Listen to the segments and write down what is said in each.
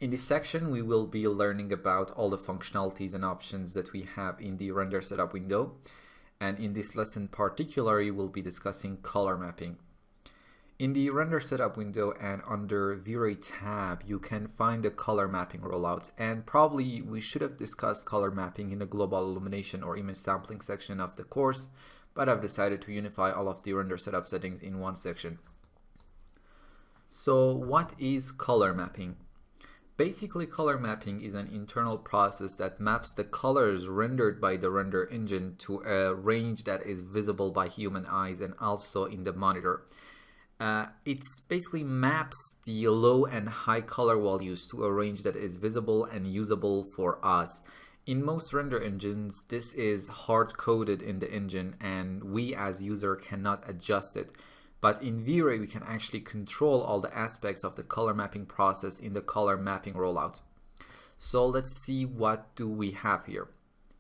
In this section, we will be learning about all the functionalities and options that we have in the render setup window. And in this lesson particularly, we'll be discussing color mapping. In the render setup window and under V-Ray tab, you can find the color mapping rollout. And probably we should have discussed color mapping in the global illumination or image sampling section of the course, but I've decided to unify all of the render setup settings in one section. So what is color mapping? Basically, color mapping is an internal process that maps the colors rendered by the render engine to a range that is visible by human eyes and also in the monitor. It basically maps the low and high color values to a range that is visible and usable for us. In most render engines, this is hard-coded in the engine and we as user cannot adjust it. But in V-Ray, we can actually control all the aspects of the color mapping process in the color mapping rollout. So let's see what do we have here.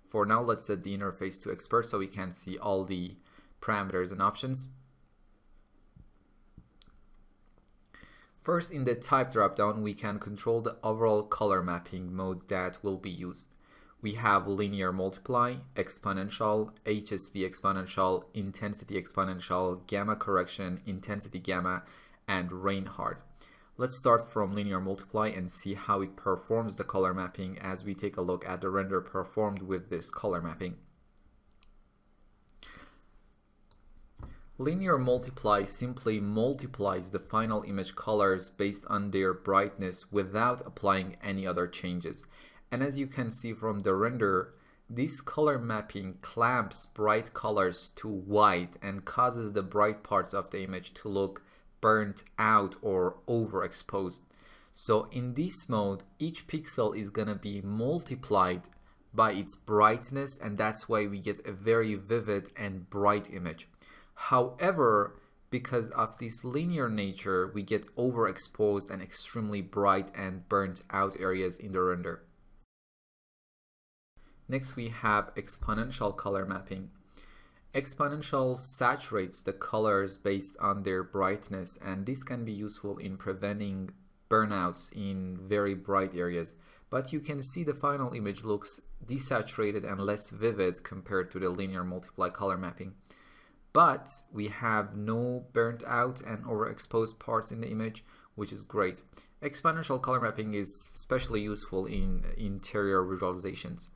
For now, let's set the interface to expert so we can see all the parameters and options. First, in the type dropdown, we can control the overall color mapping mode that will be used. We have linear multiply, exponential, HSV exponential, intensity exponential, gamma correction, intensity gamma, and rain hard. Let's start from linear multiply and see how it performs the color mapping as we take a look at the render performed with this color mapping. Linear multiply simply multiplies the final image colors based on their brightness without applying any other changes. And as you can see from the render, this color mapping clamps bright colors to white and causes the bright parts of the image to look burnt out or overexposed. So in this mode, each pixel is gonna be multiplied by its brightness, and that's why we get a very vivid and bright image. However, because of this linear nature, we get overexposed and extremely bright and burnt out areas in the render. Next, we have exponential color mapping. Exponential saturates the colors based on their brightness, and this can be useful in preventing burnouts in very bright areas. But you can see the final image looks desaturated and less vivid compared to the linear multiply color mapping. But we have no burnt out and overexposed parts in the image, which is great. Exponential color mapping is especially useful in interior visualizations.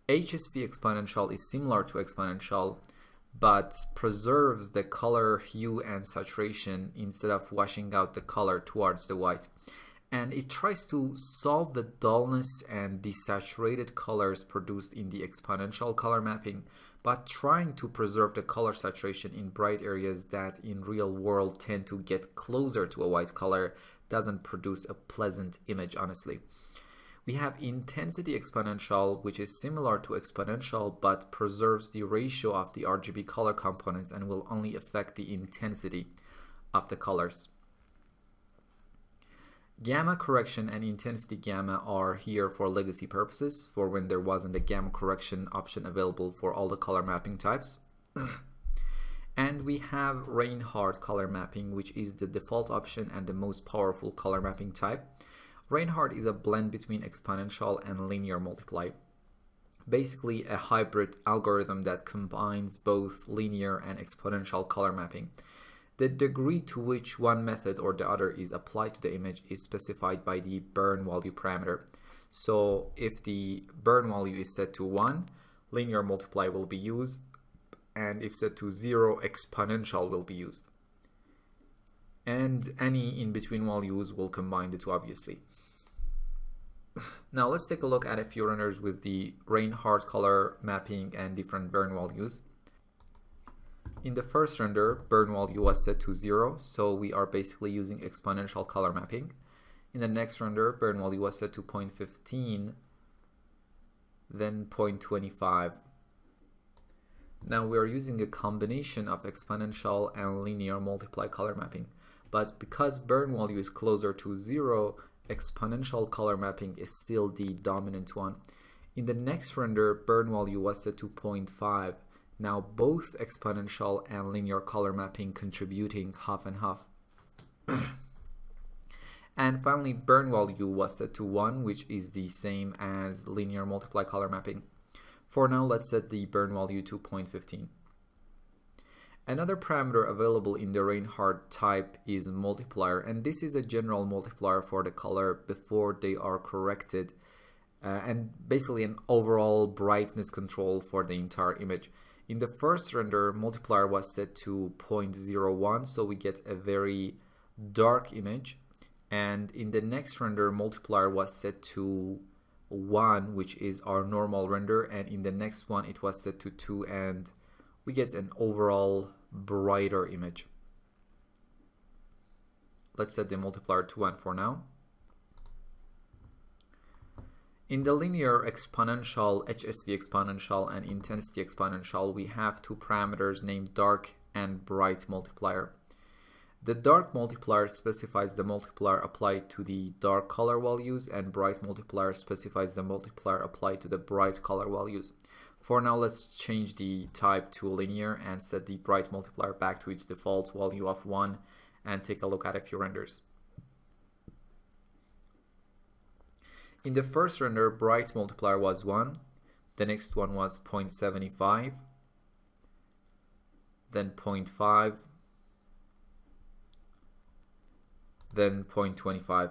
HSV exponential is similar to exponential, but preserves the color hue and saturation instead of washing out the color towards the white. And it tries to solve the dullness and desaturated colors produced in the exponential color mapping, but trying to preserve the color saturation in bright areas that in real world tend to get closer to a white color doesn't produce a pleasant image, honestly. We have intensity exponential, which is similar to exponential but preserves the ratio of the RGB color components and will only affect the intensity of the colors. Gamma correction and intensity gamma are here for legacy purposes, for when there wasn't a gamma correction option available for all the color mapping types. And we have rain hard color mapping, which is the default option and the most powerful color mapping type. Rain hard is a blend between exponential and linear multiply. Basically a hybrid algorithm that combines both linear and exponential color mapping. The degree to which one method or the other is applied to the image is specified by the burn value parameter. So if the burn value is set to 1, linear multiply will be used, and if set to 0, exponential will be used. And any in-between values will combine the two, obviously. Now let's take a look at a few renders with the rain hard color mapping and different burn values. In the first render, burn value was set to 0, so we are basically using exponential color mapping. In the next render, burn value was set to 0.15, then 0.25. Now we are using a combination of exponential and linear multiply color mapping. But because burn value is closer to 0, exponential color mapping is still the dominant one. In the next render, burn value was set to 0.5. Now both exponential and linear color mapping contributing half and half. And finally, burn value was set to 1, which is the same as linear multiply color mapping. For now, let's set the burn value to 0.15. Another parameter available in the Reinhardt type is multiplier, and this is a general multiplier for the color before they are corrected, and basically an overall brightness control for the entire image. In the first render, multiplier was set to 0.01, so we get a very dark image. And in the next render, multiplier was set to 1, which is our normal render, and in the next one it was set to 2, and we get an overall brighter image. Let's set the multiplier to 1 for now. In the linear exponential, HSV exponential, and intensity exponential, we have two parameters named dark and bright multiplier. The dark multiplier specifies the multiplier applied to the dark color values, and bright multiplier specifies the multiplier applied to the bright color values. For now, let's change the type to linear and set the bright multiplier back to its default value of 1 and take a look at a few renders. In the first render, bright multiplier was 1, the next one was 0.75, then 0.5, then 0.25.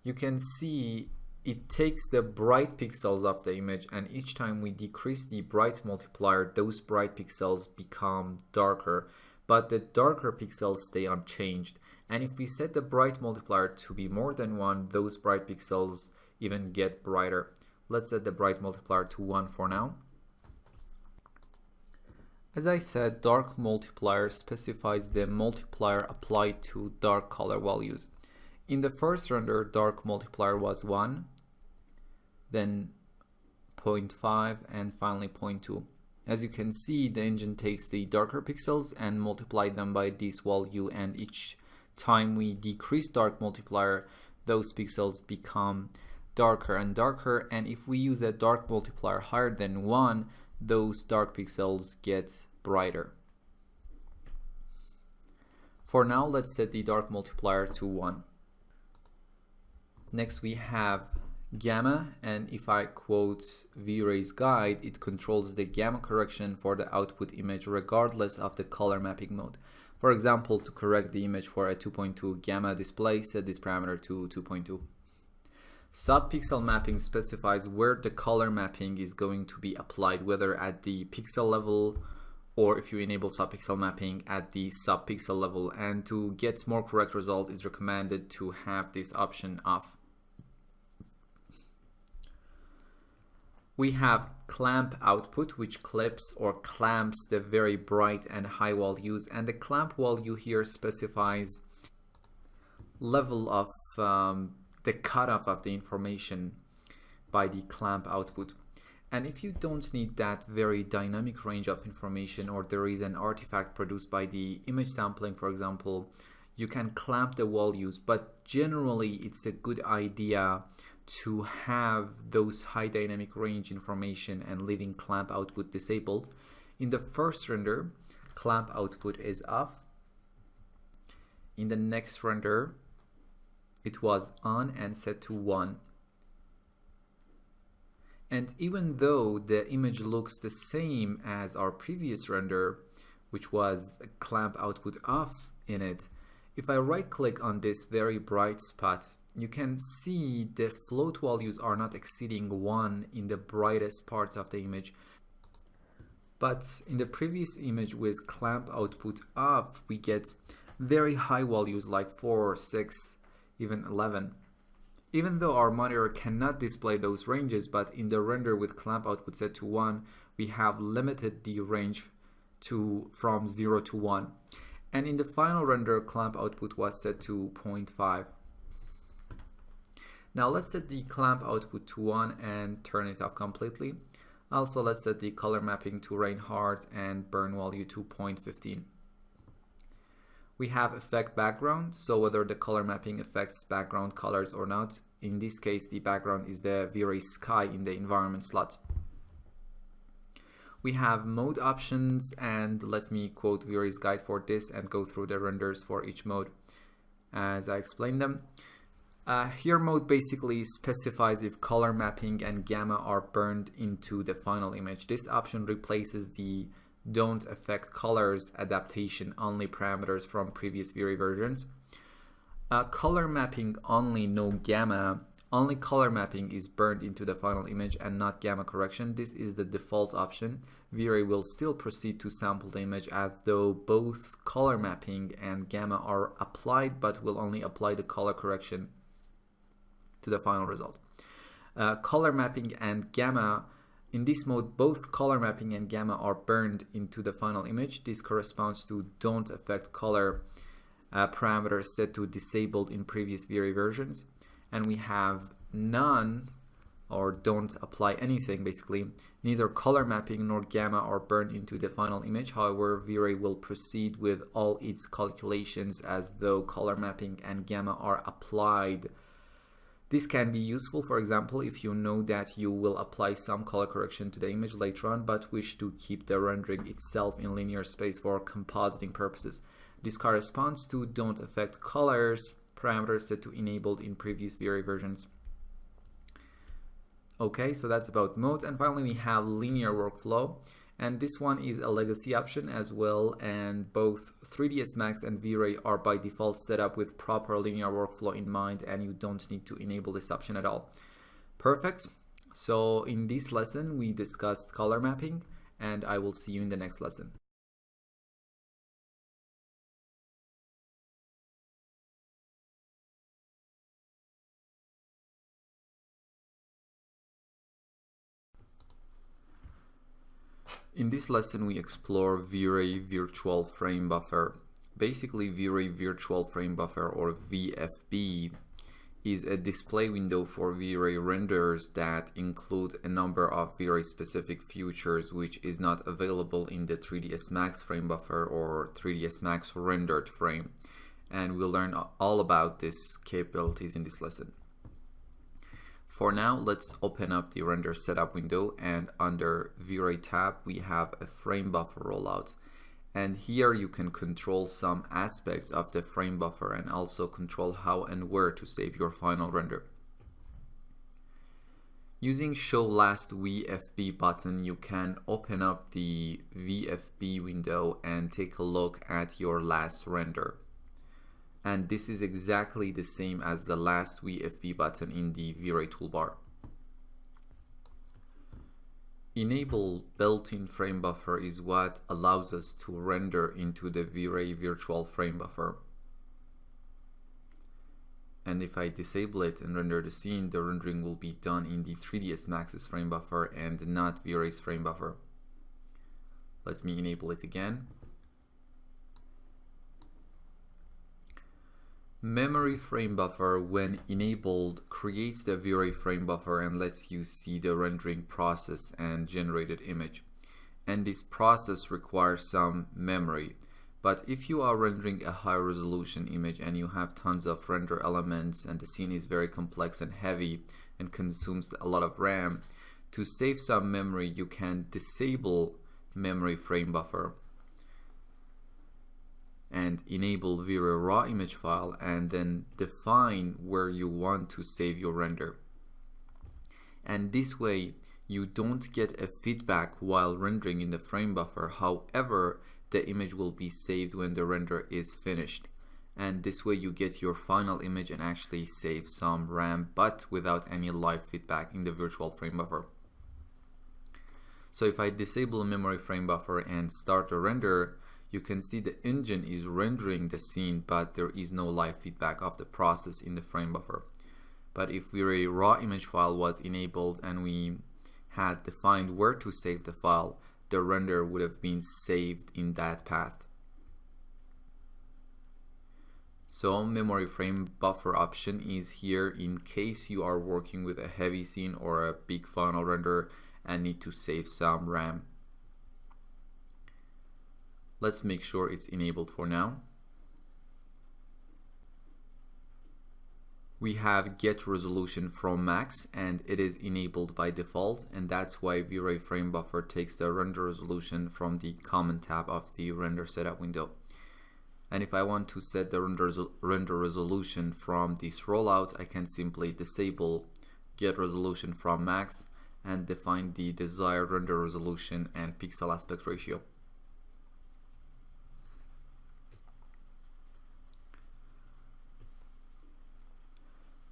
You can see it takes the bright pixels of the image, and each time we decrease the bright multiplier, those bright pixels become darker, but the darker pixels stay unchanged. And if we set the bright multiplier to be more than 1, those bright pixels even get brighter. Let's set the bright multiplier to 1 for now. As I said, dark multiplier specifies the multiplier applied to dark color values. In the first render, dark multiplier was 1, then 0.5, and finally 0.2. As you can see, the engine takes the darker pixels and multiply them by this value, and each time we decrease dark multiplier, those pixels become darker and darker, and if we use a dark multiplier higher than 1, those dark pixels get brighter. For now, let's set the dark multiplier to 1. Next we have gamma, and if I quote V-Ray's guide, it controls the gamma correction for the output image regardless of the color mapping mode. For example, to correct the image for a 2.2 gamma display, set this parameter to 2.2. Subpixel mapping specifies where the color mapping is going to be applied, whether at the pixel level or if you enable subpixel mapping at the subpixel level. And to get more correct result, it's recommended to have this option off. We have clamp output, which clips or clamps the very bright and high values, and the clamp value here specifies level of the cutoff of the information by the clamp output. And if you don't need that very dynamic range of information, or there is an artifact produced by the image sampling, for example, you can clamp the values, but generally it's a good idea to have those high dynamic range information and leaving clamp output disabled. In the first render, clamp output is off. In the next render, it was on and set to 1. And even though the image looks the same as our previous render, which was clamp output off in it, if I right click on this very bright spot, you can see the float values are not exceeding 1 in the brightest parts of the image. But in the previous image with clamp output off, we get very high values like 4, 6, even 11. Even though our monitor cannot display those ranges, but in the render with clamp output set to 1, we have limited the range from 0 to 1. And in the final render, clamp output was set to 0.5. Now let's set the clamp output to 1 and turn it off completely. Also, let's set the color mapping to Reinhardt and burn value to 0.15. We have effect background, so whether the color mapping affects background colors or not. In this case, the background is the V-Ray sky in the environment slot. We have mode options, and let me quote V-Ray's guide for this and go through the renders for each mode. as I explained them. Here mode basically specifies if color mapping and gamma are burned into the final image. This option replaces the don't affect colors adaptation only parameters from previous V-Ray versions. Color mapping only, no gamma. Only color mapping is burned into the final image and not gamma correction. This is the default option. V-Ray will still proceed to sample the image as though both color mapping and gamma are applied, but will only apply the color correction to the final result. Color mapping and gamma, in this mode both color mapping and gamma are burned into the final image. This corresponds to don't affect color parameters set to disabled in previous V-Ray versions, and we have none or don't apply anything. Basically neither color mapping nor gamma are burned into the final image. However, V-Ray will proceed with all its calculations as though color mapping and gamma are applied. This can be useful, for example, if you know that you will apply some color correction to the image later on but wish to keep the rendering itself in linear space for compositing purposes. This corresponds to don't affect colors parameters set to enabled in previous V-Ray versions. Okay, so that's about modes. And finally we have linear workflow, and this one is a legacy option as well, and both 3ds Max and V-Ray are by default set up with proper linear workflow in mind, and you don't need to enable this option at all. Perfect. So in this lesson we discussed color mapping, and I will see you in the next lesson. In this lesson we explore V-Ray Virtual Frame Buffer. Basically, V-Ray Virtual Frame Buffer, or VFB, is a display window for V-Ray renders that include a number of V-Ray specific features which is not available in the 3ds Max frame buffer or 3ds Max rendered frame. And we'll learn all about these capabilities in this lesson. For now, let's open up the render setup window, and under V-Ray tab we have a frame buffer rollout, and here you can control some aspects of the frame buffer and also control how and where to save your final render. Using show last VFB button, you can open up the VFB window and take a look at your last render. And this is exactly the same as the last VFB button in the V-Ray toolbar. Enable built-in frame buffer is what allows us to render into the V-Ray virtual frame buffer. And if I disable it and render the scene, the rendering will be done in the 3ds Max's frame buffer and not V-Ray's frame buffer. Let me enable it again. Memory frame buffer, when enabled, creates the V-Ray frame buffer and lets you see the rendering process and generated image. And this process requires some memory. But if you are rendering a high resolution image and you have tons of render elements and the scene is very complex and heavy and consumes a lot of RAM, to save some memory you can disable memory frame buffer and enable V-Ray raw image file, and then define where you want to save your render. And this way you don't get a feedback while rendering in the frame buffer. However, the image will be saved when the render is finished, and this way you get your final image and actually save some RAM but without any live feedback in the virtual frame buffer. So if I disable a memory frame buffer and start a render, you can see the engine is rendering the scene, but there is no live feedback of the process in the frame buffer. But if V-Ray raw image file was enabled and we had defined where to save the file, the render would have been saved in that path. So memory frame buffer option is here in case you are working with a heavy scene or a big final render and need to save some RAM. Let's make sure it's enabled for now. We have get resolution from max, and it is enabled by default, and that's why V-Ray frame buffer takes the render resolution from the common tab of the render setup window. And if I want to set the render resolution from this rollout, I can simply disable get resolution from max and define the desired render resolution and pixel aspect ratio.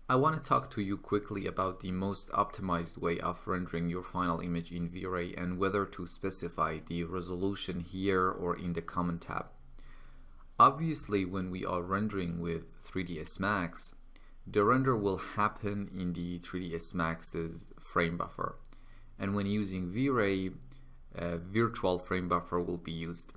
I want to talk to you quickly about the most optimized way of rendering your final image in V-Ray and whether to specify the resolution here or in the Common tab. Obviously, when we are rendering with 3ds Max, the render will happen in the 3ds Max's frame buffer. And when using V-Ray, virtual frame buffer will be used.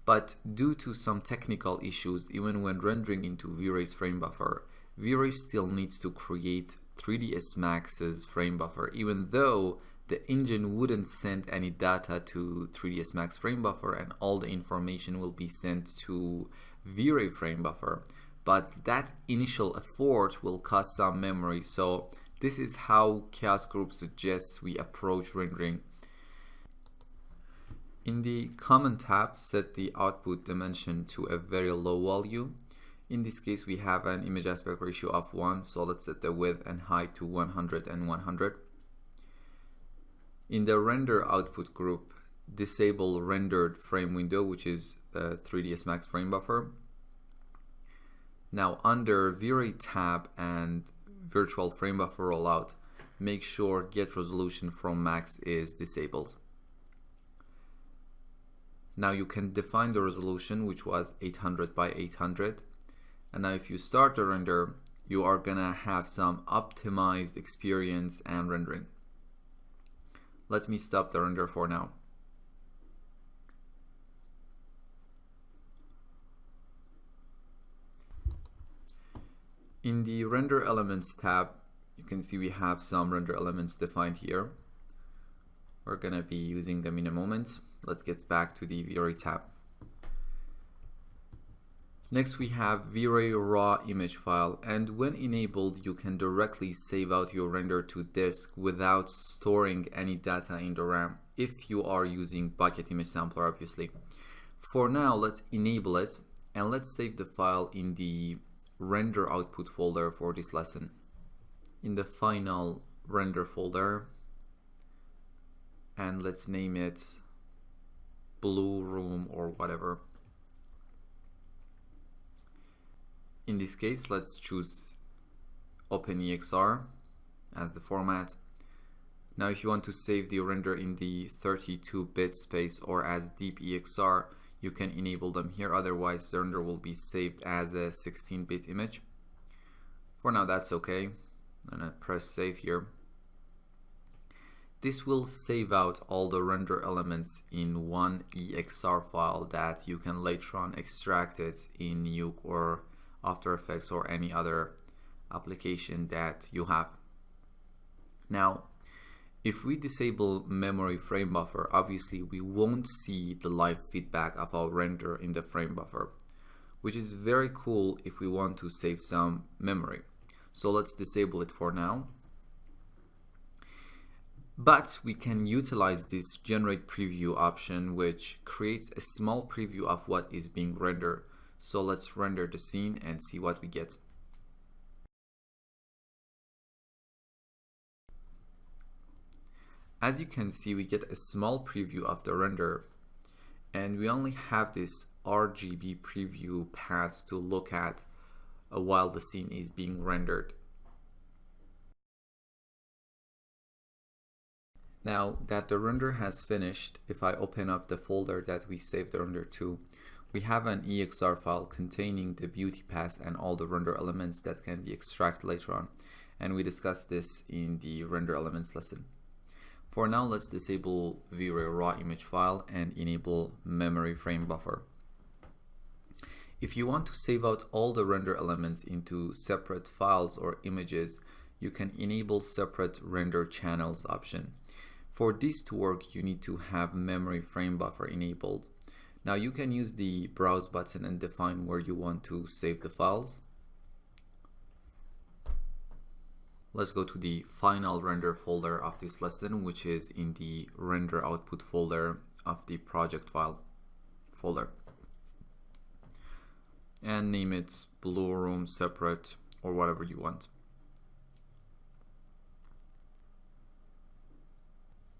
But due to some technical issues, even when rendering into V-Ray's frame buffer, V-Ray still needs to create 3ds Max's frame buffer, even though the engine wouldn't send any data to 3ds Max frame buffer and all the information will be sent to V-Ray frame buffer. But that initial effort will cost some memory, so this is how Chaos Group suggests we approach rendering. In the Common tab, set the output dimension to a very low value. In this case, we have an image aspect ratio of 1, so let's set the width and height to 100 and 100. In the render output group, disable rendered frame window, which is 3ds Max frame buffer. Now under V-Ray tab and virtual frame buffer rollout, make sure get resolution from max is disabled. Now you can define the resolution, which was 800 by 800. And now if you start the render, you are gonna have some optimized experience and rendering. Let me stop the render for now. In the render elements tab, you can see we have some render elements defined here. We're gonna be using them in a moment. Let's get back to the V-Ray tab. Next we have V-Ray raw image file, and when enabled you can directly save out your render to disk without storing any data in the RAM if you are using bucket image sampler, obviously. For now, let's enable it and let's save the file in the render output folder for this lesson. In the final render folder, and let's name it Blue Room or whatever. In this case, let's choose OpenEXR as the format. Now if you want to save the render in the 32-bit space or as deep EXR, you can enable them here, otherwise the render will be saved as a 16-bit image. For now that's okay, and I press save here. This will save out all the render elements in one EXR file that you can later on extract it in Nuke or After Effects or any other application that you have. Now, if we disable memory frame buffer, obviously we won't see the live feedback of our render in the frame buffer, which is very cool if we want to save some memory. So let's disable it for now. But we can utilize this generate preview option, which creates a small preview of what is being rendered. So let's render the scene and see what we get. As you can see, we get a small preview of the render, and we only have this RGB preview pass to look at while the scene is being rendered. Now that the render has finished, if I open up the folder that we saved the render to, we have an EXR file containing the beauty pass and all the render elements that can be extracted later on, and we discussed this in the render elements lesson. For now, let's disable V-Ray raw image file and enable memory frame buffer. If you want to save out all the render elements into separate files or images, you can enable separate render channels option. For this to work, you need to have memory frame buffer enabled. Now you can use the browse button and define where you want to save the files. Let's go to the final render folder of this lesson, which is in the render output folder of the project file folder. and name it Blue Room Separate or whatever you want.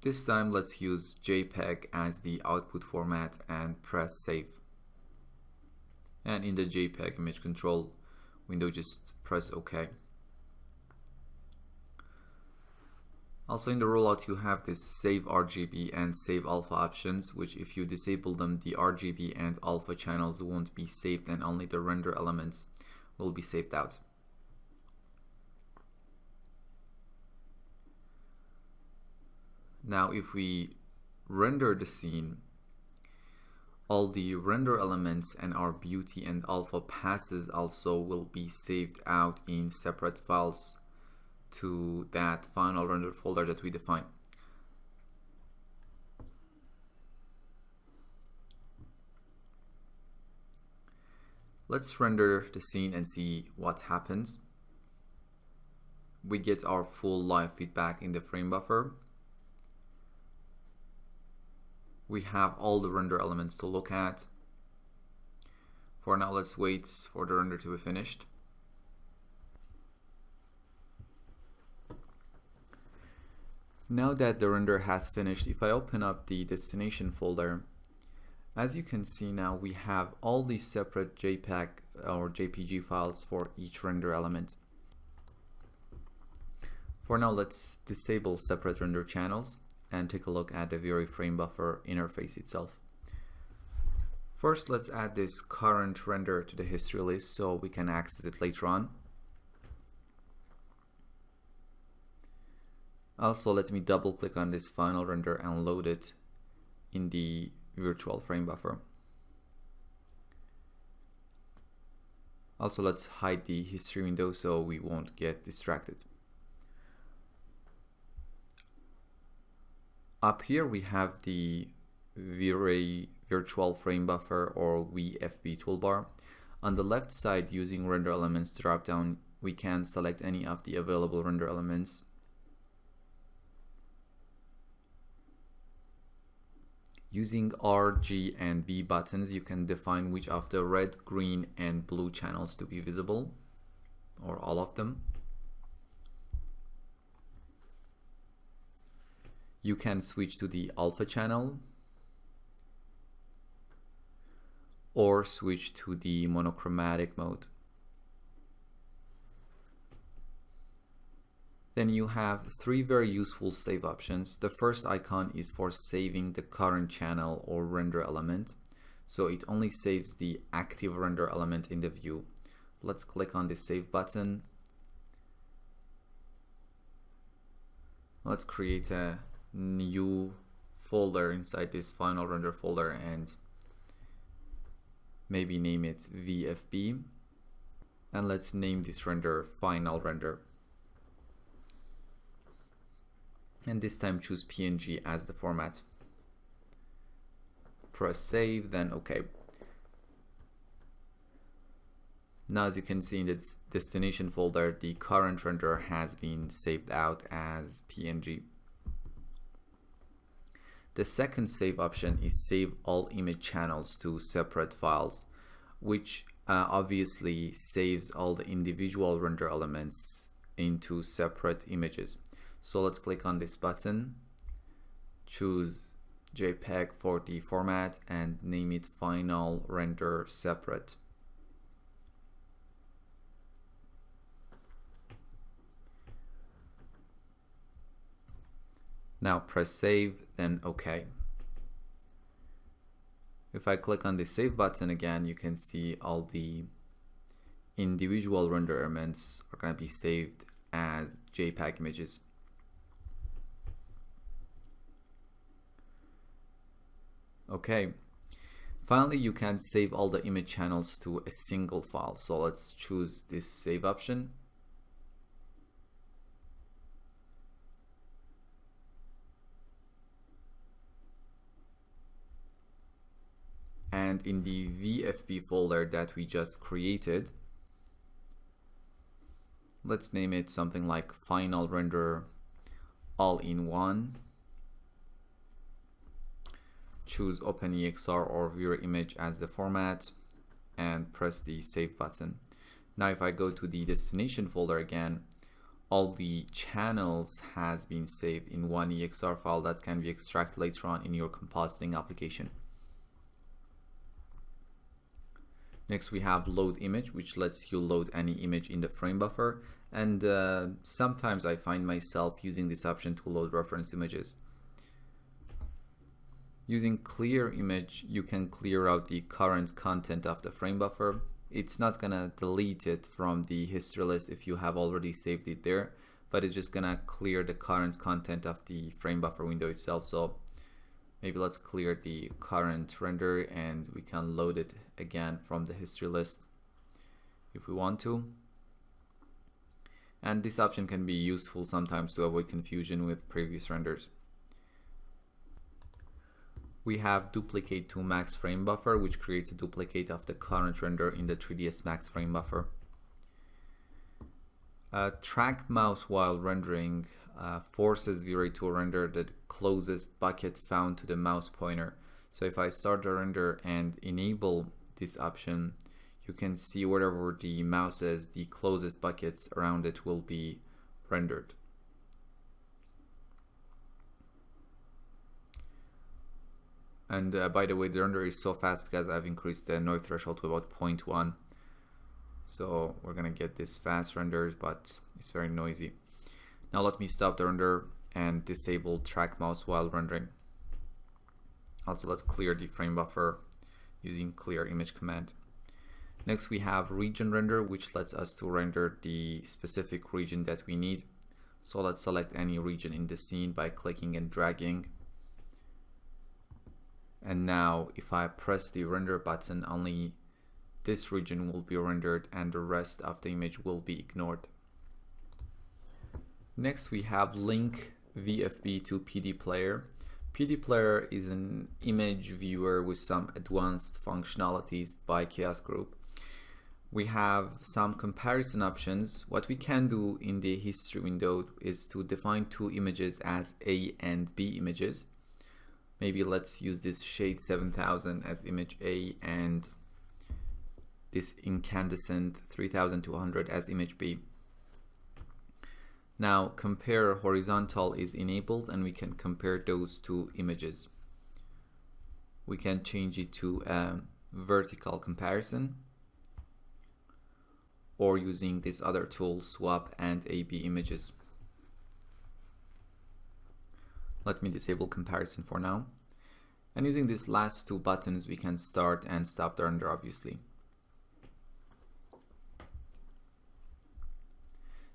This time let's use JPEG as the output format and press save. And in the JPEG image control window, just press OK. Also in the rollout you have this save RGB and save alpha options, which if you disable them, the RGB and alpha channels won't be saved and only the render elements will be saved out. Now if we render the scene, all the render elements and our beauty and alpha passes also will be saved out in separate files to that final render folder that we define. Let's render the scene and see what happens. We get our full live feedback in the frame buffer. We have all the render elements to look at. For now, let's wait for the render to be finished. Now that the render has finished, if I open up the destination folder, as you can see now we have all these separate JPEG or JPG files for each render element. For now, let's disable separate render channels and take a look at the Vary frame buffer interface itself. First, let's add this current render to the history list so we can access it later on. Also, let me double click on this final render and load it in the virtual frame buffer. Also, let's hide the history window so we won't get distracted. Up here we have the V-Ray virtual frame buffer or VFB toolbar. On the left side, using render elements dropdown, we can select any of the available render elements. Using R, G, and B buttons, you can define which of the red, green, and blue channels to be visible, or all of them. You can switch to the alpha channel or switch to the monochromatic mode. Then you have three very useful save options. The first icon is for saving the current channel or render element. So it only saves the active render element in the view. Let's click on the save button. Let's create a new folder inside this final render folder and maybe name it VFB, and let's name this render final render, and this time choose PNG as the format. Press save, then OK. Now as you can see in the destination folder, the current render has been saved out as PNG. The second save option is save all image channels to separate files, which obviously saves all the individual render elements into separate images. So let's click on this button, choose JPEG for the format and name it final render separate. Now press save, then OK. If I click on the save button again, you can see all the individual render elements are going to be saved as JPEG images. OK. Finally, you can save all the image channels to a single file. So let's choose this save option. And in the VFB folder that we just created, let's name it something like final render all in one. Choose OpenEXR or Viewer image as the format. and press the save button. Now if I go to the destination folder again, all the channels has been saved in one EXR file that can be extracted later on in your compositing application. Next we have load image, which lets you load any image in the frame buffer, and sometimes I find myself using this option to load reference images. Using clear image, you can clear out the current content of the frame buffer. It's not gonna delete it from the history list if you have already saved it there, but it's just gonna clear the current content of the frame buffer window itself. So maybe let's clear the current render and we can load it again from the history list if we want to. And this option can be useful sometimes to avoid confusion with previous renders. We have duplicate to max frame buffer, which creates a duplicate of the current render in the 3ds Max frame buffer. Track mouse while rendering forces V-Ray to render the closest bucket found to the mouse pointer. So if I start the render and enable this option, you can see wherever the mouse is, the closest buckets around it will be rendered. And by the way, the render is so fast because I've increased the noise threshold to about 0.1. So we're gonna get this fast renders, but it's very noisy. Now let me stop the render and disable track mouse while rendering. Also, let's clear the frame buffer using clear image command. Next we have region render, which lets us to render the specific region that we need. So let's select any region in the scene by clicking and dragging. And now if I press the render button, only this region will be rendered and the rest of the image will be ignored. Next we have link VFB to PD player. PD player is an image viewer with some advanced functionalities by Chaos Group. We have some comparison options. What we can do in the history window is to define two images as A and B images. Maybe let's use this shade 7000 as image A and this incandescent 3200 as image B. Now compare horizontal is enabled and we can compare those two images. We can change it to a vertical comparison, or using this other tool, swap and AB images. Let me disable comparison for now. And using these last two buttons, we can start and stop the render, obviously.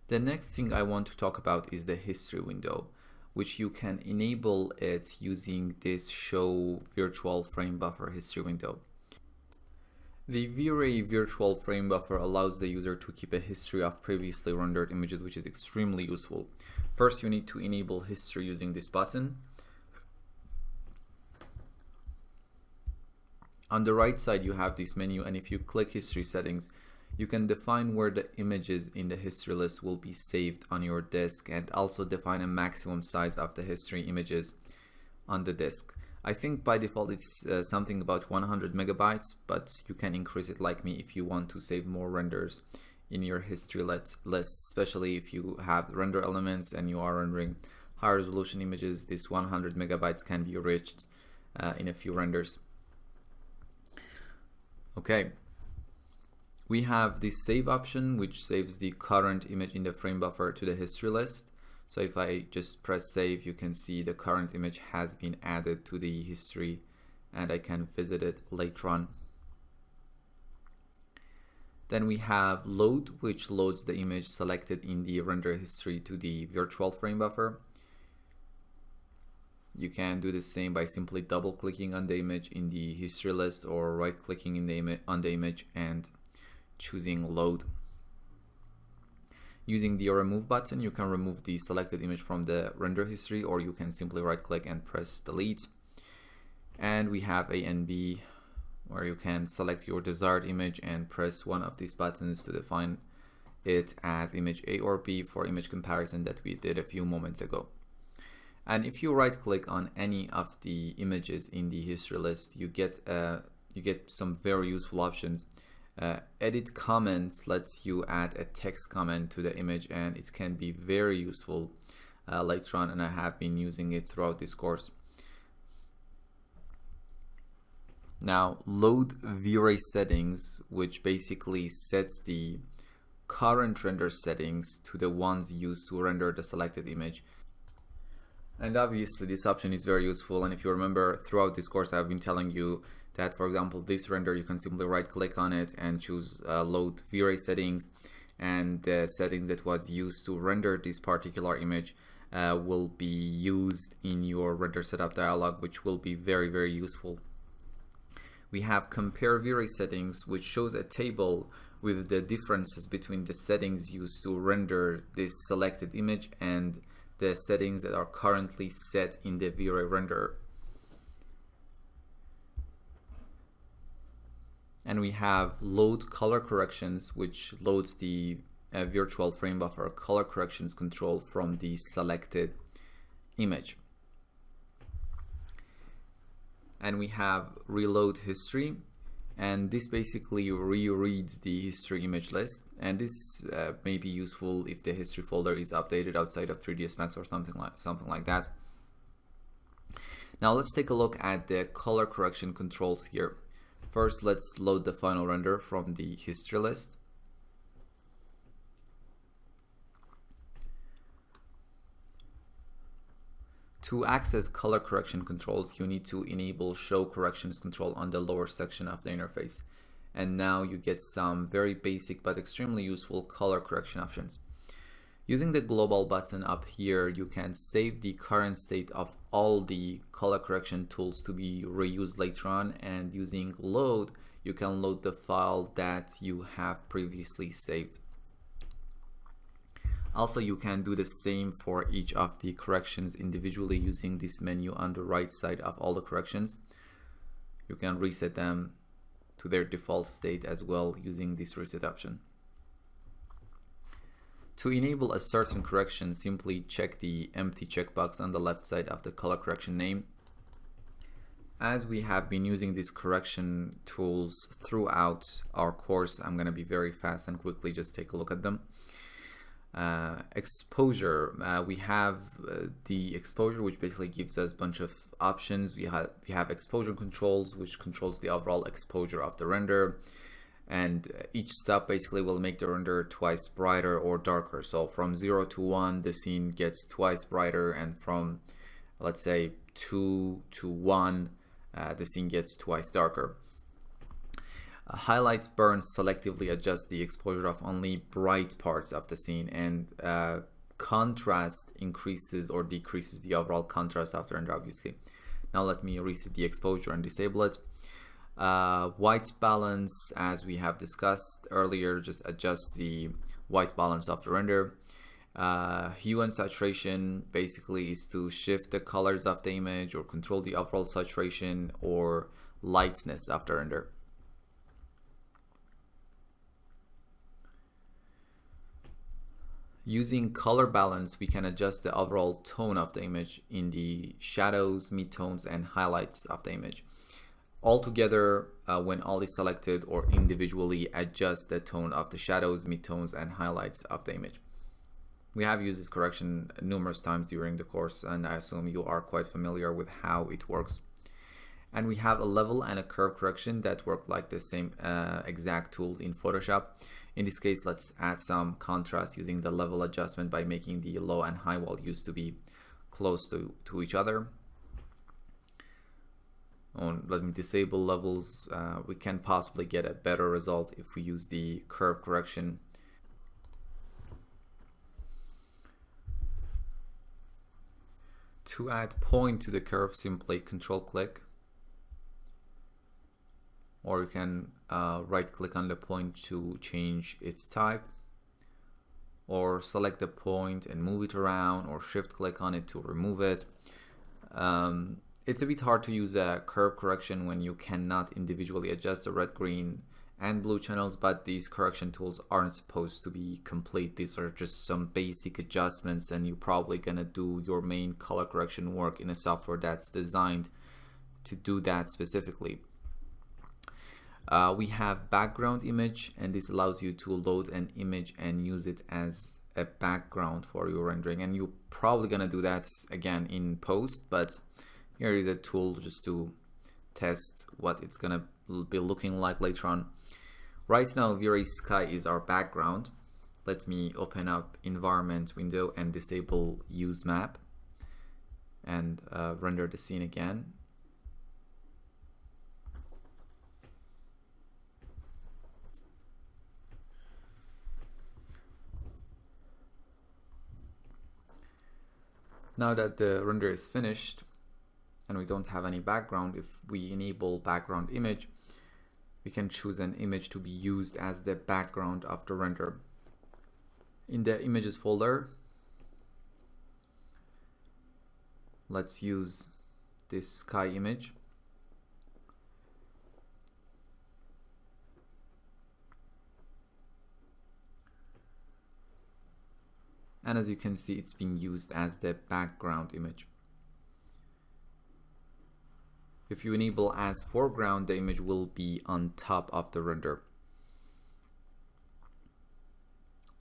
The next thing I want to talk about is the history window, which you can enable it using this show virtual frame buffer history window. The V-Ray virtual frame buffer allows the user to keep a history of previously rendered images, which is extremely useful. First, you need to enable history using this button. On the right side, you have this menu, and if you click history settings, you can define where the images in the history list will be saved on your disk, and also define a maximum size of the history images on the disk. I think by default it's something about 100 megabytes, but you can increase it like me if you want to save more renders in your history list, especially if you have render elements and you are rendering high resolution images. This 100 megabytes can be reached in a few renders. Okay, we have this save option, which saves the current image in the frame buffer to the history list. So if I just press save, you can see the current image has been added to the history and I can visit it later on. Then we have load, which loads the image selected in the render history to the virtual frame buffer. You can do the same by simply double clicking on the image in the history list, or right clicking on the image and choosing load. Using the remove button, you can remove the selected image from the render history, or you can simply right click and press delete. And we have A and B, where you can select your desired image and press one of these buttons to define it as image A or B for image comparison that we did a few moments ago. And if you right click on any of the images in the history list, you get some very useful options. Edit comment lets you add a text comment to the image, and it can be very useful later on, and I have been using it throughout this course. Now, load V-Ray settings, which basically sets the current render settings to the ones used to render the selected image. And obviously this option is very useful, and if you remember throughout this course I've been telling you that, for example, this render, you can simply right click on it and choose load V-Ray settings, and the settings that was used to render this particular image will be used in your render setup dialog, which will be very, very useful. We have compare V-Ray settings, which shows a table with the differences between the settings used to render this selected image and the settings that are currently set in the V-Ray renderer. And we have load color corrections, which loads the virtual frame buffer color corrections control from the selected image. And we have reload history, and this basically rereads the history image list, and this may be useful if the history folder is updated outside of 3ds Max or something like that. Now let's take a look at the color correction controls here. First, let's load the final render from the history list. To access color correction controls, you need to enable show corrections control on the lower section of the interface. And now you get some very basic but extremely useful color correction options. Using the global button up here, you can save the current state of all the color correction tools to be reused later on, and using load, you can load the file that you have previously saved. Also, you can do the same for each of the corrections individually using this menu on the right side of all the corrections. You can reset them to their default state as well using this reset option. To enable a certain correction, simply check the empty checkbox on the left side of the color correction name. As we have been using these correction tools throughout our course, I'm going to be very fast and quickly just take a look at them. Exposure, we have the exposure, which basically gives us a bunch of options. We have exposure controls, which controls the overall exposure of the render, and each step basically will make the render twice brighter or darker. So from 0 to 1 the scene gets twice brighter, and from, let's say, 2 to 1 the scene gets twice darker. Highlight burn selectively adjust the exposure of only bright parts of the scene, and contrast increases or decreases the overall contrast of the render, obviously. Now let me reset the exposure and disable it. White balance, as we have discussed earlier, just adjust the white balance of the render. Hue and saturation basically is to shift the colors of the image or control the overall saturation or lightness of the render. Using color balance, we can adjust the overall tone of the image in the shadows, midtones, and highlights of the image. Altogether, when all is selected, or individually adjust the tone of the shadows, midtones, and highlights of the image. We have used this correction numerous times during the course, and I assume you are quite familiar with how it works. And we have a level and a curve correction that work like the same exact tools in Photoshop. In this case, let's add some contrast using the level adjustment by making the low and high values to be close to each other. Let me disable levels. We can possibly get a better result if we use the curve correction. To add point to the curve, simply control click, or you can right click on the point to change its type, or select the point and move it around, or shift click on it to remove it. It's a bit hard to use a curve correction when you cannot individually adjust the red, green, and blue channels, but these correction tools aren't supposed to be complete. These are just some basic adjustments, and you're probably gonna do your main color correction work in a software that's designed to do that specifically. We have background image, and this allows you to load an image and use it as a background for your rendering, and you're probably gonna do that again in post, but here is a tool just to test what it's gonna be looking like later on. Right now V-Ray Sky is our background. Let me open up environment window and disable use map and render the scene again. Now that the render is finished and we don't have any background, if we enable background image, we can choose an image to be used as the background of the render. In the images folder, let's use this sky image. And as you can see, it's being used as the background image. If you enable as foreground, the image will be on top of the render.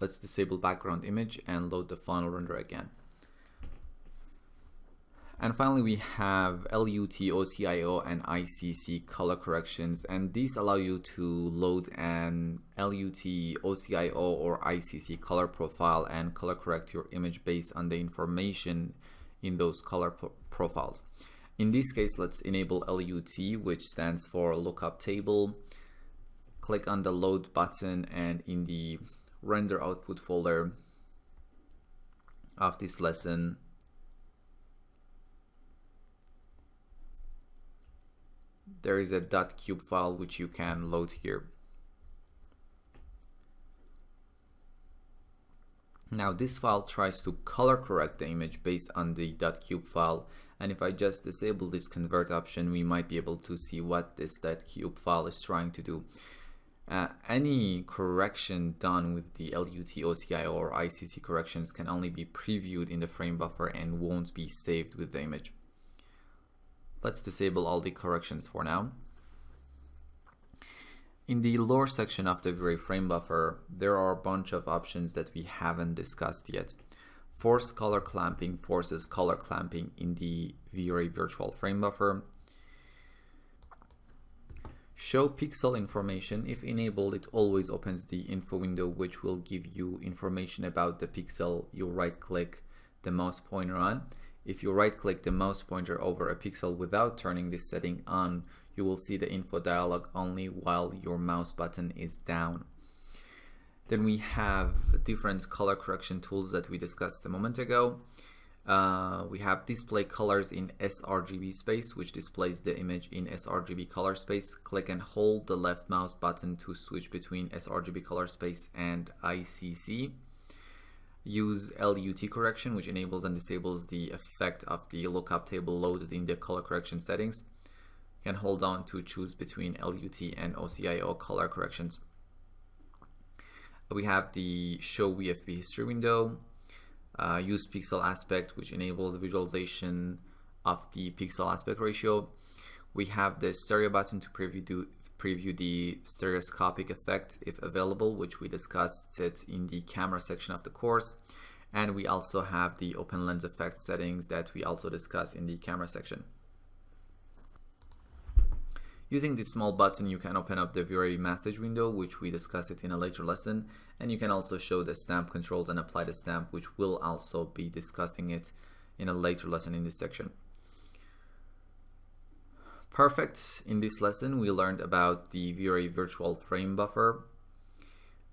Let's disable background image and load the final render again. And finally, we have LUT, OCIO, and ICC color corrections, and these allow you to load an LUT, OCIO, or ICC color profile and color correct your image based on the information in those color profiles. In this case, let's enable LUT, which stands for lookup table. Click on the load button, and in the render output folder of this lesson, there is a .cube file which you can load here. Now this file tries to color correct the image based on the .cube file, and if I just disable this convert option, we might be able to see what this .cube file is trying to do. Any correction done with the LUT, OCIO, or ICC corrections can only be previewed in the frame buffer and won't be saved with the image. Let's disable all the corrections for now. In the lower section of the V-Ray frame buffer, there are a bunch of options that we haven't discussed yet. Force color clamping forces color clamping in the V-Ray virtual frame buffer. Show pixel information. If enabled, it always opens the info window, which will give you information about the pixel you right-click the mouse pointer on. If you right-click the mouse pointer over a pixel without turning this setting on, you will see the info dialog only while your mouse button is down. Then we have different color correction tools that we discussed a moment ago. We have display colors in sRGB space, which displays the image in sRGB color space. Click and hold the left mouse button to switch between sRGB color space and ICC. Use LUT correction, which enables and disables the effect of the lookup table loaded in the color correction settings. You can hold down to choose between LUT and OCIO color corrections. We have the show VFB history window. Use pixel aspect, which enables visualization of the pixel aspect ratio. We have the stereo button to preview the stereoscopic effect if available, which we discussed it in the camera section of the course. And we also have the open lens effect settings that we also discussed in the camera section. Using this small button, you can open up the V-Ray message window, which we discussed it in a later lesson, and you can also show the stamp controls and apply the stamp, which we'll also be discussing it in a later lesson in this section. Perfect. In this lesson, we learned about the V-Ray virtual frame buffer,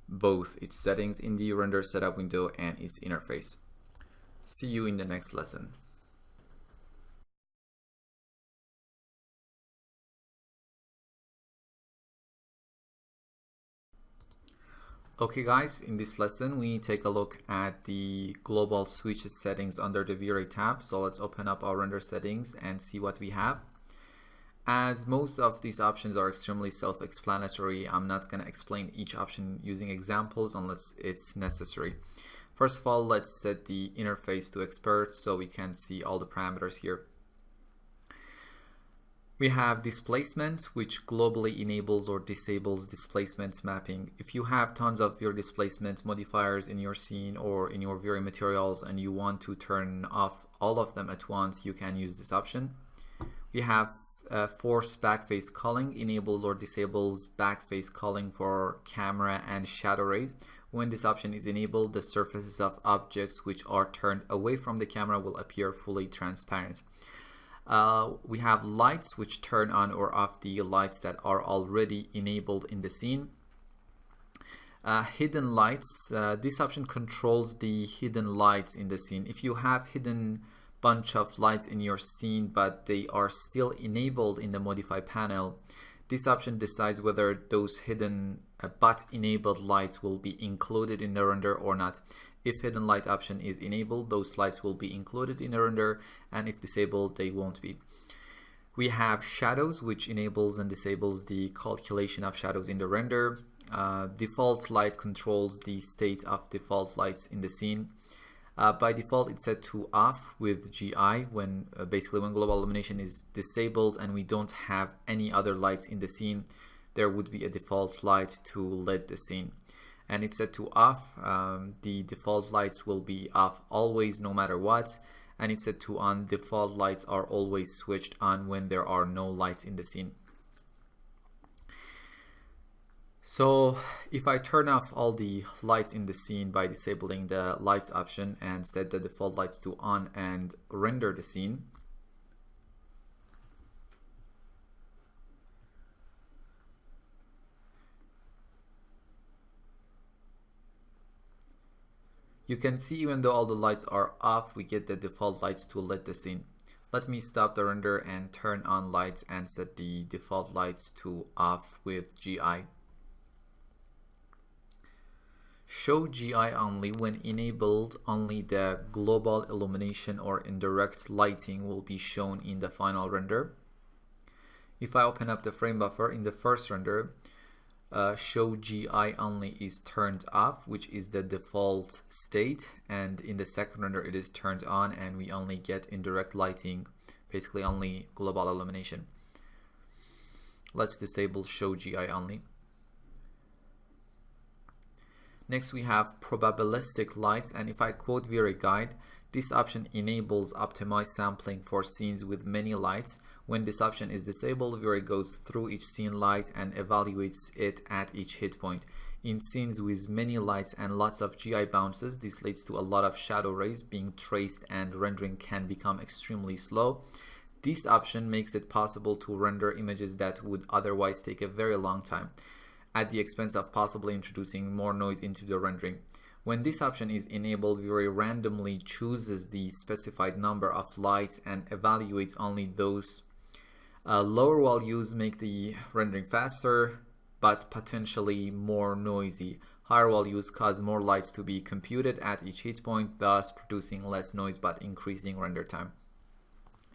both its settings in the render setup window and its interface. See you in the next lesson. Okay guys, in this lesson we take a look at the global switches settings under the V-Ray tab. So let's open up our render settings and see what we have. As most of these options are extremely self-explanatory, I'm not going to explain each option using examples unless it's necessary. First of all, let's set the interface to expert so we can see all the parameters here. We have displacement, which globally enables or disables displacement mapping. If you have tons of your displacement modifiers in your scene or in your viewing materials and you want to turn off all of them at once, you can use this option. We have force backface culling, enables or disables backface culling for camera and shadow rays. When this option is enabled, the surfaces of objects which are turned away from the camera will appear fully transparent. We have lights which turn on or off the lights that are already enabled in the scene. Hidden lights, this option controls the hidden lights in the scene. If you have hidden bunch of lights in your scene but they are still enabled in the modify panel, this option decides whether those hidden but enabled lights will be included in the render or not. If hidden light option is enabled, those lights will be included in the render, and if disabled, they won't be. We have shadows, which enables and disables the calculation of shadows in the render. Default light controls the state of default lights in the scene. By default, it's set to off with GI when basically when global illumination is disabled and we don't have any other lights in the scene, there would be a default light to lit the scene. And if set to off, the default lights will be off always no matter what. And if set to on, default lights are always switched on when there are no lights in the scene. So if I turn off all the lights in the scene by disabling the lights option and set the default lights to on and render the scene, you can see even though all the lights are off, we get the default lights to lit the scene. Let me stop the render and turn on lights and set the default lights to off with GI. Show GI only. When enabled, only the global illumination or indirect lighting will be shown in the final render. If I open up the frame buffer in the first render, show GI only is turned off, which is the default state, and in the second render it is turned on and we only get indirect lighting, basically only global illumination. Let's disable show GI only. Next we have probabilistic lights, and if I quote via guide, this option enables optimized sampling for scenes with many lights. When this option is disabled, Viri goes through each scene light and evaluates it at each hit point. In scenes with many lights and lots of GI bounces, this leads to a lot of shadow rays being traced and rendering can become extremely slow. This option makes it possible to render images that would otherwise take a very long time, at the expense of possibly introducing more noise into the rendering. When this option is enabled, Viri randomly chooses the specified number of lights and evaluates only those. Lower values make the rendering faster, but potentially more noisy. Higher values cause more lights to be computed at each hit point, thus producing less noise but increasing render time.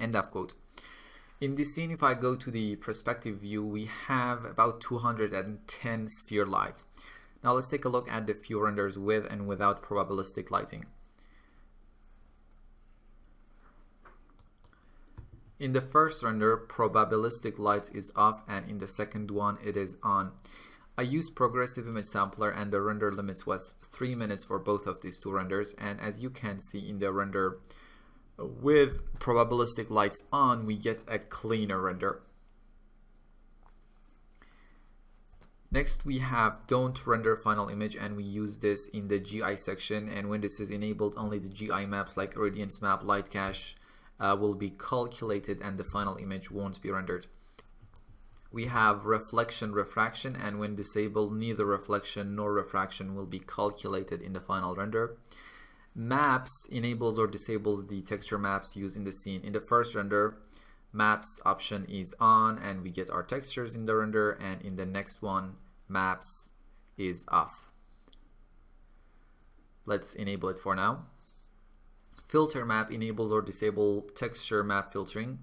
End of quote. In this scene, if I go to the perspective view, we have about 210 sphere lights. Now let's take a look at the few renders with and without probabilistic lighting. In the first render, probabilistic lights is off, and in the second one it is on. I used progressive image sampler and the render limit was 3 minutes for both of these two renders, and as you can see in the render with probabilistic lights on, we get a cleaner render. Next we have don't render final image, and we use this in the GI section, and when this is enabled, only the GI maps like irradiance map, light cache will be calculated and the final image won't be rendered. We have reflection refraction, and when disabled, neither reflection nor refraction will be calculated in the final render. Maps enables or disables the texture maps used in the scene. In the first render, maps option is on and we get our textures in the render, and in the next one, maps is off. Let's enable it for now. Filter map enables or disables texture map filtering.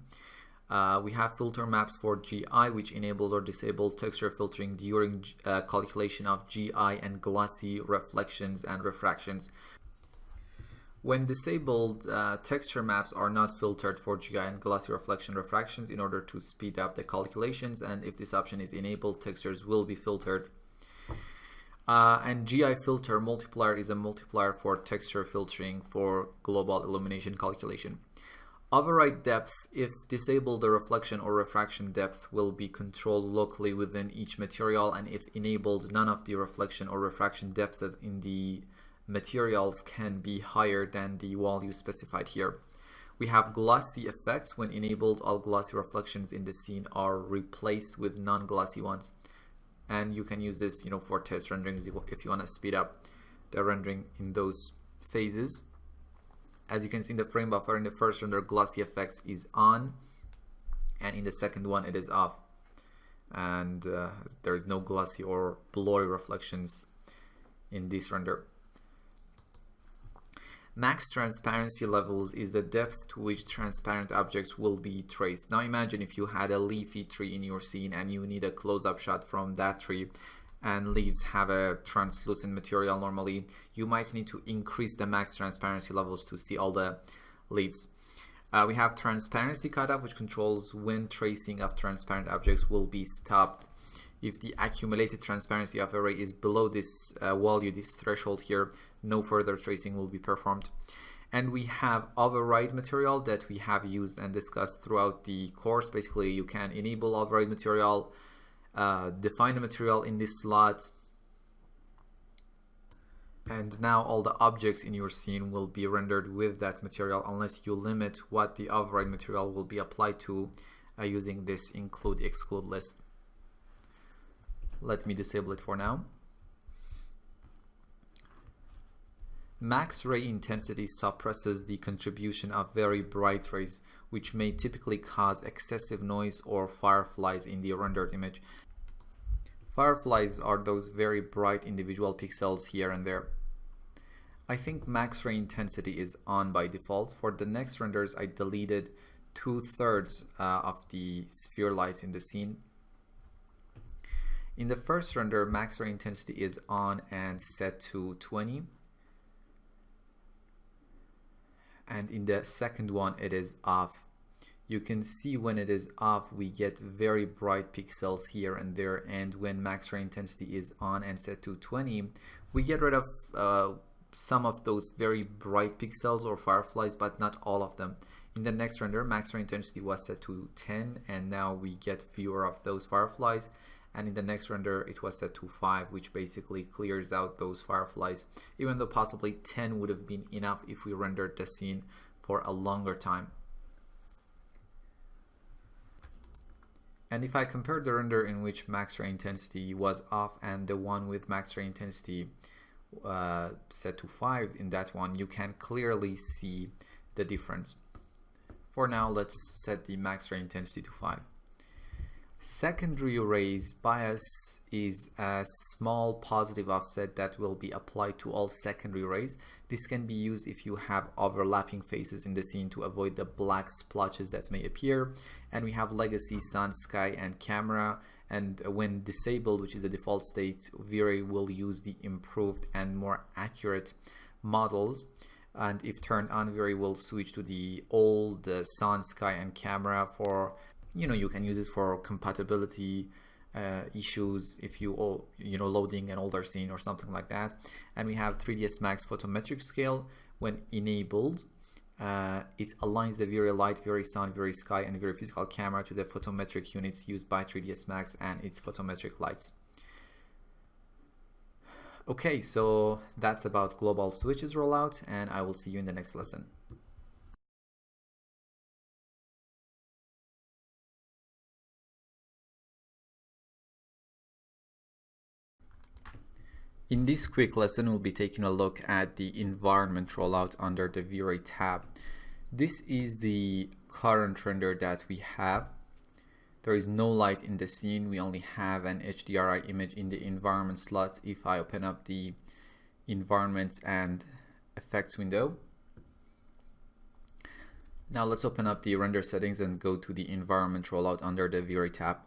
We have filter maps for GI, which enables or disables texture filtering during calculation of GI and glossy reflections and refractions. When disabled, texture maps are not filtered for GI and glossy reflection refractions in order to speed up the calculations, and if this option is enabled, textures will be filtered. And GI filter multiplier is a multiplier for texture filtering for global illumination calculation. Override depth, if disabled, the reflection or refraction depth will be controlled locally within each material, and if enabled, none of the reflection or refraction depth in the materials can be higher than the value specified here. We have glossy effects. When enabled, all glossy reflections in the scene are replaced with non-glossy ones. And you can use this, for test renderings if you want to speed up the rendering in those phases. As you can see in the frame buffer, in the first render, glossy effects is on, and in the second one, it is off. And there is no glossy or blurry reflections in this render. Max transparency levels is the depth to which transparent objects will be traced. Now imagine if you had a leafy tree in your scene and you need a close-up shot from that tree, and leaves have a translucent material normally. You might need to increase the max transparency levels to see all the leaves. We have transparency cutoff, which controls when tracing of transparent objects will be stopped. If the accumulated transparency of array is below this value, this threshold here, no further tracing will be performed. And we have override material that we have used and discussed throughout the course. Basically, you can enable override material, define a material in this slot, and now all the objects in your scene will be rendered with that material unless you limit what the override material will be applied to using this include exclude list. Let me disable it for now. Max ray intensity suppresses the contribution of very bright rays, which may typically cause excessive noise or fireflies in the rendered image. Fireflies are those very bright individual pixels here and there. I think max ray intensity is on by default. For the next renders, I deleted 2/3 of the sphere lights in the scene. In the first render, max ray intensity is on and set to 20. And in the second one, it is off. You can see when it is off, we get very bright pixels here and there, and when max ray intensity is on and set to 20, we get rid of some of those very bright pixels or fireflies, but not all of them. In the next render, max ray intensity was set to 10, and now we get fewer of those fireflies. And in the next render, it was set to 5, which basically clears out those fireflies, even though possibly 10 would have been enough if we rendered the scene for a longer time. And if I compare the render in which max ray intensity was off and the one with max ray intensity set to 5, in that one, you can clearly see the difference. For now, let's set the max ray intensity to 5. Secondary rays bias is a small positive offset that will be applied to all secondary rays. This can be used if you have overlapping faces in the scene to avoid the black splotches that may appear. And we have legacy, sun, sky, and camera. And when disabled, which is the default state, V-Ray will use the improved and more accurate models. And if turned on, V-Ray will switch to the old sun, sky, and camera for, you can use this for compatibility issues if you loading an older scene or something like that. And we have 3ds Max photometric scale. When enabled, it aligns the V-Ray light, V-Ray sound, V-Ray sky, and V-Ray physical camera to the photometric units used by 3ds Max and its photometric lights. Okay, so that's about global switches rollout, and I will see you in the next lesson. In this quick lesson, we'll be taking a look at the environment rollout under the V-Ray tab. This is the current render that we have. There is no light in the scene. We only have an HDRI image in the environment slot. If I open up the environments and effects window. Now let's open up the render settings and go to the environment rollout under the V-Ray tab.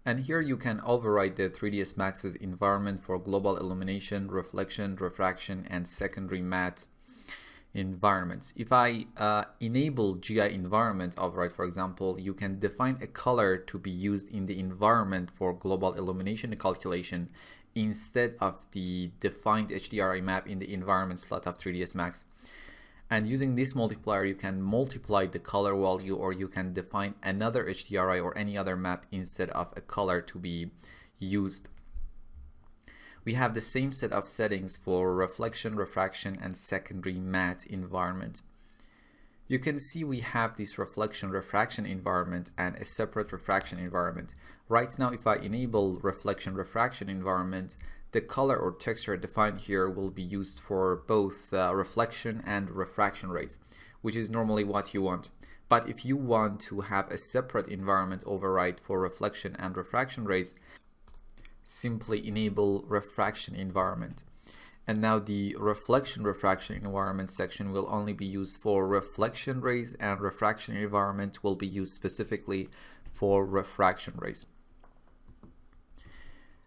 And here you can override the 3ds Max's environment for global illumination, reflection, refraction, and secondary matte environments. If I enable GI environment override, for example, you can define a color to be used in the environment for global illumination calculation instead of the defined HDRI map in the environment slot of 3ds Max. And using this multiplier, you can multiply the color value, or you can define another HDRI or any other map instead of a color to be used. We have the same set of settings for reflection, refraction, and secondary matte environment. You can see we have this reflection refraction environment and a separate refraction environment. Right now, if I enable reflection refraction environment, the color or texture defined here will be used for both reflection and refraction rays, which is normally what you want. But if you want to have a separate environment override for reflection and refraction rays, simply enable refraction environment. And now the reflection refraction environment section will only be used for reflection rays, and refraction environment will be used specifically for refraction rays.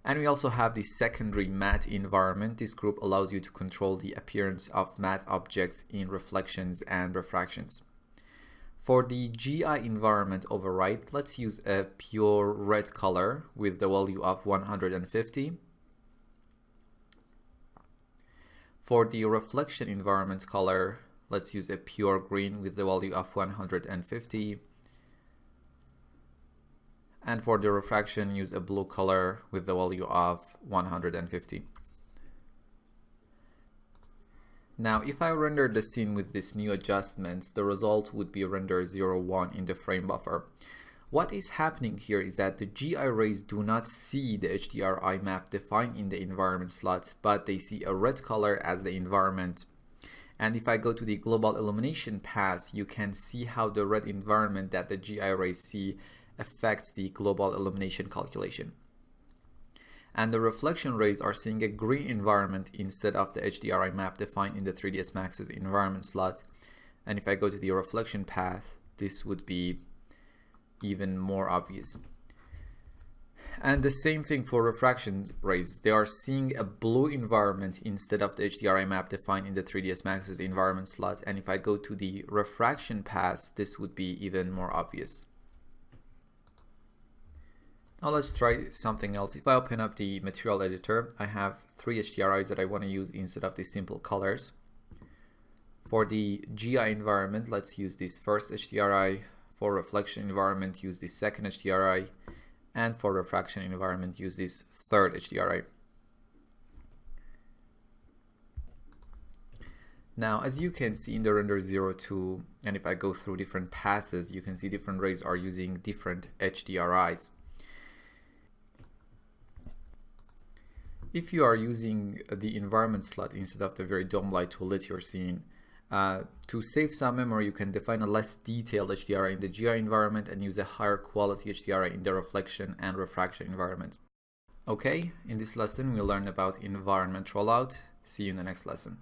And we also have the secondary matte environment. This group allows you to control the appearance of matte objects in reflections and refractions. For the GI environment override, let's use a pure red color with the value of 150. For the reflection environment color, let's use a pure green with the value of 150. And for the refraction, use a blue color with the value of 150. Now, if I render the scene with these new adjustments, the result would be render 01 in the frame buffer. What is happening here is that the GI rays do not see the HDRI map defined in the environment slot, but they see a red color as the environment. And if I go to the global illumination path, you can see how the red environment that the GI rays see affects the global illumination calculation. And the reflection rays are seeing a green environment instead of the HDRI map defined in the 3ds Max's environment slot. And if I go to the reflection path, this would be even more obvious. And the same thing for refraction rays. They are seeing a blue environment instead of the HDRI map defined in the 3ds Max's environment slot. And if I go to the refraction path, this would be even more obvious. Now let's try something else. If I open up the material editor, I have 3 HDRIs that I want to use instead of the simple colors. For the GI environment, let's use this first HDRI. For reflection environment, use this second HDRI. And for refraction environment, use this third HDRI. Now, as you can see in the render 02, and if I go through different passes, you can see different rays are using different HDRIs. If you are using the environment slot instead of the very dome light to lit your scene, to save some memory, you can define a less detailed HDRI in the GI environment and use a higher quality HDRI in the reflection and refraction environment. Okay, in this lesson we learned about environment rollout. See you in the next lesson.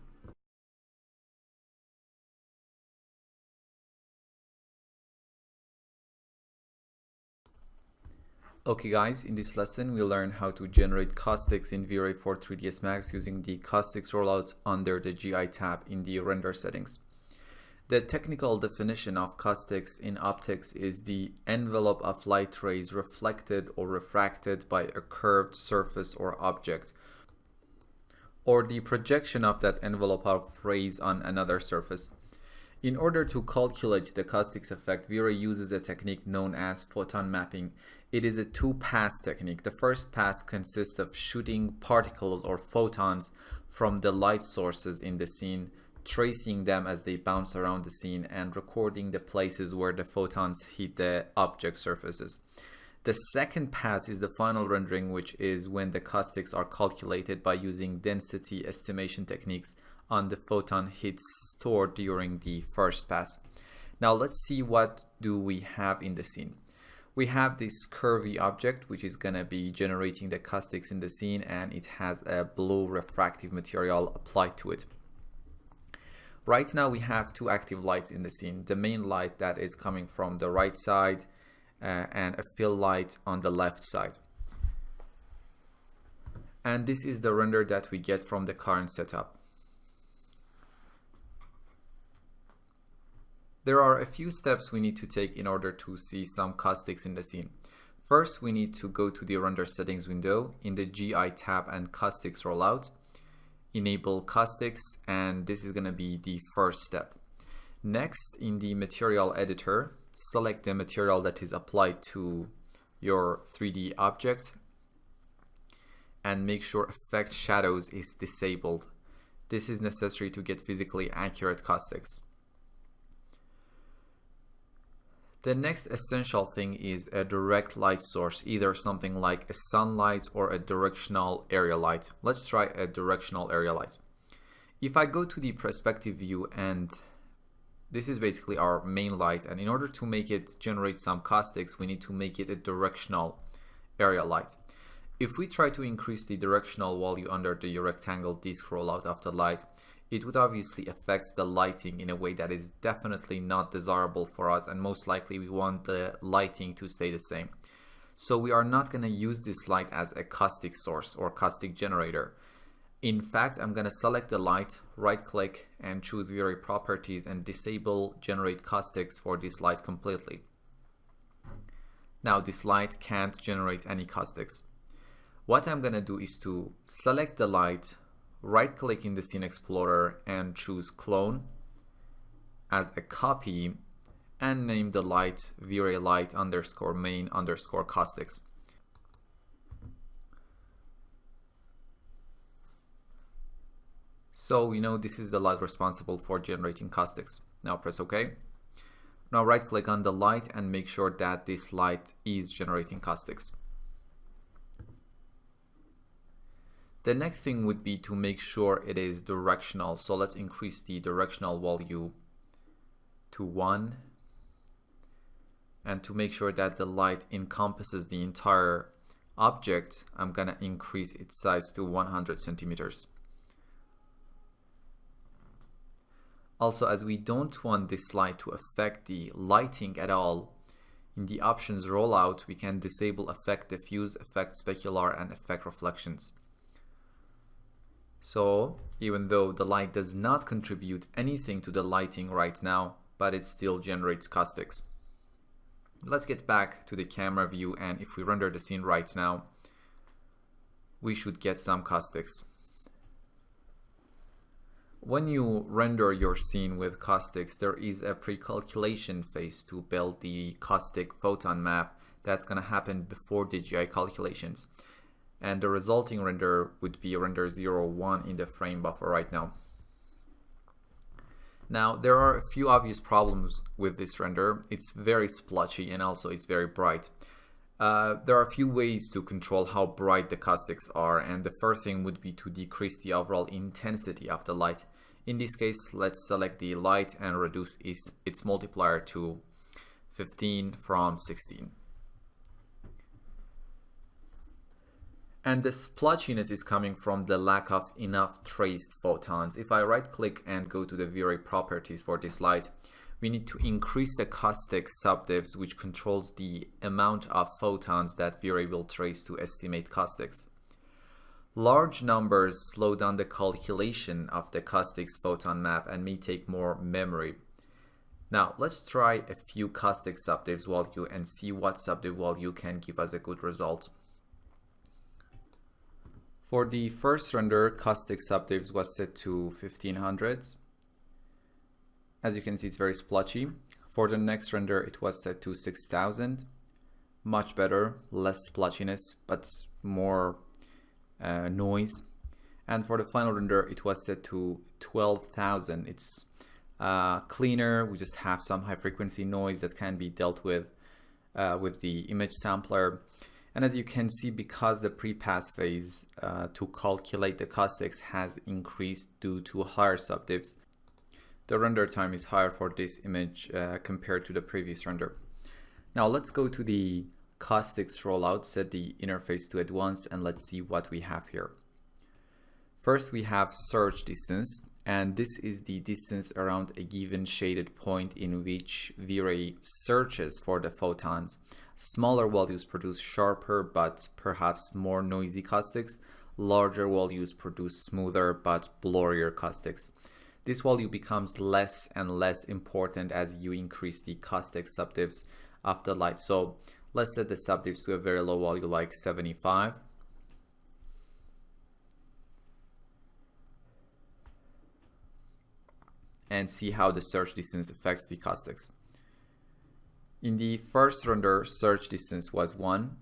Okay guys, in this lesson we learn how to generate caustics in V-Ray for 3ds Max using the caustics rollout under the GI tab in the render settings. The technical definition of caustics in optics is the envelope of light rays reflected or refracted by a curved surface or object, or the projection of that envelope of rays on another surface. In order to calculate the caustics effect, V-Ray uses a technique known as photon mapping. It is a two-pass technique. The first pass consists of shooting particles or photons from the light sources in the scene, tracing them as they bounce around the scene, and recording the places where the photons hit the object surfaces. The second pass is the final rendering, which is when the caustics are calculated by using density estimation techniques on the photon hits stored during the first pass. Now let's see what do we have in the scene. We have this curvy object which is gonna be generating the caustics in the scene, and it has a blue refractive material applied to it. Right now we have two active lights in the scene. The main light that is coming from the right side and a fill light on the left side. And this is the render that we get from the current setup. There are a few steps we need to take in order to see some caustics in the scene. First, we need to go to the render settings window in the GI tab and caustics rollout, enable caustics, and this is going to be the first step. Next, in the material editor, select the material that is applied to your 3D object and make sure Effect Shadows is disabled. This is necessary to get physically accurate caustics. The next essential thing is a direct light source, either something like a sunlight or a directional area light. Let's try a directional area light. If I go to the perspective view, and this is basically our main light, and in order to make it generate some caustics, we need to make it a directional area light. If we try to increase the directional value under the rectangle disk rollout of the light, it would obviously affect the lighting in a way that is definitely not desirable for us, and most likely we want the lighting to stay the same. So we are not going to use this light as a caustic source or caustic generator. In fact, I'm going to select the light, right click and choose V-Ray properties and disable generate caustics for this light completely. Now this light can't generate any caustics. What I'm going to do is to select the light, right click in the Scene Explorer and choose Clone as a copy and name the light V-Ray light underscore main underscore caustics. So we know this is the light responsible for generating caustics. Now press OK. Now right click on the light and make sure that this light is generating caustics. The next thing would be to make sure it is directional. So let's increase the directional value to 1. And to make sure that the light encompasses the entire object, I'm going to increase its size to 100 centimeters. Also, as we don't want this light to affect the lighting at all, in the options rollout, we can disable effect diffuse, effect specular, and effect reflections. So even though the light does not contribute anything to the lighting right now, but it still generates caustics. Let's get back to the camera view, and if we render the scene right now, we should get some caustics. When you render your scene with caustics, there is a pre-calculation phase to build the caustic photon map that's going to happen before the GI calculations. And the resulting render would be render 01 in the frame buffer right now. Now there are a few obvious problems with this render. It's very splotchy and also it's very bright. There are a few ways to control how bright the caustics are, and the first thing would be to decrease the overall intensity of the light. In this case, let's select the light and reduce its multiplier to 15 from 16. And the splotchiness is coming from the lack of enough traced photons. If I right click and go to the V-Ray properties for this light, we need to increase the caustic subdivs, which controls the amount of photons that V-Ray will trace to estimate caustics. Large numbers slow down the calculation of the caustics photon map and may take more memory. Now let's try a few caustic subdivs value and see what subdiv value can give us a good result. For the first render, caustic subdivs was set to 1500. As you can see, it's very splotchy. For the next render, it was set to 6000. Much better, less splotchiness, but more noise. And for the final render, it was set to 12,000. It's cleaner. We just have some high frequency noise that can be dealt with the image sampler. And as you can see, because the pre-pass phase to calculate the caustics has increased due to higher subdivs, the render time is higher for this image compared to the previous render. Now let's go to the caustics rollout, set the interface to advanced, and let's see what we have here. First, we have search distance, and this is the distance around a given shaded point in which V-Ray searches for the photons. Smaller values produce sharper but perhaps more noisy caustics. larger values produce smoother but blurrier caustics. This value becomes less and less important as you increase the caustic subdivs of the light. So let's set the subdivs to a very low value like 75. And see how the search distance affects the caustics. In the first render, search distance was 1,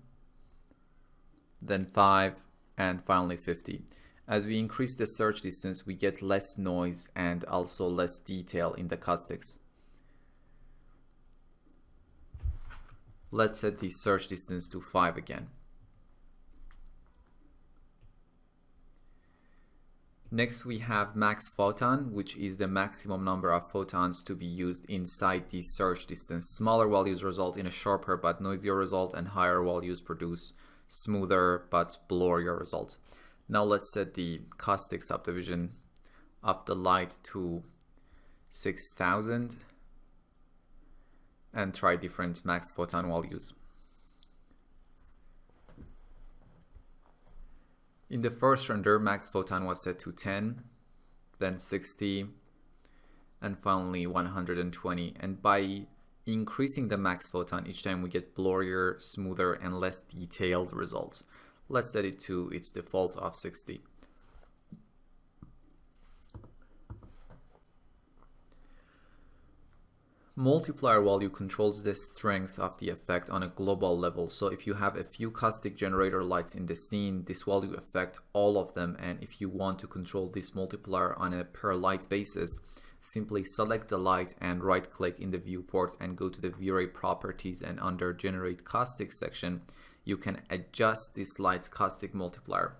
then 5, and finally 50. As we increase the search distance, we get less noise and also less detail in the caustics. Let's set the search distance to 5 again. Next we have max photon, which is the maximum number of photons to be used inside the search distance. Smaller values result in a sharper but noisier result, and higher values produce smoother but blurrier results. Now let's set the caustic subdivision of the light to 6000 and try different max photon values. In the first render, max photon was set to 10, then 60, and finally 120. And by increasing the max photon each time, we get blurrier, smoother, and less detailed results. Let's set it to its default of 60. Multiplier value controls the strength of the effect on a global level. So if you have a few caustic generator lights in the scene, this value affects all of them. And if you want to control this multiplier on a per light basis, simply select the light and right click in the viewport and go to the V-Ray properties, and under generate caustic section, you can adjust this light's caustic multiplier.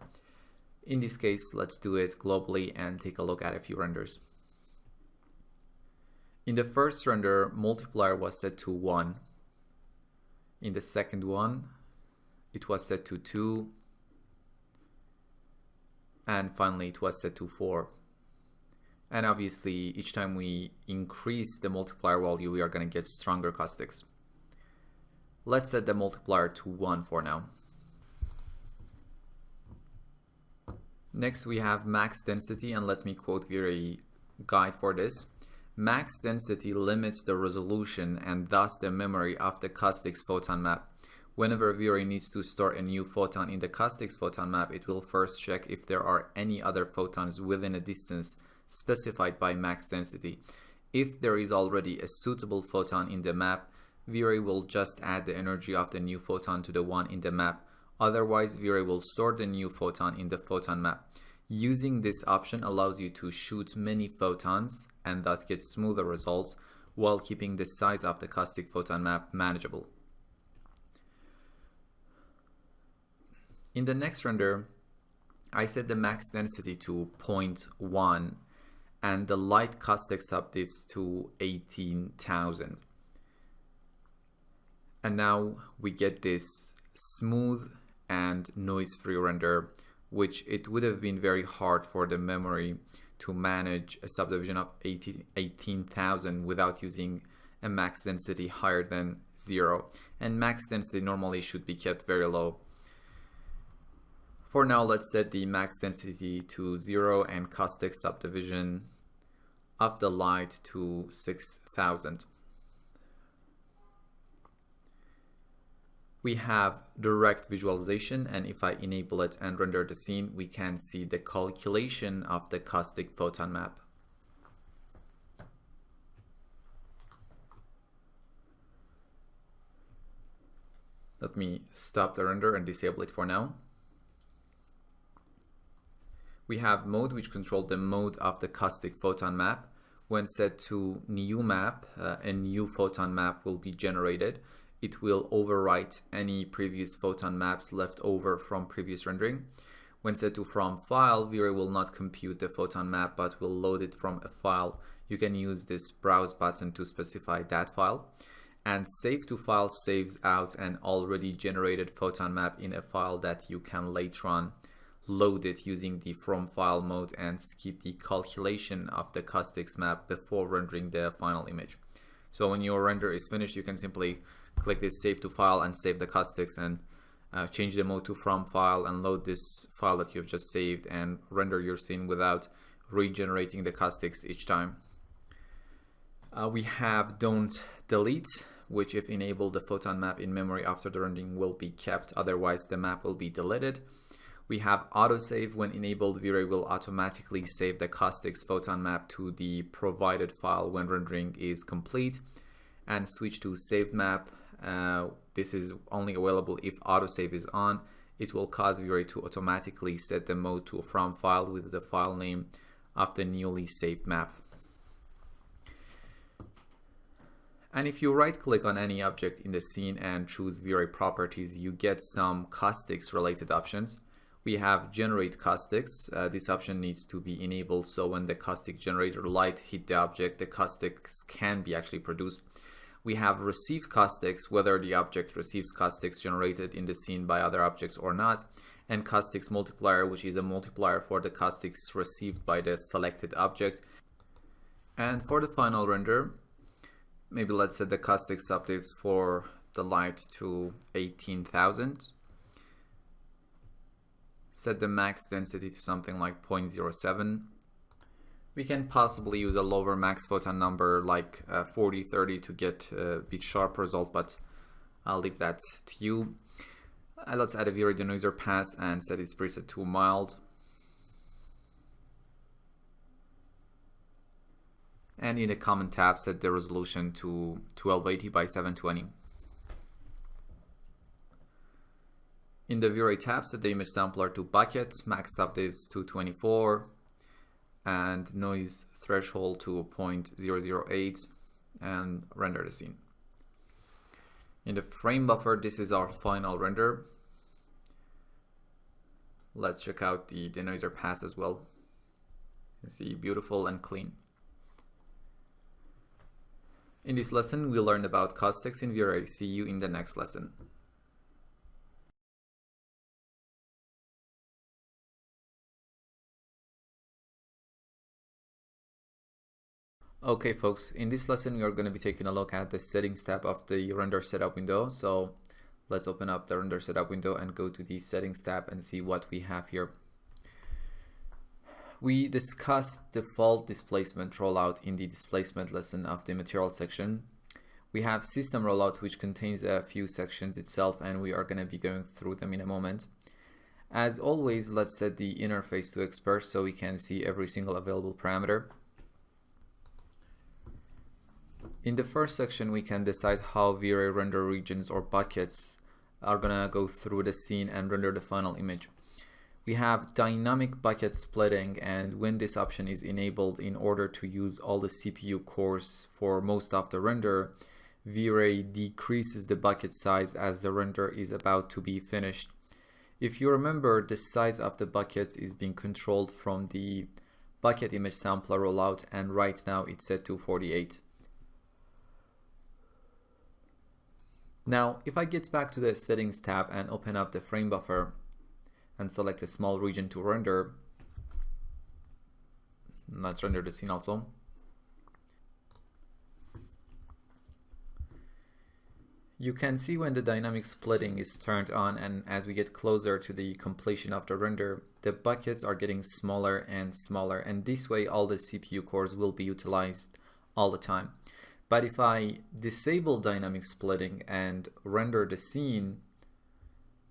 In this case, let's do it globally and take a look at a few renders. In the first render, multiplier was set to 1. In the second one, it was set to 2. And finally, it was set to 4. And obviously, each time we increase the multiplier value, we are going to get stronger caustics. Let's set the multiplier to 1 for now. Next, we have max density, and let me quote V-Ray guide for this. Max density limits the resolution and thus the memory of the caustics photon map. Whenever V-Ray needs to store a new photon in the caustics photon map, it will first check if there are any other photons within a distance specified by max density. If there is already a suitable photon in the map, V-Ray will just add the energy of the new photon to the one in the map. Otherwise, V-Ray will store the new photon in the photon map. Using this option allows you to shoot many photons and thus get smoother results while keeping the size of the caustic photon map manageable. In the next render, I set the max density to 0.1 and the light caustic subdivs to 18,000. And now we get this smooth and noise-free render, which it would have been very hard for the memory to manage a subdivision of 18,000 without using a max density higher than 0. And max density normally should be kept very low. For now, let's set the max density to 0 and caustic subdivision of the light to 6,000. We have direct visualization, and if I enable it and render the scene, we can see the calculation of the caustic photon map. Let me stop the render and disable it for now. We have mode, which controls the mode of the caustic photon map. When set to new map, a new photon map will be generated. It will overwrite any previous photon maps left over from previous rendering. When set to from file, V-Ray will not compute the photon map but will load it from a file. You can use this browse button to specify that file. And save to file saves out an already generated photon map in a file that you can later on load it using the from file mode and skip the calculation of the caustics map before rendering the final image. So when your render is finished, you can simply click this save to file and save the caustics, and change the mode to from file and load this file that you've just saved and render your scene without regenerating the caustics each time. We have don't delete, which if enabled, the photon map in memory after the rendering will be kept, otherwise the map will be deleted. We have autosave. When enabled, V-Ray will automatically save the caustics photon map to the provided file when rendering is complete. And switch to saved map. This is only available if autosave is on. It will cause V-Ray to automatically set the mode to from file with the file name of the newly saved map. And if you right click on any object in the scene and choose V-Ray properties, you get some caustics related options. We have generate caustics. This option needs to be enabled, so when the caustic generator light hit the object, the caustics can be actually produced. We have received caustics, whether the object receives caustics generated in the scene by other objects or not, and caustics multiplier, which is a multiplier for the caustics received by the selected object. And for the final render, maybe let's set the caustic subdivisions for the light to 18,000. Set the max density to something like 0.07. We can possibly use a lower max photon number like 40, 30 to get a bit sharp result, but I'll leave that to you. Let's add a V-Ray denoiser pass and set its preset to mild. And in the comment tab, set the resolution to 1280 by 720. In the V-Ray tab, set the image sampler to bucket, max subdivs to 24, and noise threshold to 0.008, and render the scene. In the frame buffer, this is our final render. Let's check out the denoiser pass as well. You see, beautiful and clean. In this lesson, we learned about caustics in V-Ray. See you in the next lesson. Okay folks, in this lesson we are going to be taking a look at the settings tab of the render setup window. So let's open up the render setup window and go to the settings tab and see what we have here. We discussed default displacement rollout in the displacement lesson of the material section. We have system rollout, which contains a few sections itself, and we are going to be going through them in a moment. As always, let's set the interface to expert so we can see every single available parameter. In the first section, we can decide how V-Ray render regions or buckets are gonna go through the scene and render the final image. We have dynamic bucket splitting, and when this option is enabled, in order to use all the CPU cores for most of the render, V-Ray decreases the bucket size as the render is about to be finished. If you remember, the size of the bucket is being controlled from the bucket image sampler rollout, and right now it's set to 48. Now, if I get back to the settings tab and open up the frame buffer and select a small region to render, let's render the scene also. You can see when the dynamic splitting is turned on, and as we get closer to the completion of the render, the buckets are getting smaller and smaller, and this way all the CPU cores will be utilized all the time. But if I disable dynamic splitting and render the scene,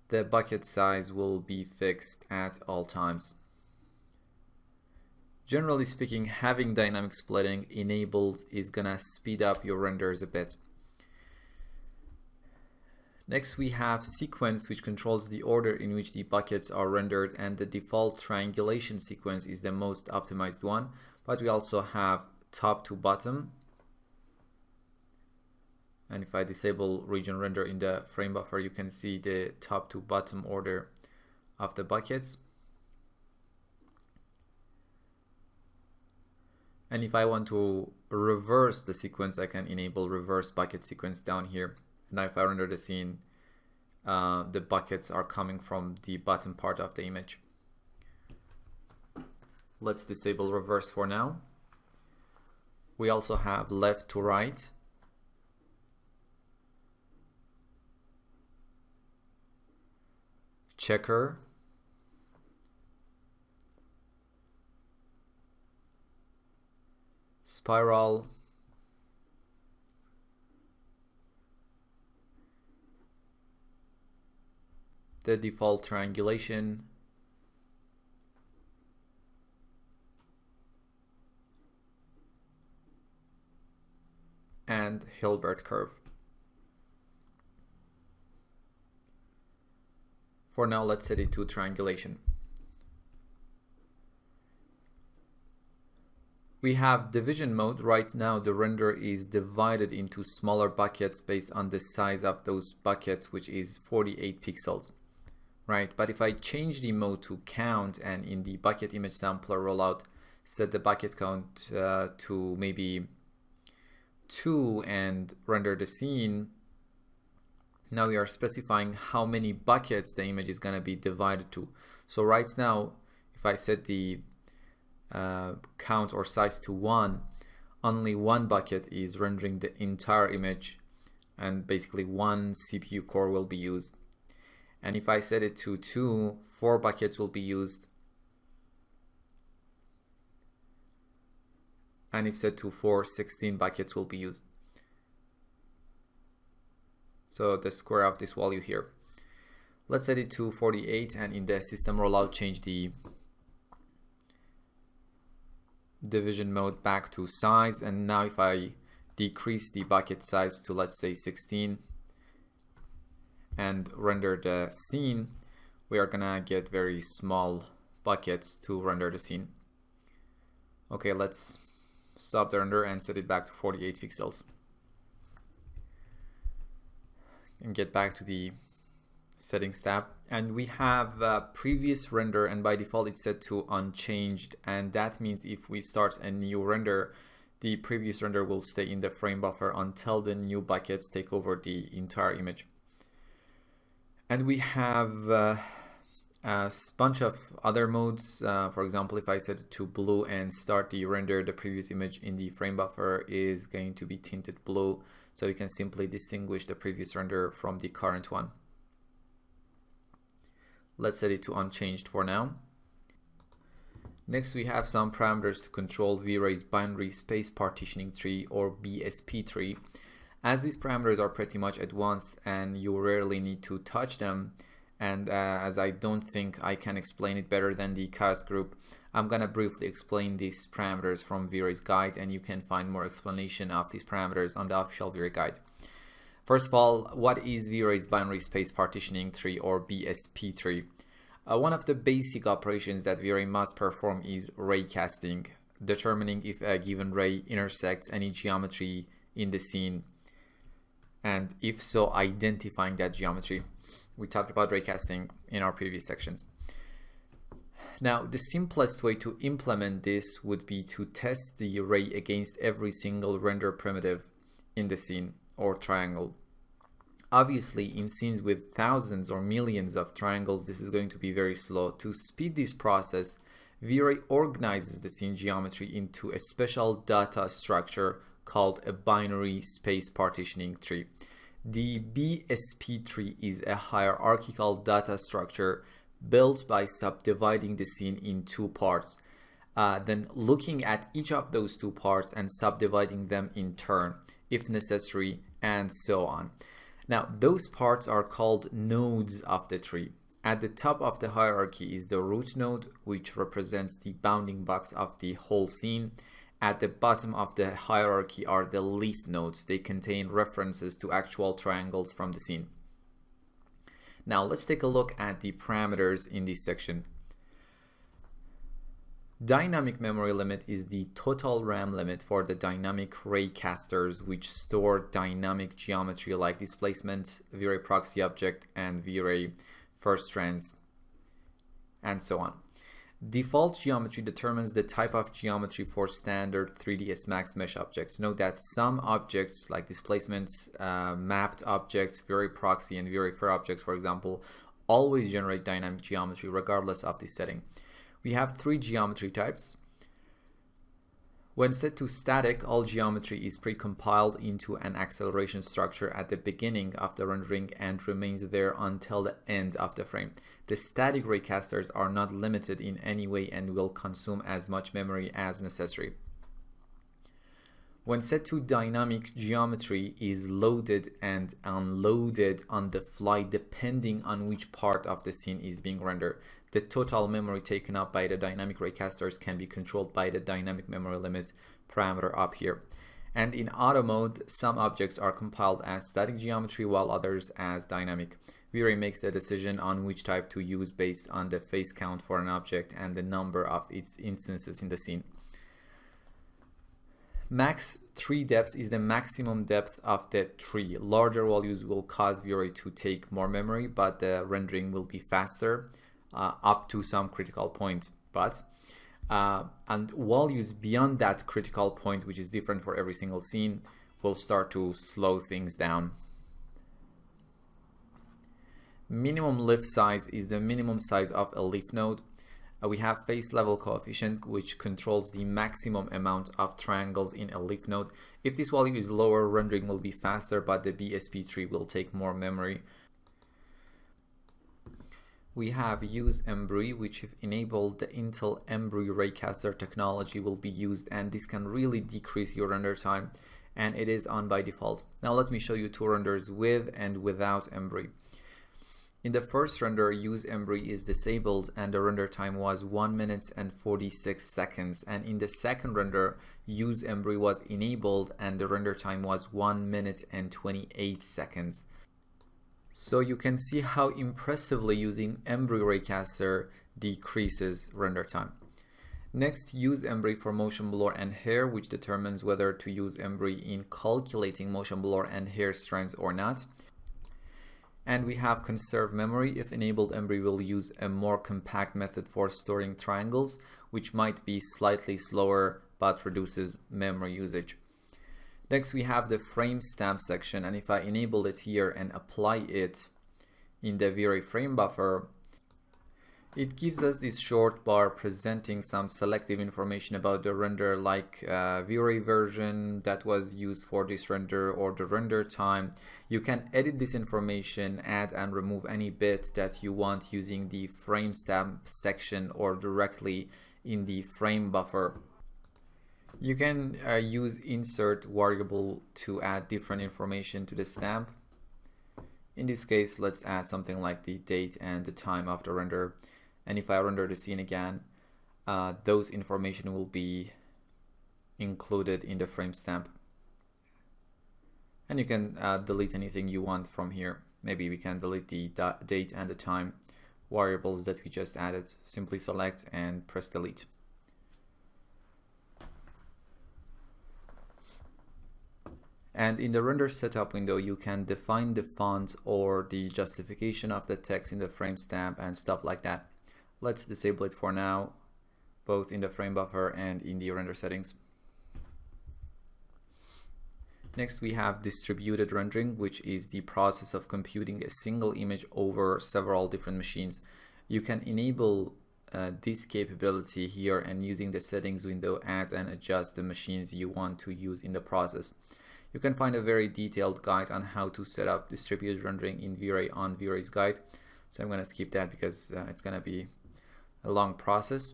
the bucket size will be fixed at all times. Generally speaking, having dynamic splitting enabled is gonna speed up your renders a bit. Next, we have sequence, which controls the order in which the buckets are rendered, and the default triangulation sequence is the most optimized one. But we also have top to bottom. And if I disable region render in the frame buffer, you can see the top to bottom order of the buckets. And if I want to reverse the sequence, I can enable reverse bucket sequence down here. Now if I render the scene, the buckets are coming from the bottom part of the image. Let's disable reverse for now. We also have left to right. checker, spiral, the default triangulation, and Hilbert curve. For now, let's set it to triangulation. We have division mode. Right now, the render is divided into smaller buckets based on the size of those buckets, which is 48 pixels, right? But if I change the mode to count and in the bucket image sampler rollout, set the bucket count to maybe 2 and render the scene, now we are specifying how many buckets the image is going to be divided to. So right now, if I set the count or size to 1, only one bucket is rendering the entire image, and basically one CPU core will be used. And if I set it to 2, 4 buckets will be used. And if set to 4, 16 buckets will be used. So the square of this value here. Let's set it to 48, and in the system rollout change the division mode back to size. And now if I decrease the bucket size to, let's say, 16 and render the scene, we are gonna get very small buckets to render the scene. Okay, let's stop the render and set it back to 48 pixels and get back to the settings tab. And we have previous render, and by default it's set to unchanged, and that means if we start a new render, the previous render will stay in the frame buffer until the new buckets take over the entire image. And we have a bunch of other modes. For example, if I set it to blue and start the render, the previous image in the frame buffer is going to be tinted blue, so you can simply distinguish the previous render from the current one. Let's set it to unchanged for now. Next, we have some parameters to control V-Ray's binary space partitioning tree, or BSP tree. As these parameters are pretty much advanced and you rarely need to touch them, and as I don't think I can explain it better than the chaos group, I'm gonna briefly explain these parameters from V-Ray's guide, and you can find more explanation of these parameters on the official V-Ray guide. First of all, what is V-Ray's binary space partitioning tree, or BSP tree? One of the basic operations that V-Ray must perform is ray casting, determining if a given ray intersects any geometry in the scene, and if so, identifying that geometry. We talked about ray casting in our previous sections. Now, the simplest way to implement this would be to test the ray against every single render primitive in the scene or triangle. Obviously, in scenes with thousands or millions of triangles, this is going to be very slow. To speed this process, V-Ray organizes the scene geometry into a special data structure called a binary space partitioning tree. The BSP tree is a hierarchical data structure built by subdividing the scene in 2 parts, then looking at each of those 2 parts and subdividing them in turn, if necessary, and so on. Now, those parts are called nodes of the tree. At the top of the hierarchy is the root node, which represents the bounding box of the whole scene. At the bottom of the hierarchy are the leaf nodes. They contain references to actual triangles from the scene. Now let's take a look at the parameters in this section. Dynamic memory limit is the total RAM limit for the dynamic ray casters, which store dynamic geometry like displacement, V-Ray proxy object, and V-Ray first strands, and so on. Default geometry determines the type of geometry for standard 3ds Max mesh objects. Note that some objects like displacements, mapped objects, V-Ray proxy, and V-Ray fer objects, for example, always generate dynamic geometry regardless of the setting. We have 3 geometry types. When set to static, all geometry is precompiled into an acceleration structure at the beginning of the rendering and remains there until the end of the frame. The static raycasters are not limited in any way and will consume as much memory as necessary. When set to dynamic, geometry is loaded and unloaded on the fly depending on which part of the scene is being rendered. The total memory taken up by the dynamic raycasters can be controlled by the dynamic memory limit parameter up here. And in auto mode, some objects are compiled as static geometry while others as dynamic. V-Ray makes the decision on which type to use based on the face count for an object and the number of its instances in the scene. Max tree depth is the maximum depth of the tree. Larger values will cause V-Ray to take more memory, but the rendering will be faster up to some critical point. And values beyond that critical point, which is different for every single scene, will start to slow things down. Minimum lift size is the minimum size of a lift node. We have face level coefficient, which controls the maximum amount of triangles in a lift node. If this value is lower, rendering will be faster, but the BSP tree will take more memory. We have use Embry, which if enabled, the Intel Embry Raycaster technology will be used, and this can really decrease your render time, and it is on by default. Now let me show you two renders with and without Embry. In the first render, use Embry is disabled and the render time was 1 minute and 46 seconds. And in the second render, use Embry was enabled and the render time was 1 minute and 28 seconds. So you can see how impressively using Embry Raycaster decreases render time. Next, use Embry for motion blur and hair, which determines whether to use Embry in calculating motion blur and hair strands or not. And we have conserve memory. If enabled, Embry will use a more compact method for storing triangles, which might be slightly slower but reduces memory usage. Next, we have the frame stamp section, and if I enable it here and apply it in the V-Ray frame buffer, it gives us this short bar presenting some selective information about the render, like V-Ray version that was used for this render or the render time. You can edit this information, add and remove any bit that you want using the frame stamp section or directly in the frame buffer. You can use insert variable to add different information to the stamp. In this case, let's add something like the date and the time of the render. And if I render the scene again, those information will be included in the frame stamp. And you can delete anything you want from here. Maybe we can delete the date and the time variables that we just added. Simply select and press delete. And in the render setup window, you can define the font or the justification of the text in the frame stamp and stuff like that. Let's disable it for now, both in the frame buffer and in the render settings. Next, we have distributed rendering, which is the process of computing a single image over several different machines. You can enable this capability here, and using the settings window, add and adjust the machines you want to use in the process. You can find a very detailed guide on how to set up distributed rendering in V-Ray on V-Ray's guide. So I'm going to skip that because it's going to be a long process.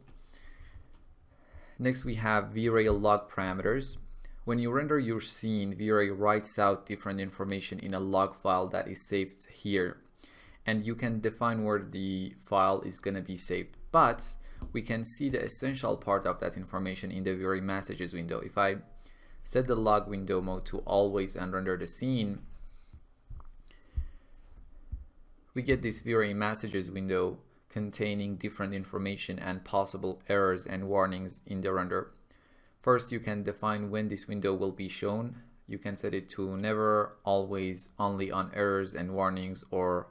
Next, we have V-Ray log parameters. When you render your scene, V-Ray writes out different information in a log file that is saved here. And you can define where the file is going to be saved. But we can see the essential part of that information in the V-Ray messages window. If I set the log window mode to always and render the scene, we get this V-Ray messages window containing different information and possible errors and warnings in the render. First, you can define when this window will be shown. You can set it to never, always, only on errors and warnings, or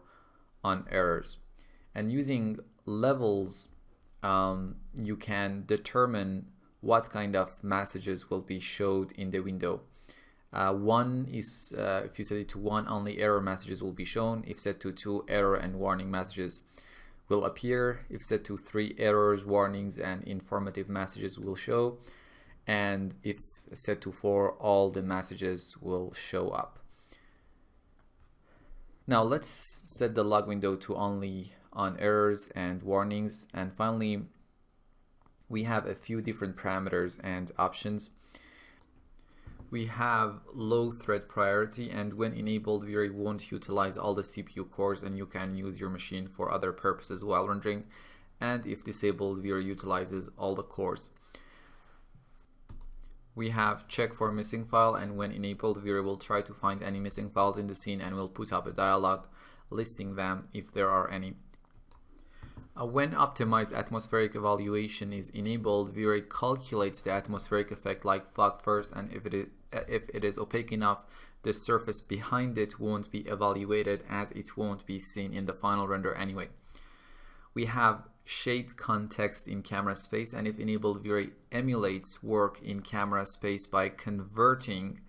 on errors. And using levels, you can determine what kind of messages will be showed in the window. One is, if you set it to 1, only error messages will be shown. If set to 2, error and warning messages will appear. If set to 3, errors, warnings, and informative messages will show. and if set to 4, all the messages will show up. Now let's set the log window to only on errors and warnings, and finally we have a few different parameters and options. We have low thread priority, and when enabled, V-Ray won't utilize all the CPU cores and you can use your machine for other purposes while rendering. And if disabled, V-Ray utilizes all the cores. We have check for missing file, and when enabled, V-Ray will try to find any missing files in the scene and will put up a dialog listing them if there are any. When optimized atmospheric evaluation is enabled, V-Ray calculates the atmospheric effect like fog first, and if it is opaque enough, the surface behind it won't be evaluated as it won't be seen in the final render anyway. We have shade context in camera space, and if enabled, V-Ray emulates work in camera space by converting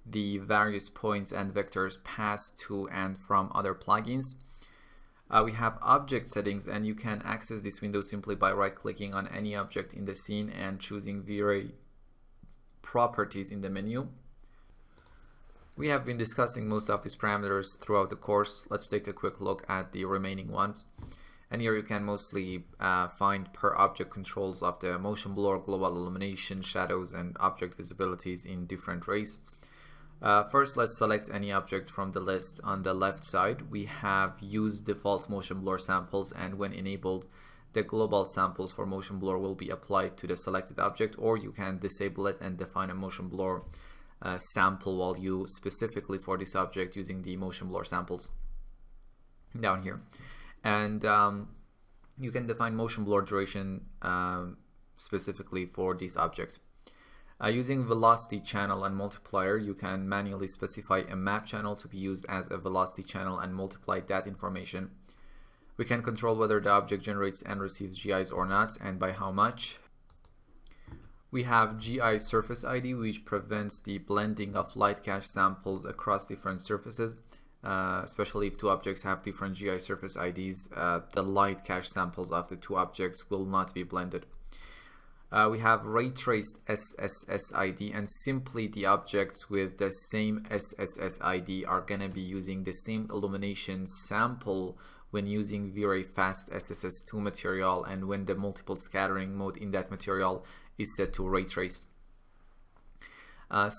the various points and vectors passed to and from other plugins. We have object settings, and you can access this window simply by right-clicking on any object in the scene and choosing V-Ray properties in the menu. We have been discussing most of these parameters throughout the course. Let's take a quick look at the remaining ones. And here you can mostly find per object controls of the motion blur, global illumination, shadows, and object visibilities in different rays. First, let's select any object from the list. On the left side, we have use default motion blur samples, and when enabled, the global samples for motion blur will be applied to the selected object, or you can disable it and define a motion blur sample value specifically for this object using the motion blur samples down here. And you can define motion blur duration specifically for this object. Using velocity channel and multiplier, you can manually specify a map channel to be used as a velocity channel and multiply that information. We can control whether the object generates and receives GIs or not, and by how much. We have GI surface ID, which prevents the blending of light cache samples across different surfaces. Especially if two objects have different GI surface IDs, the light cache samples of the two objects will not be blended. We have ray traced SSS ID, and simply the objects with the same SSS ID are going to be using the same illumination sample when using V-Ray fast SSS2 material, and when the multiple scattering mode in that material is set to ray trace.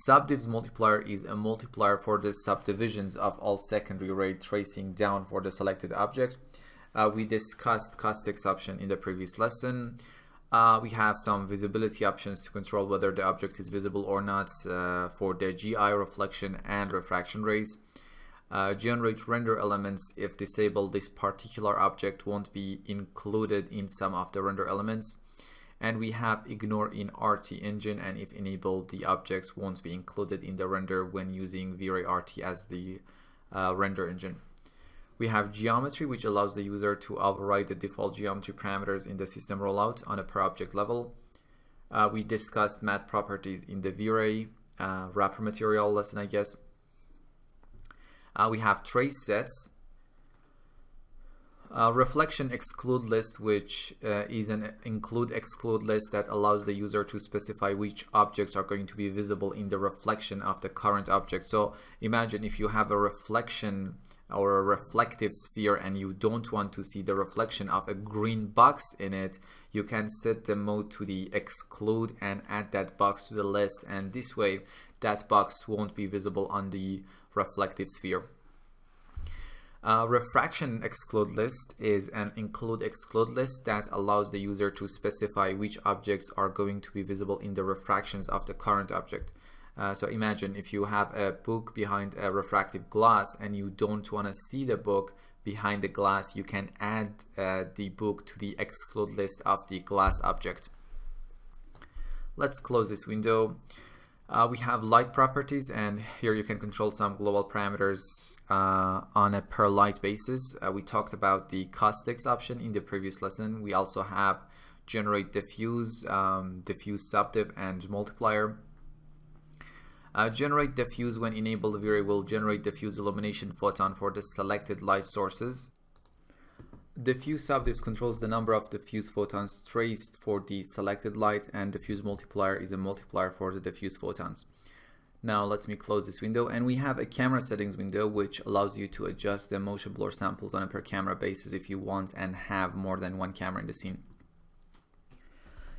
Subdivs multiplier is a multiplier for the subdivisions of all secondary ray tracing down for the selected object. We discussed caustics option in the previous lesson. We have some visibility options to control whether the object is visible or not for the GI reflection and refraction rays. Generate render elements. If disabled, this particular object won't be included in some of the render elements. And we have ignore in RT engine, and if enabled, the objects won't be included in the render when using V-Ray RT as the render engine. We have geometry, which allows the user to override the default geometry parameters in the system rollout on a per object level. We discussed matte properties in the V-Ray wrapper material lesson, I guess. We have trace sets. Reflection exclude list, which is an include exclude list that allows the user to specify which objects are going to be visible in the reflection of the current object. So imagine if you have a reflection or a reflective sphere and you don't want to see the reflection of a green box in it, you can set the mode to the exclude and add that box to the list, and this way that box won't be visible on the reflective sphere. Refraction exclude list is an include exclude list that allows the user to specify which objects are going to be visible in the refractions of the current object. So imagine if you have a book behind a refractive glass and you don't want to see the book behind the glass, you can add the book to the exclude list of the glass object. Let's close this window. We have light properties, and here you can control some global parameters on a per light basis. We talked about the caustics option in the previous lesson. We also have generate diffuse, diffuse subdiv, and multiplier. Generate diffuse, when enabled, V-Ray will generate diffuse illumination photon for the selected light sources. Diffuse subdifs controls the number of diffuse photons traced for the selected light, and diffuse multiplier is a multiplier for the diffuse photons. Now let me close this window, and we have a camera settings window which allows you to adjust the motion blur samples on a per camera basis if you want and have more than one camera in the scene.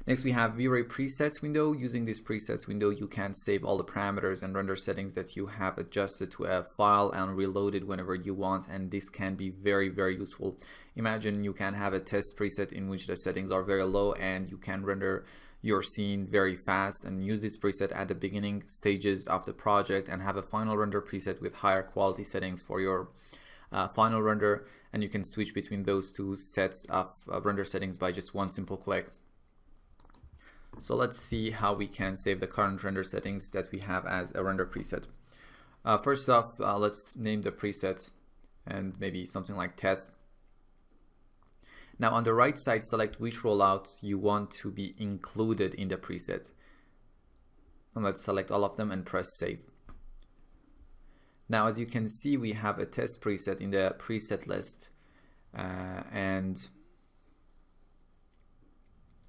Next we have V-Ray presets window. Using this presets window you can save all the parameters and render settings that you have adjusted to a file and reload it whenever you want, and this can be very useful. Imagine you can have a test preset in which the settings are very low and you can render your scene very fast, and use this preset at the beginning stages of the project and have a final render preset with higher quality settings for your final render, and you can switch between those two sets of render settings by just one simple click. So let's see how we can save the current render settings that we have as a render preset. First off, let's name the preset and maybe something like test. Now on the right side, select which rollouts you want to be included in the preset. And let's select all of them and press save. Now as you can see, we have a test preset in the preset list, and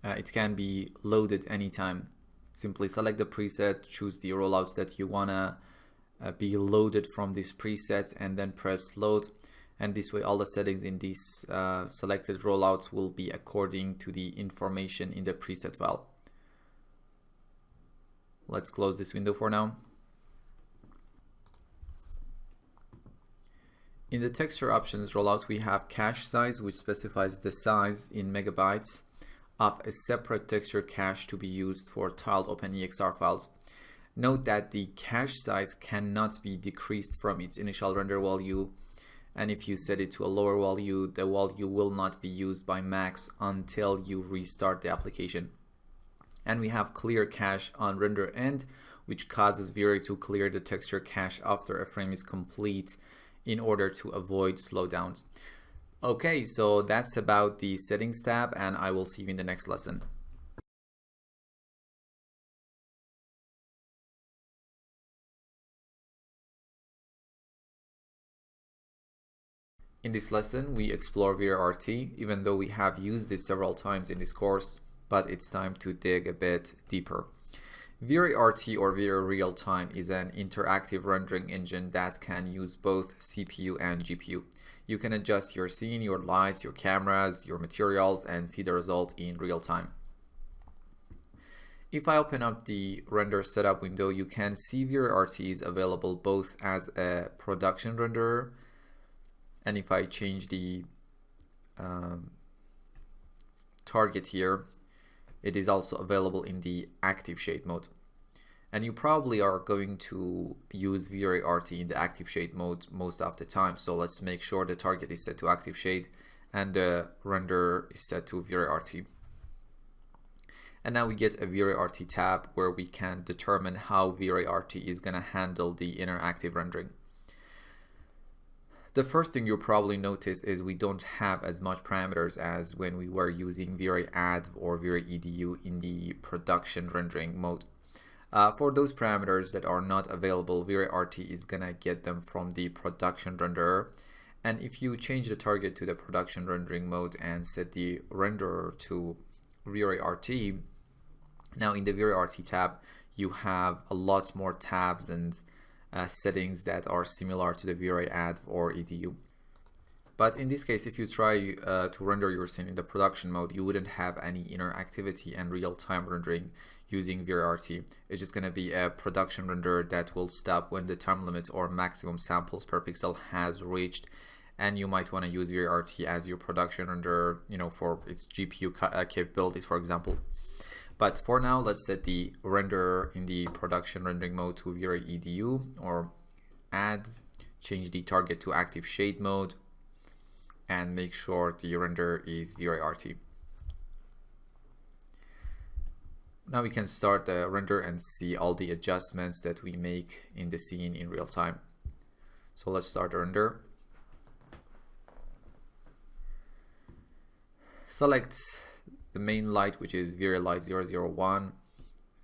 it can be loaded anytime. Simply select the preset, choose the rollouts that you wanna be loaded from this preset, and then press load. And this way all the settings in these selected rollouts will be according to the information in the preset file. Let's close this window for now. In the texture options rollout, we have cache size, which specifies the size in megabytes of a separate texture cache to be used for tiled OpenEXR files. Note that the cache size cannot be decreased from its initial render value, and if you set it to a lower value, the value will not be used by Max until you restart the application. And we have clear cache on render end, which causes V-Ray to clear the texture cache after a frame is complete in order to avoid slowdowns. Okay, so that's about the settings tab, and I will see you in the next lesson. In this lesson, we explore VRT, even though we have used it several times in this course, but it's time to dig a bit deeper. VRT or VRT Real-Time is an interactive rendering engine that can use both CPU and GPU. You can adjust your scene, your lights, your cameras, your materials, and see the result in real time. If I open up the render setup window, you can see VRT is available both as a production renderer, and if I change the target here, it is also available in the active shade mode. And you probably are going to use VRT in the active shade mode most of the time, so let's make sure the target is set to active shade and the render is set to VRT. And now we get a VRT tab where we can determine how VRT is going to handle the interactive rendering. The first thing you'll probably notice is we don't have as much parameters as when we were using VRAD or VREDU in the production rendering mode. For those parameters that are not available, VRT is gonna get them from the production renderer. And if you change the target to the production rendering mode and set the renderer to VRT, now in the VRT tab, you have a lot more tabs and settings that are similar to the VRAD or EDU. But in this case, if you try to render your scene in the production mode, you wouldn't have any interactivity and real-time rendering using VRT. It's just going to be a production render that will stop when the time limit or maximum samples per pixel has reached, and you might want to use VRT as your production render, you know, for its GPU capabilities, for example. But for now, let's set the render in the production rendering mode to VREDU or add, change the target to active shade mode, and make sure the render is VRT. Now we can start the render and see all the adjustments that we make in the scene in real time. So let's start the render. Select the main light, which is VRLight 001,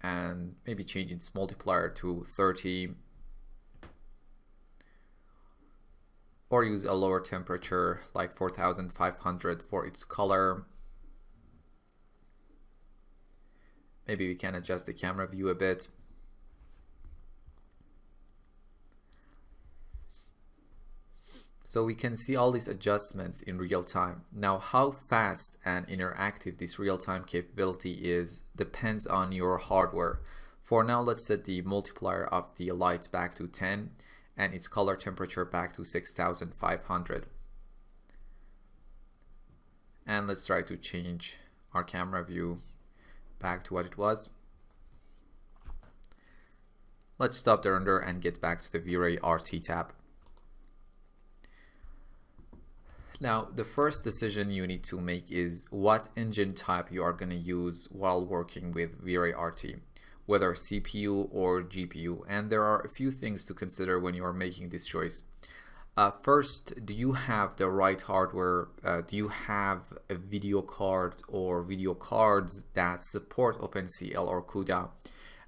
and maybe change its multiplier to 30, or use a lower temperature like 4500 for its color. Maybe we can adjust the camera view a bit. So we can see all these adjustments in real time. Now, how fast and interactive this real-time capability is depends on your hardware. For now, let's set the multiplier of the light back to 10 and its color temperature back to 6500. And let's try to change our camera view back to what it was. Let's stop the render and get back to the V-Ray RT tab. Now, the first decision you need to make is what engine type you are going to use while working with V-Ray RT, whether CPU or GPU. And there are a few things to consider when you are making this choice. First, do you have the right hardware? Do you have a video card or video cards that support OpenCL or CUDA?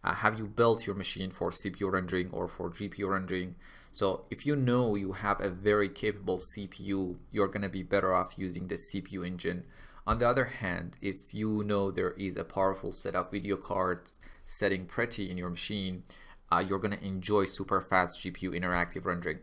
Have you built your machine for CPU rendering or for GPU rendering? So if you know you have a very capable CPU, you're going to be better off using the CPU engine. On the other hand, if you know there is a powerful set of video cards setting pretty in your machine, you're going to enjoy super fast GPU interactive rendering.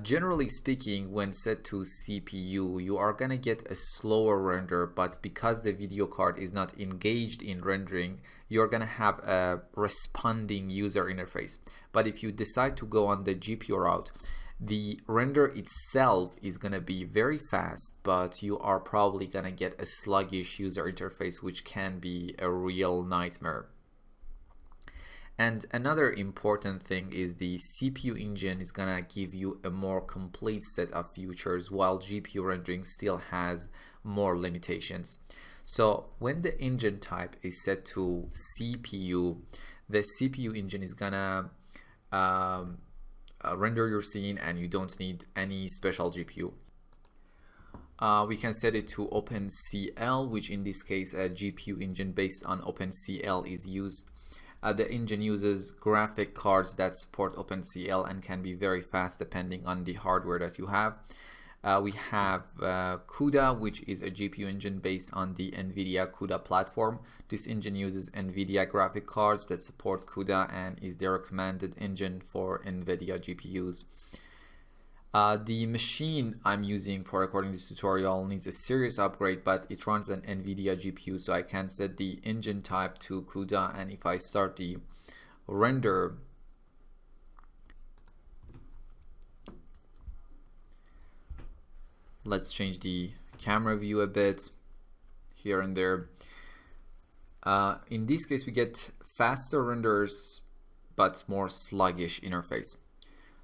Generally speaking, when set to CPU, you are going to get a slower render, but because the video card is not engaged in rendering, you're going to have a responding user interface. But if you decide to go on the GPU route, the render itself is going to be very fast, but you are probably going to get a sluggish user interface, which can be a real nightmare. And another important thing is the CPU engine is gonna give you a more complete set of features, while GPU rendering still has more limitations. So when the engine type is set to CPU, the CPU engine is gonna render your scene, and you don't need any special GPU. We can set it to OpenCL, which in this case a GPU engine based on OpenCL is used. The engine uses graphic cards that support OpenCL and can be very fast depending on the hardware that you have. We have CUDA, which is a GPU engine based on the NVIDIA CUDA platform. This engine uses NVIDIA graphic cards that support CUDA and is the recommended engine for NVIDIA GPUs. The machine I'm using for recording this tutorial needs a serious upgrade, but it runs an NVIDIA GPU, so I can set the engine type to CUDA, and if I start the render, let's change the camera view a bit here and there. In this case, we get faster renders but more sluggish interface.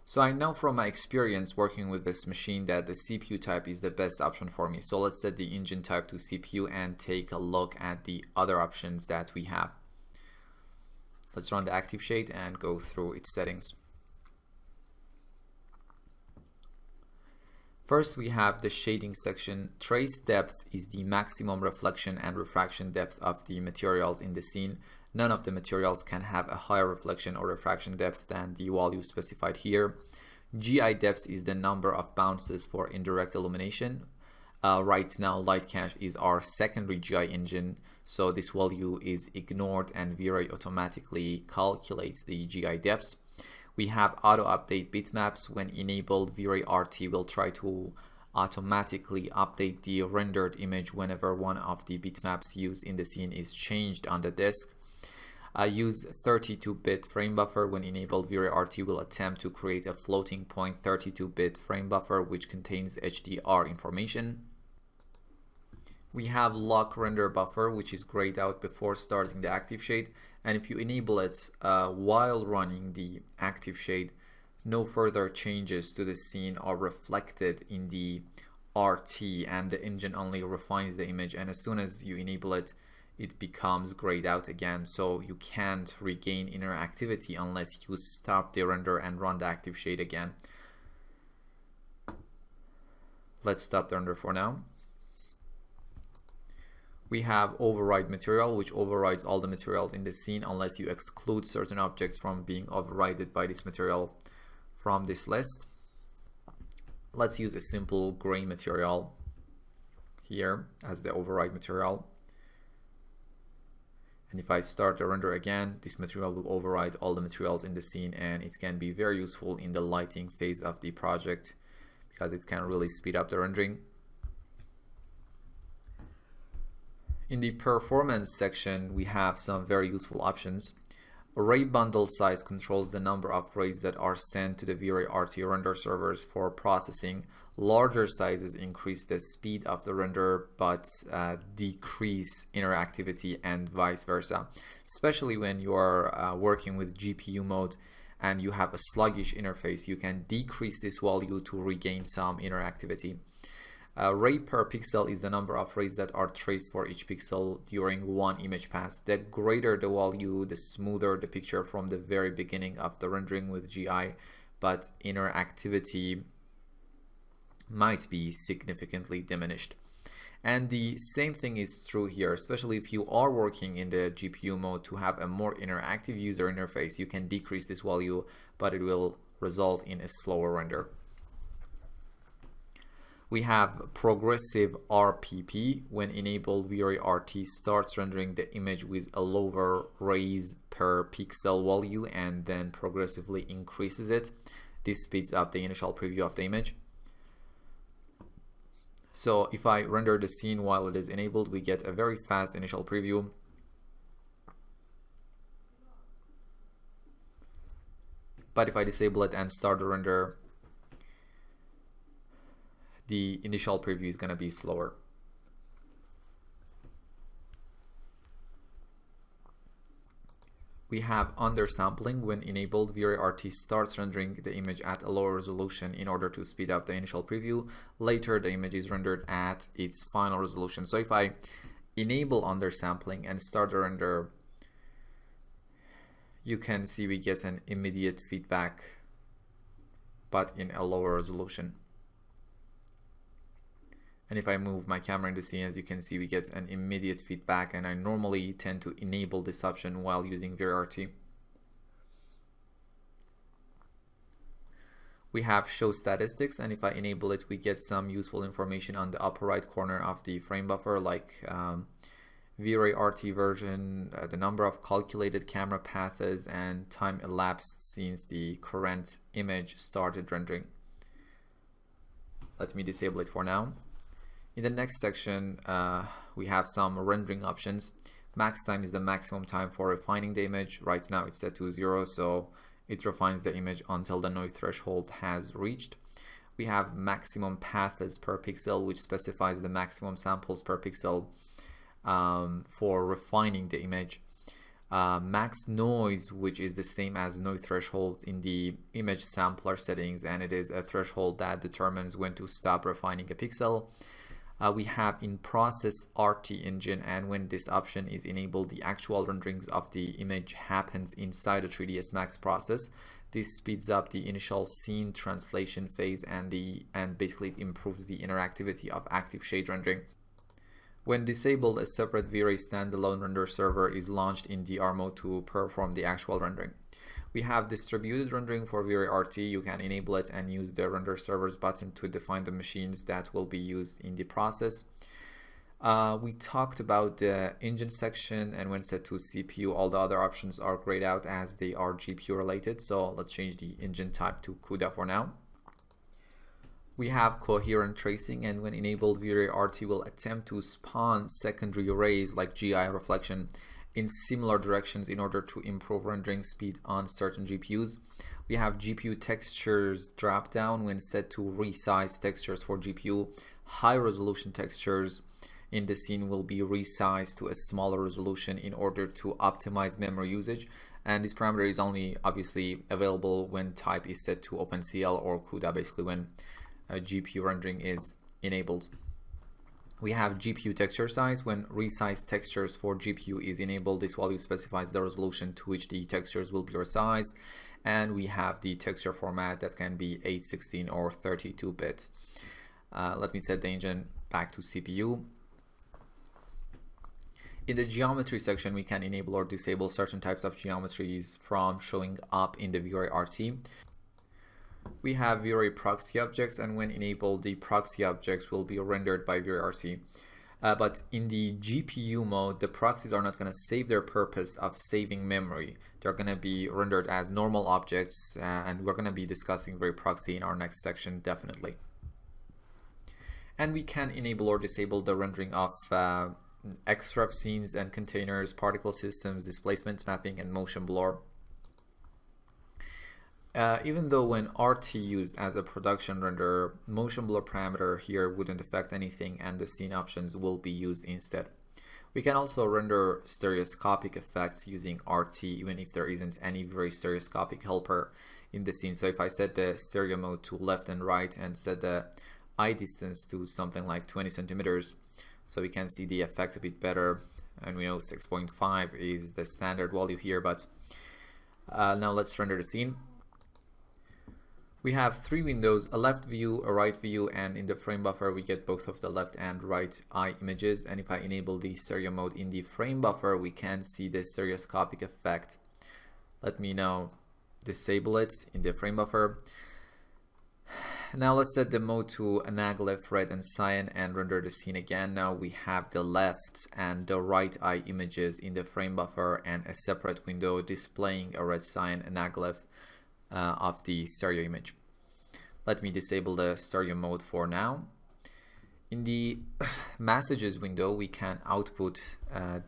So I know from my experience working with this machine that the CPU type is the best option for me. So let's set the engine type to CPU and take a look at the other options that we have. Let's run the active shade and go through its settings. First, we have the shading section. Trace depth is the maximum reflection and refraction depth of the materials in the scene. None of the materials can have a higher reflection or refraction depth than the value specified here. GI depth is the number of bounces for indirect illumination. Right now, Light Cache is our secondary GI engine, so this value is ignored and V-Ray automatically calculates the GI depths. We have auto update bitmaps. When enabled, V-Ray RT will try to automatically update the rendered image whenever one of the bitmaps used in the scene is changed on the disk. Use 32-bit frame buffer. When enabled, V-Ray RT will attempt to create a floating point 32-bit frame buffer which contains HDR information. We have lock render buffer, which is grayed out before starting the active shade, and if you enable it while running the active shade, no further changes to the scene are reflected in the RT, and the engine only refines the image, and as soon as you enable it, it becomes grayed out again, so you can't regain interactivity unless you stop the render and run the active shade again. Let's stop the render for now. We have override material, which overrides all the materials in the scene unless you exclude certain objects from being overridden by this material from this list. Let's use a simple gray material here as the override material. And if I start the render again, this material will override all the materials in the scene, and it can be very useful in the lighting phase of the project because it can really speed up the rendering. In the performance section, we have some very useful options. Array bundle size controls the number of arrays that are sent to the V-Ray RT render servers for processing. Larger sizes increase the speed of the render but decrease interactivity and vice versa, especially when you are working with GPU mode and you have a sluggish interface. You can decrease this value to regain some interactivity. Ray per pixel is the number of rays that are traced for each pixel during one image pass. The greater the value, the smoother the picture from the very beginning of the rendering with GI, but interactivity might be significantly diminished. And the same thing is true here, especially if you are working in the GPU mode to have a more interactive user interface. You can decrease this value, but it will result in a slower render. We have progressive RPP. When enabled, V-Ray RT starts rendering the image with a lower rays per pixel value and then progressively increases it. This speeds up the initial preview of the image. So if I render the scene while it is enabled, we get a very fast initial preview. But if I disable it and start the render, the initial preview is going to be slower. We have undersampling. When enabled, V-Ray RT starts rendering the image at a lower resolution in order to speed up the initial preview. Later, the image is rendered at its final resolution. So if I enable undersampling and start the render, you can see we get an immediate feedback, but in a lower resolution. And if I move my camera in the scene, as you can see, we get an immediate feedback, and I normally tend to enable this option while using V-Ray RT. We have show statistics, and if I enable it, we get some useful information on the upper right corner of the frame buffer, like V-Ray RT version, the number of calculated camera paths, and time elapsed since the current image started rendering. Let me disable it for now. In the next section, we have some rendering options. Max time is the maximum time for refining the image. Right now it's set to 0, so it refines the image until the noise threshold has reached. We have maximum paths per pixel, which specifies the maximum samples per pixel for refining the image. Max noise, which is the same as noise threshold in the image sampler settings, and it is a threshold that determines when to stop refining a pixel. We have in process RT engine, and when this option is enabled, the actual renderings of the image happens inside the 3ds Max process. This speeds up the initial scene translation phase and basically it improves the interactivity of active shade rendering. When disabled, a separate V-Ray standalone render server is launched in DR mode to perform the actual rendering. We have distributed rendering for V-Ray RT. You can enable it and use the render servers button to define the machines that will be used in the process. We talked about the engine section, and when set to CPU, all the other options are grayed out as they are GPU related. So let's change the engine type to CUDA for now. We have coherent tracing, and when enabled, V-Ray RT will attempt to spawn secondary arrays like GI reflection in similar directions in order to improve rendering speed on certain GPUs. We have GPU textures drop down. When set to resize textures for GPU, high resolution textures in the scene will be resized to a smaller resolution in order to optimize memory usage. And this parameter is only obviously available when type is set to OpenCL or CUDA, basically when GPU rendering is enabled. We have GPU texture size. When resize textures for GPU is enabled, this value specifies the resolution to which the textures will be resized. And we have the texture format that can be 816 or 32-bit. Let me set the engine back to CPU. In the geometry section, we can enable or disable certain types of geometries from showing up in the V-Ray RT. We have V-Ray proxy objects, and when enabled, the proxy objects will be rendered by V-Ray RT. But in the GPU mode, the proxies are not going to save their purpose of saving memory. They're going to be rendered as normal objects, and we're going to be discussing V-Ray proxy in our next section, definitely. And we can enable or disable the rendering of XREF scenes and containers, particle systems, displacement mapping, and motion blur. Even though when RT used as a production renderer, motion blur parameter here wouldn't affect anything and the scene options will be used instead. We can also render stereoscopic effects using RT even if there isn't any very stereoscopic helper in the scene. So if I set the stereo mode to left and right and set the eye distance to something like 20 centimeters, so we can see the effects a bit better, and we know 6.5 is the standard value here, but now let's render the scene. We have three windows, a left view, a right view, and in the frame buffer we get both of the left and right eye images. And if I enable the stereo mode in the frame buffer, we can see the stereoscopic effect. Let me now disable it in the frame buffer. Now let's set the mode to anaglyph, red and cyan, and render the scene again. Now we have the left and the right eye images in the frame buffer and a separate window displaying a red cyan anaglyph of the stereo image. Let me disable the stereo mode for now. In the messages window, we can output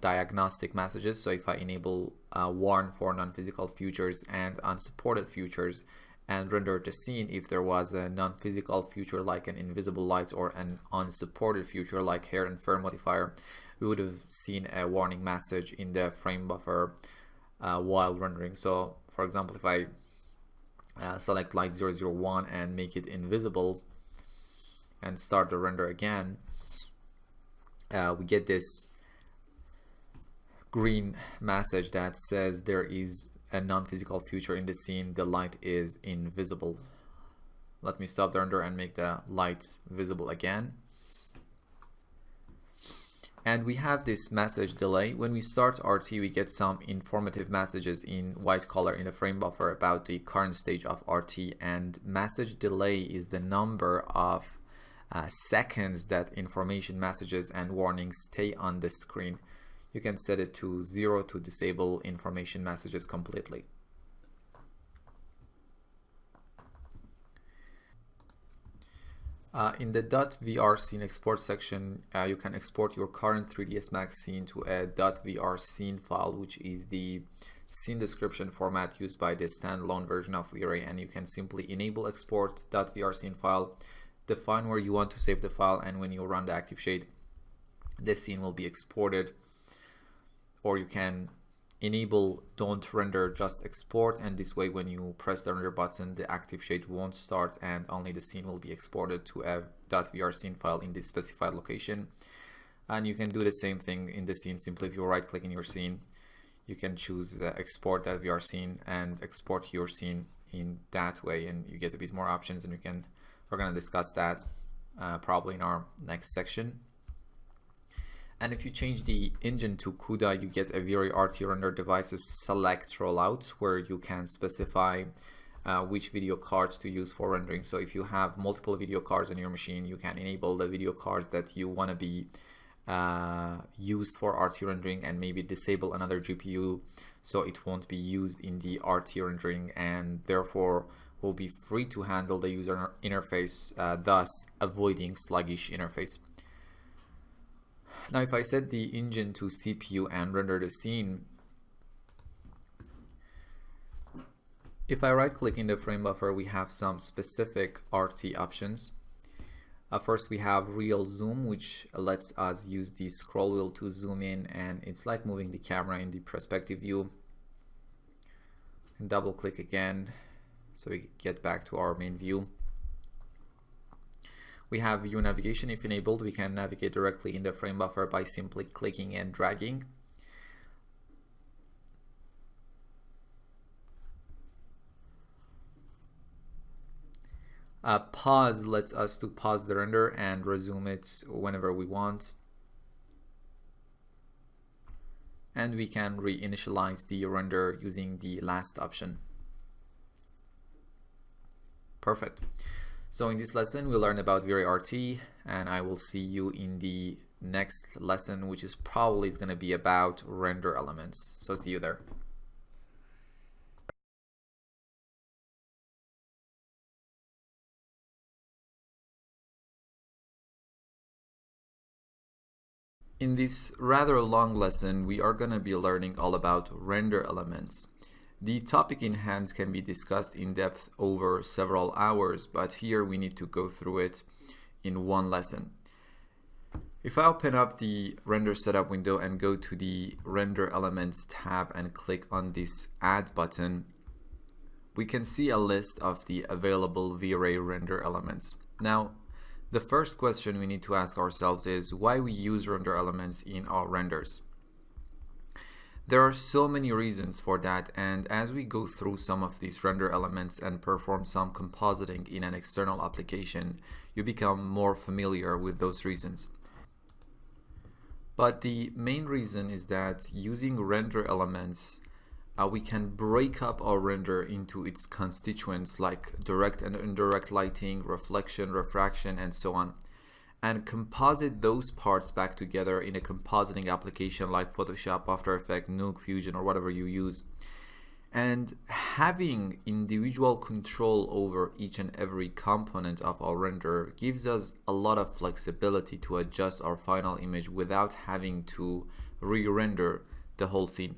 diagnostic messages. So if I enable warn for non-physical features and unsupported features and render the scene, if there was a non-physical feature like an invisible light or an unsupported feature like hair and fur modifier, we would have seen a warning message in the frame buffer while rendering. So for example, if I select light 001 and make it invisible and start the render again, we get this green message that says there is a non-physical feature in the scene, the light is invisible. Let me stop the render and make the light visible again. And we have this message delay. When we start RT, we get some informative messages in white color in the frame buffer about the current stage of RT, and message delay is the number of seconds that information messages and warnings stay on the screen. You can set it to 0 to disable information messages completely. In the .vr scene export section, you can export your current 3ds Max scene to a .vr scene file, which is the scene description format used by the standalone version of V-Ray, and you can simply enable export .vr scene file, define where you want to save the file, and when you run the active shade, the scene will be exported. Or you can enable don't render, just export, and this way when you press the render button, the active shade won't start and only the scene will be exported to a .vr scene file in the specified location. And you can do the same thing in the scene. Simply if you right click in your scene, you can choose export .vr scene and export your scene in that way, and you get a bit more options, and we're going to discuss that probably in our next section. And if you change the engine to CUDA, you get a V-Ray RT render devices select rollout, where you can specify which video cards to use for rendering. So if you have multiple video cards on your machine, you can enable the video cards that you want to be used for RT rendering, and maybe disable another GPU so it won't be used in the RT rendering, and therefore will be free to handle the user interface, thus avoiding sluggish interface. Now if I set the engine to CPU and render the scene, if I right click in the frame buffer, we have some specific RT options. First we have real zoom, which lets us use the scroll wheel to zoom in, and it's like moving the camera in the perspective view. And double click again so we get back to our main view. We have view navigation. If enabled, we can navigate directly in the frame buffer by simply clicking and dragging. Pause lets us to pause the render and resume it whenever we want. And we can reinitialize the render using the last option. Perfect. So in this lesson, we learned about V-Ray-RT, and I will see you in the next lesson, which is probably going to be about render elements. So see you there. In this rather long lesson, we are going to be learning all about render elements. The topic in hand can be discussed in depth over several hours, but here we need to go through it in one lesson. If I open up the render setup window and go to the render elements tab and click on this add button, we can see a list of the available V-Ray render elements. Now, the first question we need to ask ourselves is why we use render elements in our renders. There are so many reasons for that, and as we go through some of these render elements and perform some compositing in an external application, you become more familiar with those reasons. But the main reason is that using render elements, we can break up our render into its constituents like direct and indirect lighting, reflection, refraction, and so on, and composite those parts back together in a compositing application like Photoshop, After Effects, Nuke, Fusion, or whatever you use. And having individual control over each and every component of our render gives us a lot of flexibility to adjust our final image without having to re-render the whole scene.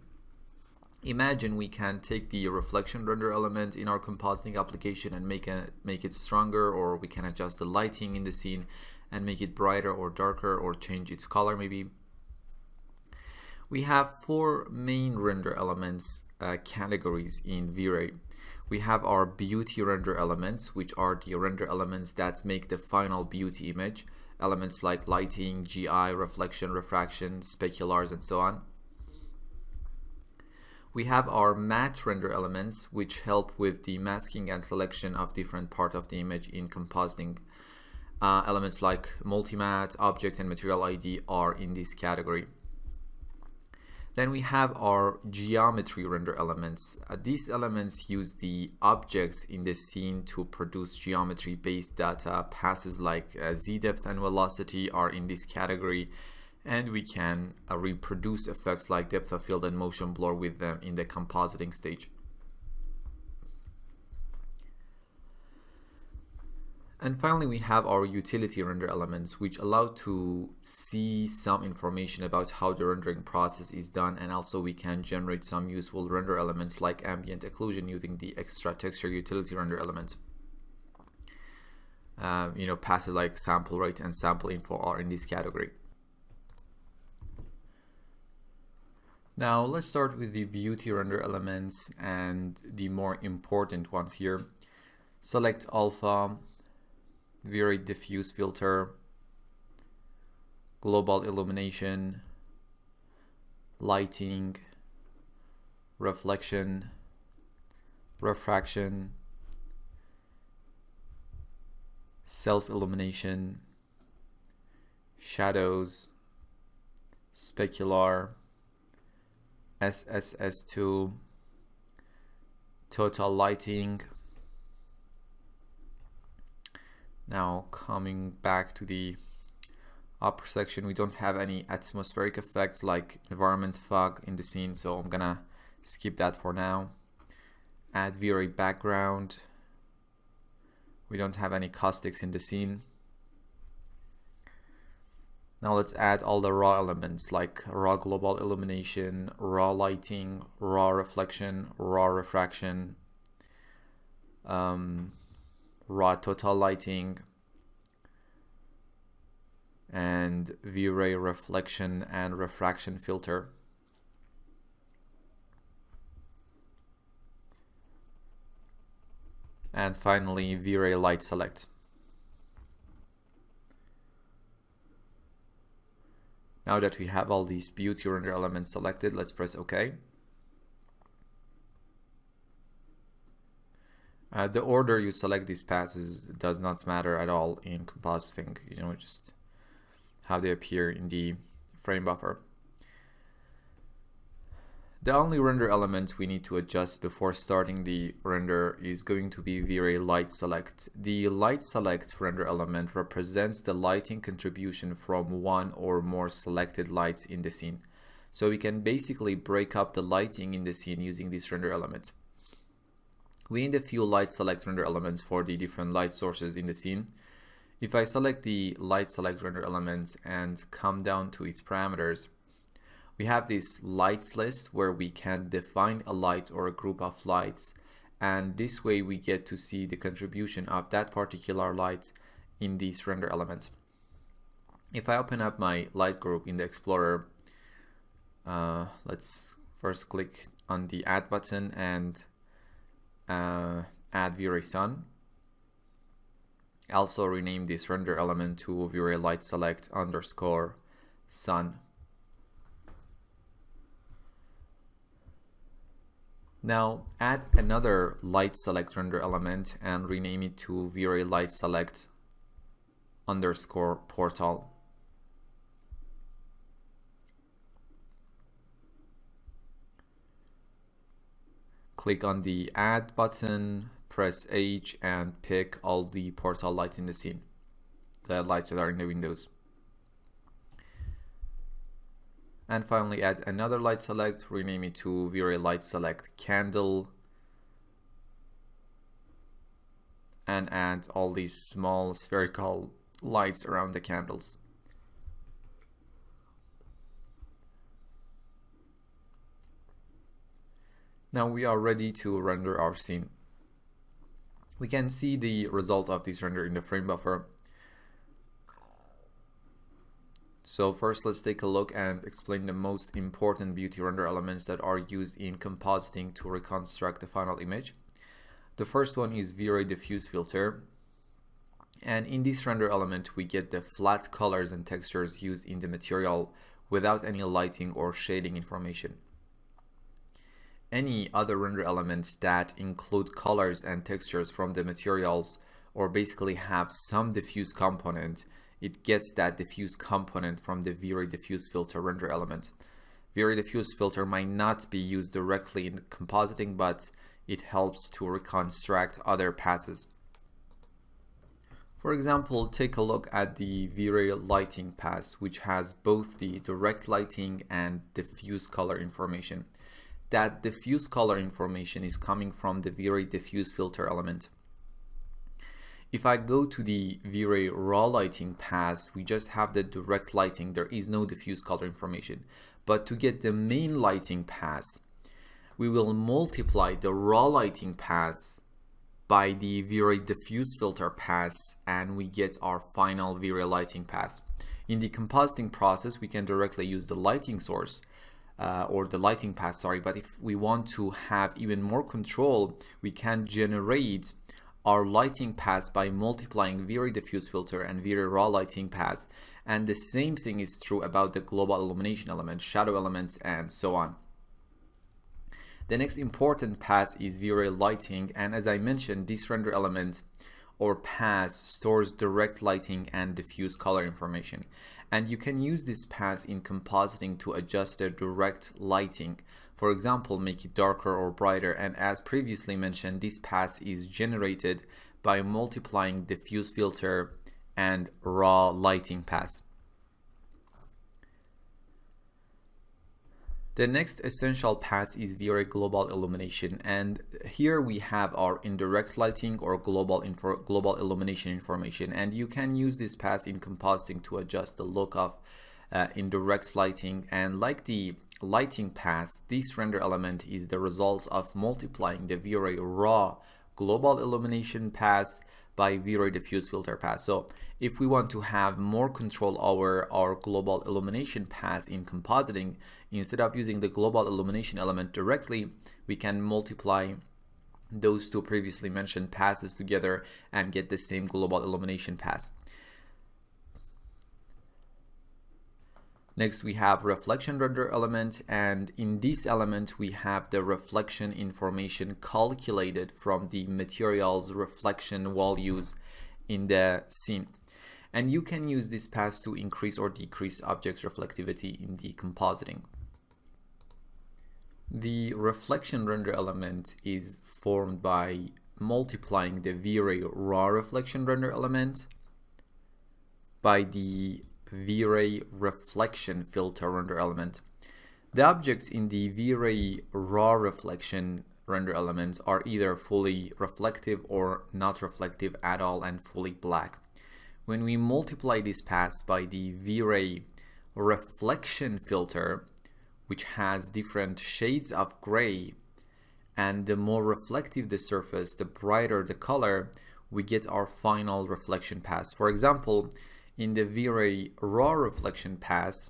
Imagine we can take the reflection render element in our compositing application and make it stronger, or we can adjust the lighting in the scene and make it brighter or darker, or change its color maybe. We have four main render elements categories in V-Ray. We have our beauty render elements, which are the render elements that make the final beauty image. Elements like lighting, GI, reflection, refraction, speculars, and so on. We have our matte render elements, which help with the masking and selection of different parts of the image in compositing. Elements like multimatte, object, and material ID are in this category. Then we have our geometry render elements. These elements use the objects in the scene to produce geometry-based data. Passes like z-depth and velocity are in this category, and we can reproduce effects like depth of field and motion blur with them in the compositing stage. And finally, we have our utility render elements, which allow to see some information about how the rendering process is done, and also we can generate some useful render elements like ambient occlusion using the extra texture utility render element. Passes like sample rate and sample info are in this category. Now let's start with the beauty render elements and the more important ones here. Select alpha, V-Ray diffuse filter, global illumination, lighting, reflection, refraction, self-illumination, shadows, specular, SSS2, total lighting. Now coming back to the upper section, we don't have any atmospheric effects like environment fog in the scene, so I'm gonna skip that for now. Add V-Ray background. We don't have any caustics in the scene. Now let's add all the raw elements like raw global illumination, raw lighting, raw reflection, raw refraction, raw total lighting, and V-Ray reflection and refraction filter. And finally, V-Ray light select. Now that we have all these beauty render elements selected, let's press OK. The order you select these passes does not matter at all in compositing, just how they appear in the frame buffer. The only render element we need to adjust before starting the render is going to be V-Ray light select. The light select render element represents the lighting contribution from one or more selected lights in the scene. So we can basically break up the lighting in the scene using this render element. We need a few light select render elements for the different light sources in the scene. If I select the light select render element and come down to its parameters, we have this lights list where we can define a light or a group of lights, and this way we get to see the contribution of that particular light in this render element. If I open up my light group in the Explorer, let's first click on the add button and add V-Ray Sun. Also rename this render element to V-Ray light select underscore sun. Now add another light select render element and rename it to V-Ray light select underscore portal. Click on the add button, press H and pick all the portal lights in the scene, the lights that are in the windows. And finally add another light select, rename it to V-Ray light select candle, and add all these small spherical lights around the candles. Now we are ready to render our scene. We can see the result of this render in the frame buffer. So first let's take a look and explain the most important beauty render elements that are used in compositing to reconstruct the final image. The first one is V-Ray diffuse filter, and in this render element we get the flat colors and textures used in the material without any lighting or shading information. Any other render elements that include colors and textures from the materials, or basically have some diffuse component, it gets that diffuse component from the V-Ray diffuse filter render element. V-Ray diffuse filter might not be used directly in compositing, but it helps to reconstruct other passes. For example, take a look at the V-Ray lighting pass, which has both the direct lighting and diffuse color information. That diffuse color information is coming from the V-Ray diffuse filter element. If I go to the V-Ray raw lighting pass, we just have the direct lighting, there is no diffuse color information. But to get the main lighting pass, we will multiply the raw lighting pass by the V-Ray diffuse filter pass, and we get our final V-Ray lighting pass. In the compositing process, we can directly use the lighting source or the lighting pass, but if we want to have even more control, we can generate our lighting pass by multiplying V-Ray diffuse filter and V-Ray raw lighting pass, and the same thing is true about the global illumination element, shadow elements, and so on. The next important pass is V-Ray lighting, and as I mentioned, this render element or pass stores direct lighting and diffuse color information, and you can use this pass in compositing to adjust the direct lighting. For example, make it darker or brighter, and as previously mentioned, this pass is generated by multiplying diffuse filter and raw lighting pass. The next essential pass is V-Ray global illumination, and here we have our indirect lighting or global illumination information, and you can use this pass in compositing to adjust the look of indirect lighting. And like the lighting pass, this render element is the result of multiplying the V-Ray raw global illumination pass by V-Ray diffuse filter pass. So if we want to have more control over our global illumination pass in compositing, instead of using the global illumination element directly, we can multiply those two previously mentioned passes together and get the same global illumination pass. Next we have reflection render element, and in this element we have the reflection information calculated from the material's reflection values in the scene. And you can use this pass to increase or decrease object's reflectivity in the compositing. The reflection render element is formed by multiplying the V-Ray raw reflection render element by the V-Ray reflection filter render element. The objects in the V-Ray raw reflection render element are either fully reflective or not reflective at all and fully black. When we multiply this pass by the V-Ray reflection filter, which has different shades of gray, and the more reflective the surface, the brighter the color, we get our final reflection pass. For example, in the V-Ray raw reflection pass,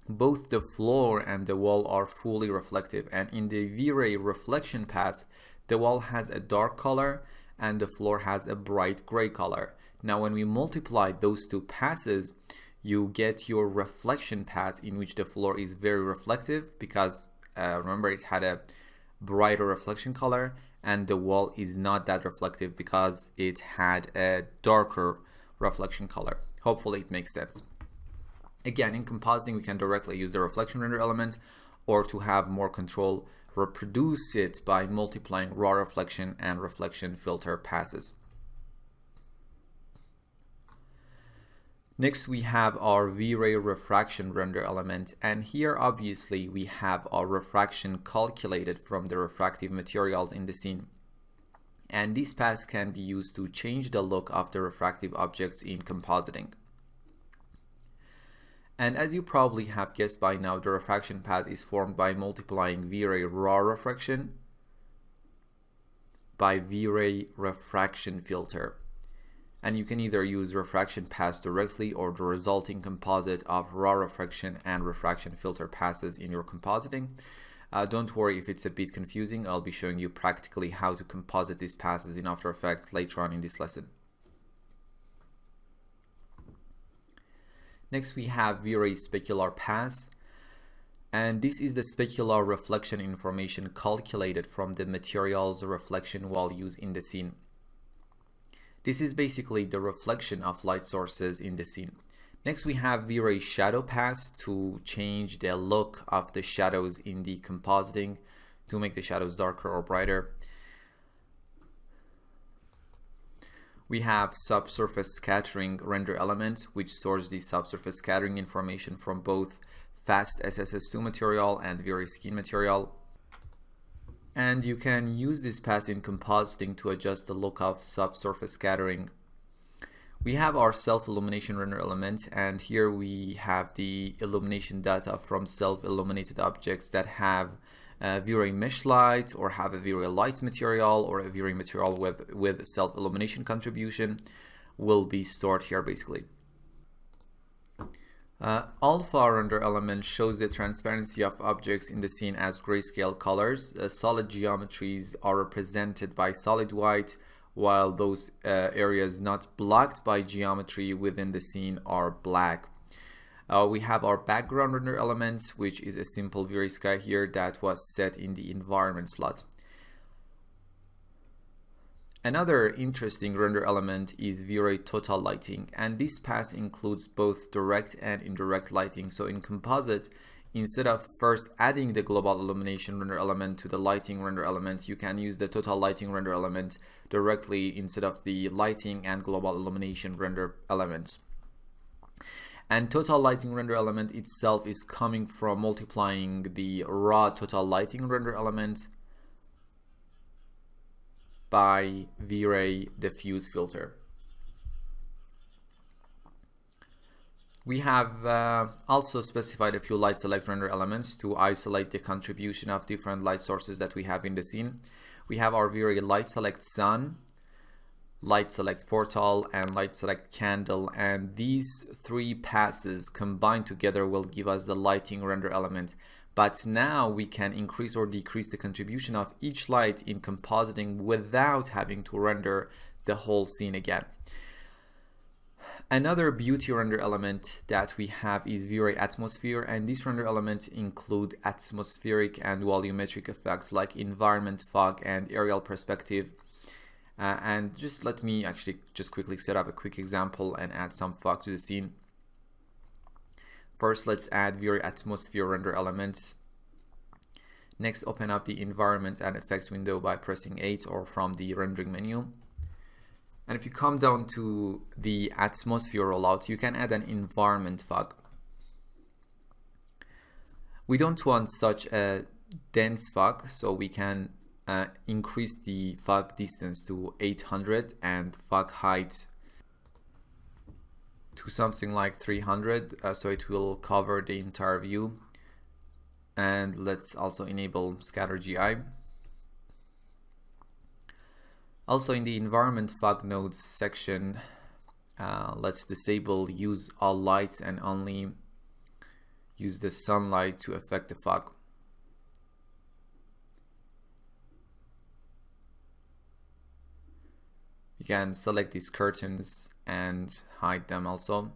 both the floor and the wall are fully reflective, and in the V-Ray reflection pass, the wall has a dark color and the floor has a bright gray color. Now when we multiply those two passes, you get your reflection pass in which the floor is very reflective because remember it had a brighter reflection color, and the wall is not that reflective because it had a darker reflection color. Hopefully it makes sense. Again, in compositing, we can directly use the reflection render element, or to have more control, reproduce it by multiplying raw reflection and reflection filter passes. Next, we have our V-Ray refraction render element, and here obviously we have our refraction calculated from the refractive materials in the scene. And this pass can be used to change the look of the refractive objects in compositing. And as you probably have guessed by now, the refraction pass is formed by multiplying V-Ray raw refraction by V-Ray refraction filter. And you can either use refraction pass directly or the resulting composite of raw refraction and refraction filter passes in your compositing. Don't worry if it's a bit confusing. I'll be showing you practically how to composite these passes in After Effects later on in this lesson. Next we have V-Ray specular pass, and this is the specular reflection information calculated from the material's reflection values in the scene. This is basically the reflection of light sources in the scene. Next we have V-Ray shadow pass to change the look of the shadows in the compositing, to make the shadows darker or brighter. We have subsurface scattering render element, which stores the subsurface scattering information from both fast SSS2 material and V-Ray skin material. And you can use this pass in compositing to adjust the look of subsurface scattering. We have our self-illumination render element, and here we have the illumination data from self-illuminated objects that have V-Ray mesh light, or have a V-Ray light material, or a V-Ray material with self-illumination contribution will be stored here basically. Alpha render element shows the transparency of objects in the scene as grayscale colors. Solid geometries are represented by solid white, while those areas not blocked by geometry within the scene are black. We have our background render element, which is a simple V-Ray sky here that was set in the environment slot. Another interesting render element is V-Ray total lighting, and this pass includes both direct and indirect lighting. So in composite, instead of first adding the global illumination render element to the lighting render element, you can use the total lighting render element directly instead of the lighting and global illumination render elements. And total lighting render element itself is coming from multiplying the raw total lighting render element by V-Ray diffuse filter. We have also specified a few light select render elements to isolate the contribution of different light sources that we have in the scene. We have our V-Ray light select sun, light select portal, and light select candle, and these three passes combined together will give us the lighting render element. But now we can increase or decrease the contribution of each light in compositing without having to render the whole scene again. Another beauty render element that we have is V-Ray atmosphere, and this render element include atmospheric and volumetric effects like environment, fog, and aerial perspective. And just let me actually just quickly set up a quick example and add some fog to the scene. First, let's add V-Ray atmosphere render element. Next, open up the environment and effects window by pressing 8 or from the rendering menu. And if you come down to the atmosphere rollout, you can add an environment fog. We don't want such a dense fog, so we can increase the fog distance to 800 and fog height to something like 300, so it will cover the entire view. And let's also enable scatter GI. Also in the environment fog nodes section, let's disable use all lights and only use the sunlight to affect the fog. You can select these curtains and hide them also.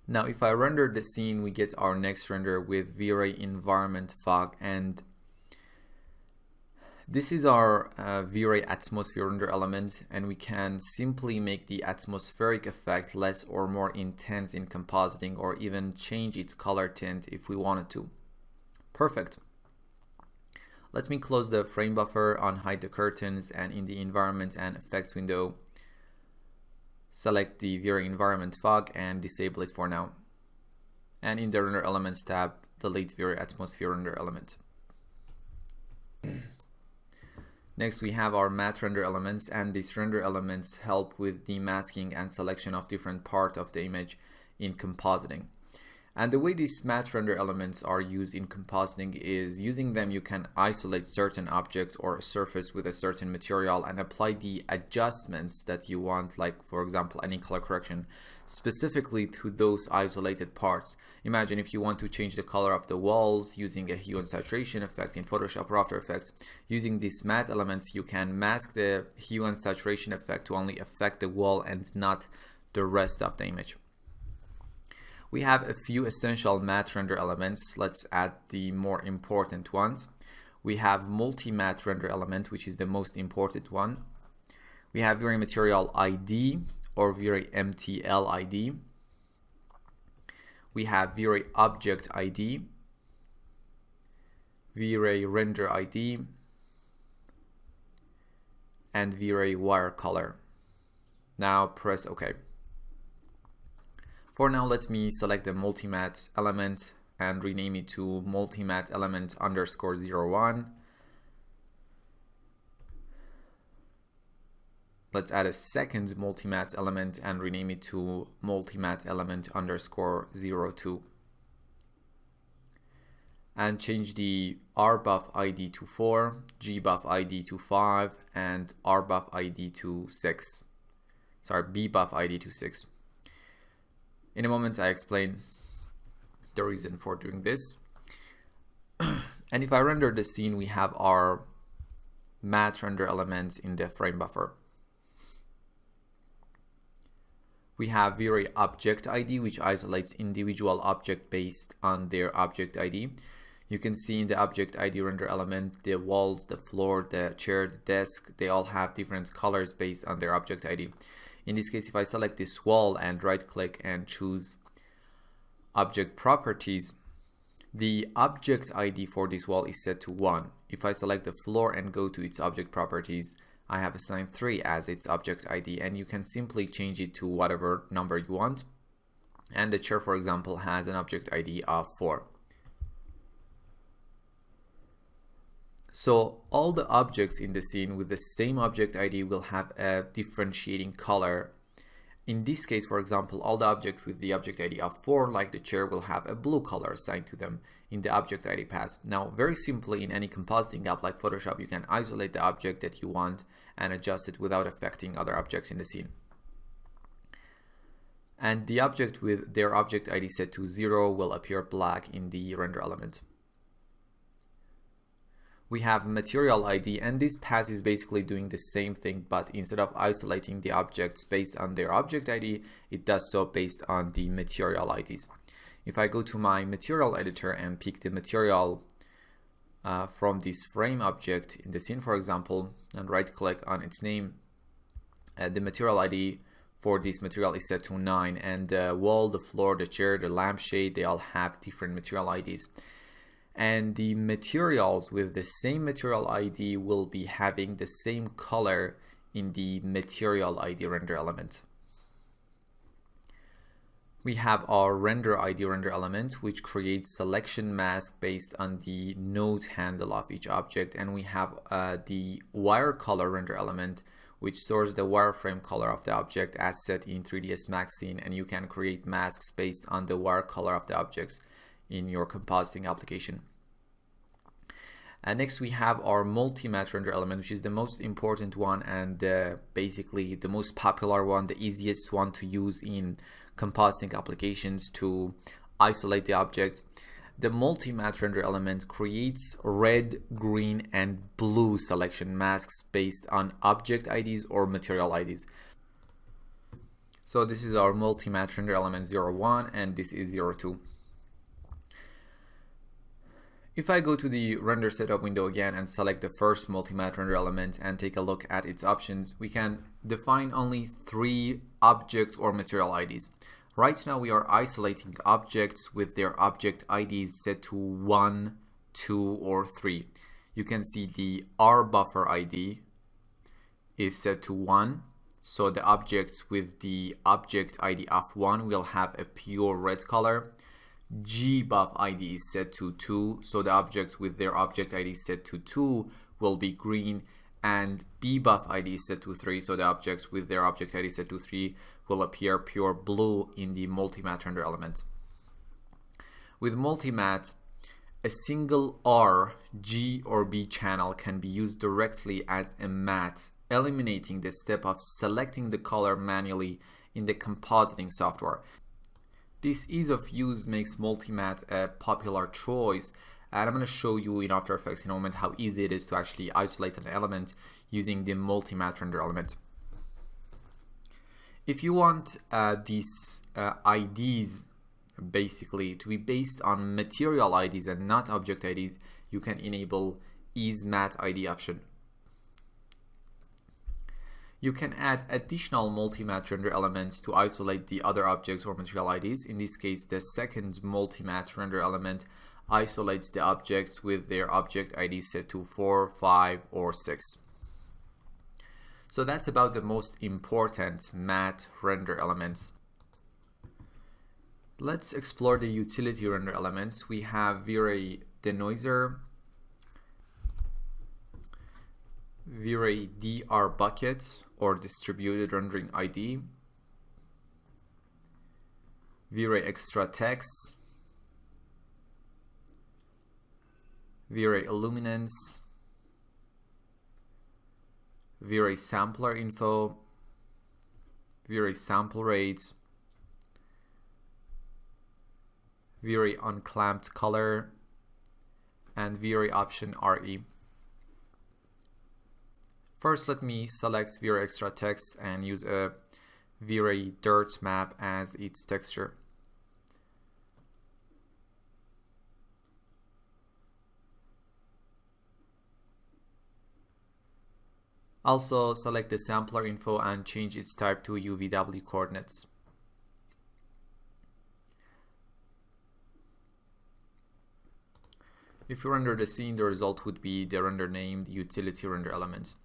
Now if I render the scene, we get our next render with V-Ray environment fog, and this is our V-Ray atmosphere render element, and we can simply make the atmospheric effect less or more intense in compositing, or even change its color tint if we wanted to. Perfect. Let me close the frame buffer, unhide the curtains, and in the environment and effects window, select the V-Ray environment fog and disable it for now. And in the render elements tab, delete V-Ray atmosphere render element. Next we have our matte render elements, and these render elements help with the masking and selection of different parts of the image in compositing. And the way these matte render elements are used in compositing is, using them you can isolate certain object or surface with a certain material and apply the adjustments that you want, like for example any color correction, specifically to those isolated parts. Imagine if you want to change the color of the walls using a hue and saturation effect in Photoshop or After Effects. Using these matte elements you can mask the hue and saturation effect to only affect the wall and not the rest of the image. We have a few essential matte render elements. Let's add the more important ones. We have multi-matte render element, which is the most important one. We have V-Ray material ID or V-Ray MTL ID. We have V-Ray object ID, V-Ray render ID, and V-Ray wire color. Now press OK. For now, let me select the multi-matte element and rename it to multi-matte element underscore 01. Let's add a second multi-matte element and rename it to multi-matte element underscore 02. And change the RBuff ID to 4, GBuff ID to 5, and RBuff ID to 6. Sorry, BBuff ID to 6. In a moment I explain the reason for doing this. And if I render the scene, we have our matte render elements in the frame buffer. We have V-Ray object ID, which isolates individual object based on their object ID. You can see in the object ID render element, the walls, the floor, the chair, the desk, they all have different colors based on their object ID. In this case, if I select this wall and right click and choose object properties, the object ID for this wall is set to 1. If I select the floor and go to its object properties, I have assigned 3 as its object ID, and you can simply change it to whatever number you want. And the chair, for example, has an object ID of 4. So all the objects in the scene with the same object ID will have a differentiating color. In this case, for example, all the objects with the object ID of 4, like the chair, will have a blue color assigned to them in the object ID path. Now, very simply, in any compositing app like Photoshop, you can isolate the object that you want and adjust it without affecting other objects in the scene. And the object with their object ID set to 0 will appear black in the render element. We have material ID, and this path is basically doing the same thing, but instead of isolating the objects based on their object ID, it does so based on the material IDs. If I go to my material editor and pick the material from this frame object in the scene, for example, and right click on its name, the material ID for this material is set to 9, and the wall, the floor, the chair, the lampshade, they all have different material IDs. and the materials with the same material ID will be having the same color in the material ID render element. We have our render ID render element, which creates selection mask based on the node handle of each object, and we have the wire color render element, which stores the wireframe color of the object as set in 3ds Max Scene, and you can create masks based on the wire color of the objects in your compositing application. Next we have our multi-matte render element, which is the most important one and basically the most popular one, the easiest one to use in compositing applications to isolate the objects. The multi-matte render element creates red, green, and blue selection masks based on object IDs or material IDs. So this is our multi-matte render element 01 and this is 02. If I go to the render setup window again and select the first multi-matte render element and take a look at its options, we can define only 3 object or material IDs. Right now we are isolating objects with their object IDs set to 1, 2, or 3. You can see the R buffer ID is set to 1, so the objects with the object ID of 1 will have a pure red color. G buff ID is set to 2, so the object with their object ID set to 2 will be green, and B buff ID is set to 3, so the objects with their object ID set to 3 will appear pure blue in the multi-matte render element. With multi-matte, a single R, G, or B channel can be used directly as a matte, eliminating the step of selecting the color manually in the compositing software. This ease of use makes multi-matte a popular choice, and I'm going to show you in After Effects in a moment how easy it is to actually isolate an element using the multi-matte render element. If you want these IDs basically to be based on material IDs and not object IDs, you can enable Ease Matte ID option. You can add additional multi-matte render elements to isolate the other objects or material IDs. In this case, the second multi-matte render element isolates the objects with their object ID set to 4, 5, or 6. So that's about the most important matte render elements. Let's explore the utility render elements. We have V-Ray denoiser, V-Ray DR bucket or distributed rendering ID, V-Ray extra text, V-Ray illuminance, V-Ray sampler info, V-Ray sample rate, V-Ray unclamped color, and V-Ray option RE. First, let me select V-Ray extra text and use a V-Ray dirt map as its texture. Also select the sampler info and change its type to UVW coordinates. If you render the scene, the result would be the render named utility render element.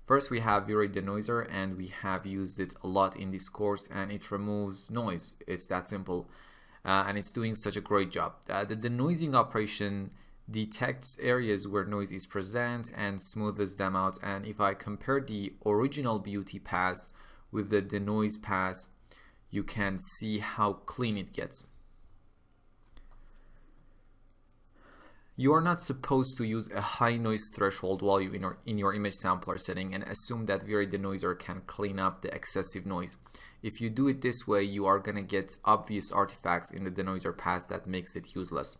First, we have V-Ray denoiser, and we have used it a lot in this course, and it removes noise. It's that simple, and it's doing such a great job. The denoising operation detects areas where noise is present and smoothes them out. And if I compare the original beauty pass with the denoise pass, you can see how clean it gets. You are not supposed to use a high noise threshold while you in your image sampler setting and assume that V-Ray denoiser can clean up the excessive noise. If you do it this way, you are going to get obvious artifacts in the denoiser pass that makes it useless.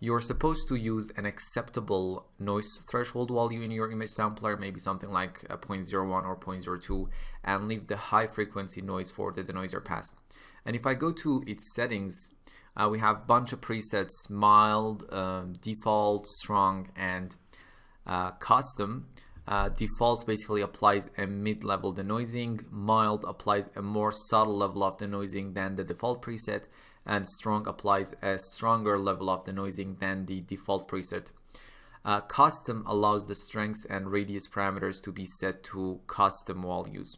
You're supposed to use an acceptable noise threshold while you're in your image sampler, maybe something like a 0.01 or 0.02, and leave the high frequency noise for the denoiser pass. And if I go to its settings, we have a bunch of presets: mild, default, strong, and custom. Default basically applies a mid-level denoising, mild applies a more subtle level of denoising than the default preset, and strong applies a stronger level of denoising than the default preset. Custom allows the strengths and radius parameters to be set to custom values.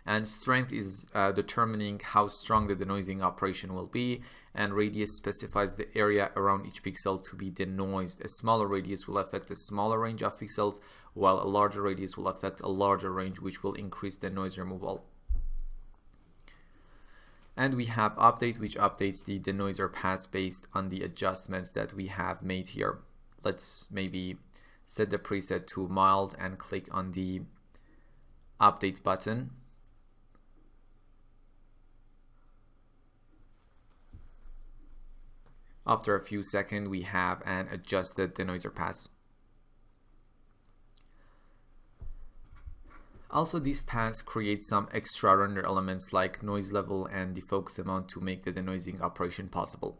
And strength is determining how strong the denoising operation will be, and radius specifies the area around each pixel to be denoised. A smaller radius will affect a smaller range of pixels, while a larger radius will affect a larger range, which will increase the noise removal. And we have update, which updates the denoiser pass based on the adjustments that we have made here. Let's maybe set the preset to mild and click on the update button. After a few seconds, we have an adjusted denoiser pass. Also, this pass creates some extra render elements like noise level and the focus amount to make the denoising operation possible.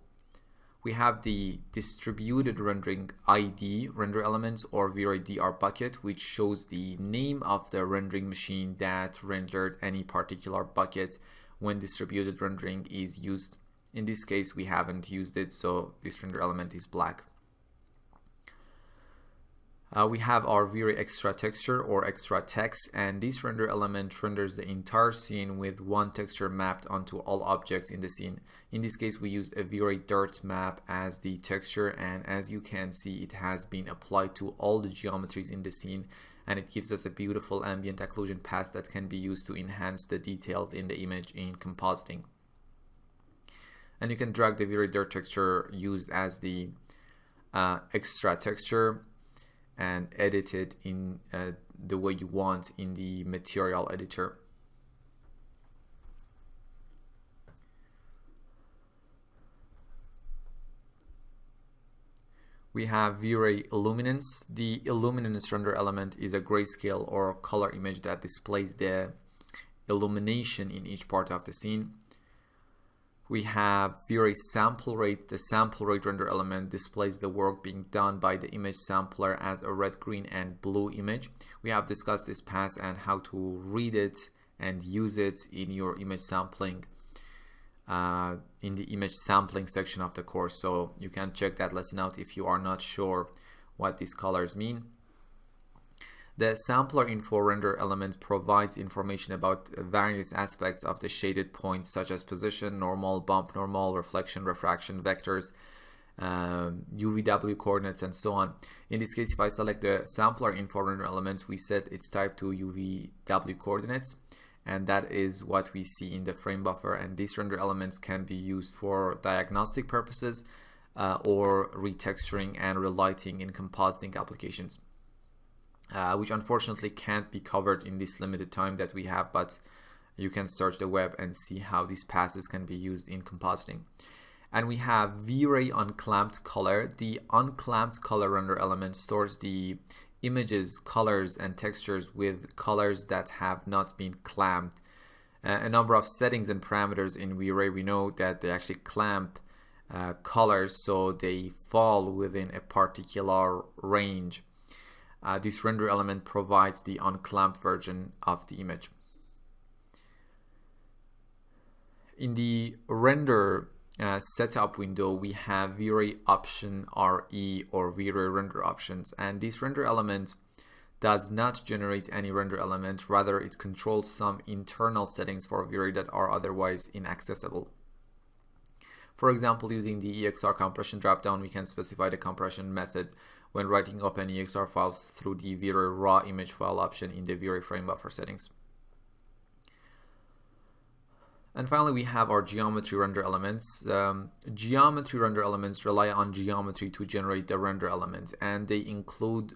We have the distributed rendering ID render elements, or V-Ray DR bucket, which shows the name of the rendering machine that rendered any particular bucket when distributed rendering is used. In this case, we haven't used it, so this render element is black. We have our V-Ray extra texture or extra text, and this render element renders the entire scene with one texture mapped onto all objects in the scene. In this case, we used a V-Ray dirt map as the texture, and as you can see, it has been applied to all the geometries in the scene, and it gives us a beautiful ambient occlusion pass that can be used to enhance the details in the image in compositing. And you can drag the V-Ray dirt texture used as the extra texture and edit it in the way you want in the material editor. We have V-Ray Illuminance. The Illuminance render element is a grayscale or color image that displays the illumination in each part of the scene. We have V-Ray Sample Rate. The sample rate render element displays the work being done by the image sampler as a red, green, and blue image. We have discussed this pass and how to read it and use it in your image sampling in the image sampling section of the course. So you can check that lesson out if you are not sure what these colors mean. The sampler info render element provides information about various aspects of the shaded points, such as position, normal, bump normal, reflection, refraction, vectors, UVW coordinates, and so on. In this case, if I select the sampler info render element, we set its type to UVW coordinates, and that is what we see in the frame buffer. And these render elements can be used for diagnostic purposes or retexturing and relighting in compositing applications. Which unfortunately can't be covered in this limited time that we have, but you can search the web and see how these passes can be used in compositing. And we have V-Ray Unclamped Color. The unclamped color render element stores the images, colors, and textures with colors that have not been clamped. A number of settings and parameters in V-Ray, we know that they actually clamp colors so they fall within a particular range. This render element provides the unclamped version of the image. In the render setup window, we have V-Ray option RE or V-Ray render options, and this render element does not generate any render element, rather it controls some internal settings for V-Ray that are otherwise inaccessible. For example, using the EXR compression dropdown, we can specify the compression method when writing open EXR files through the V-Ray raw image file option in the V-Ray frame buffer settings. And finally, we have our geometry render elements. Geometry render elements rely on geometry to generate the render elements, and they include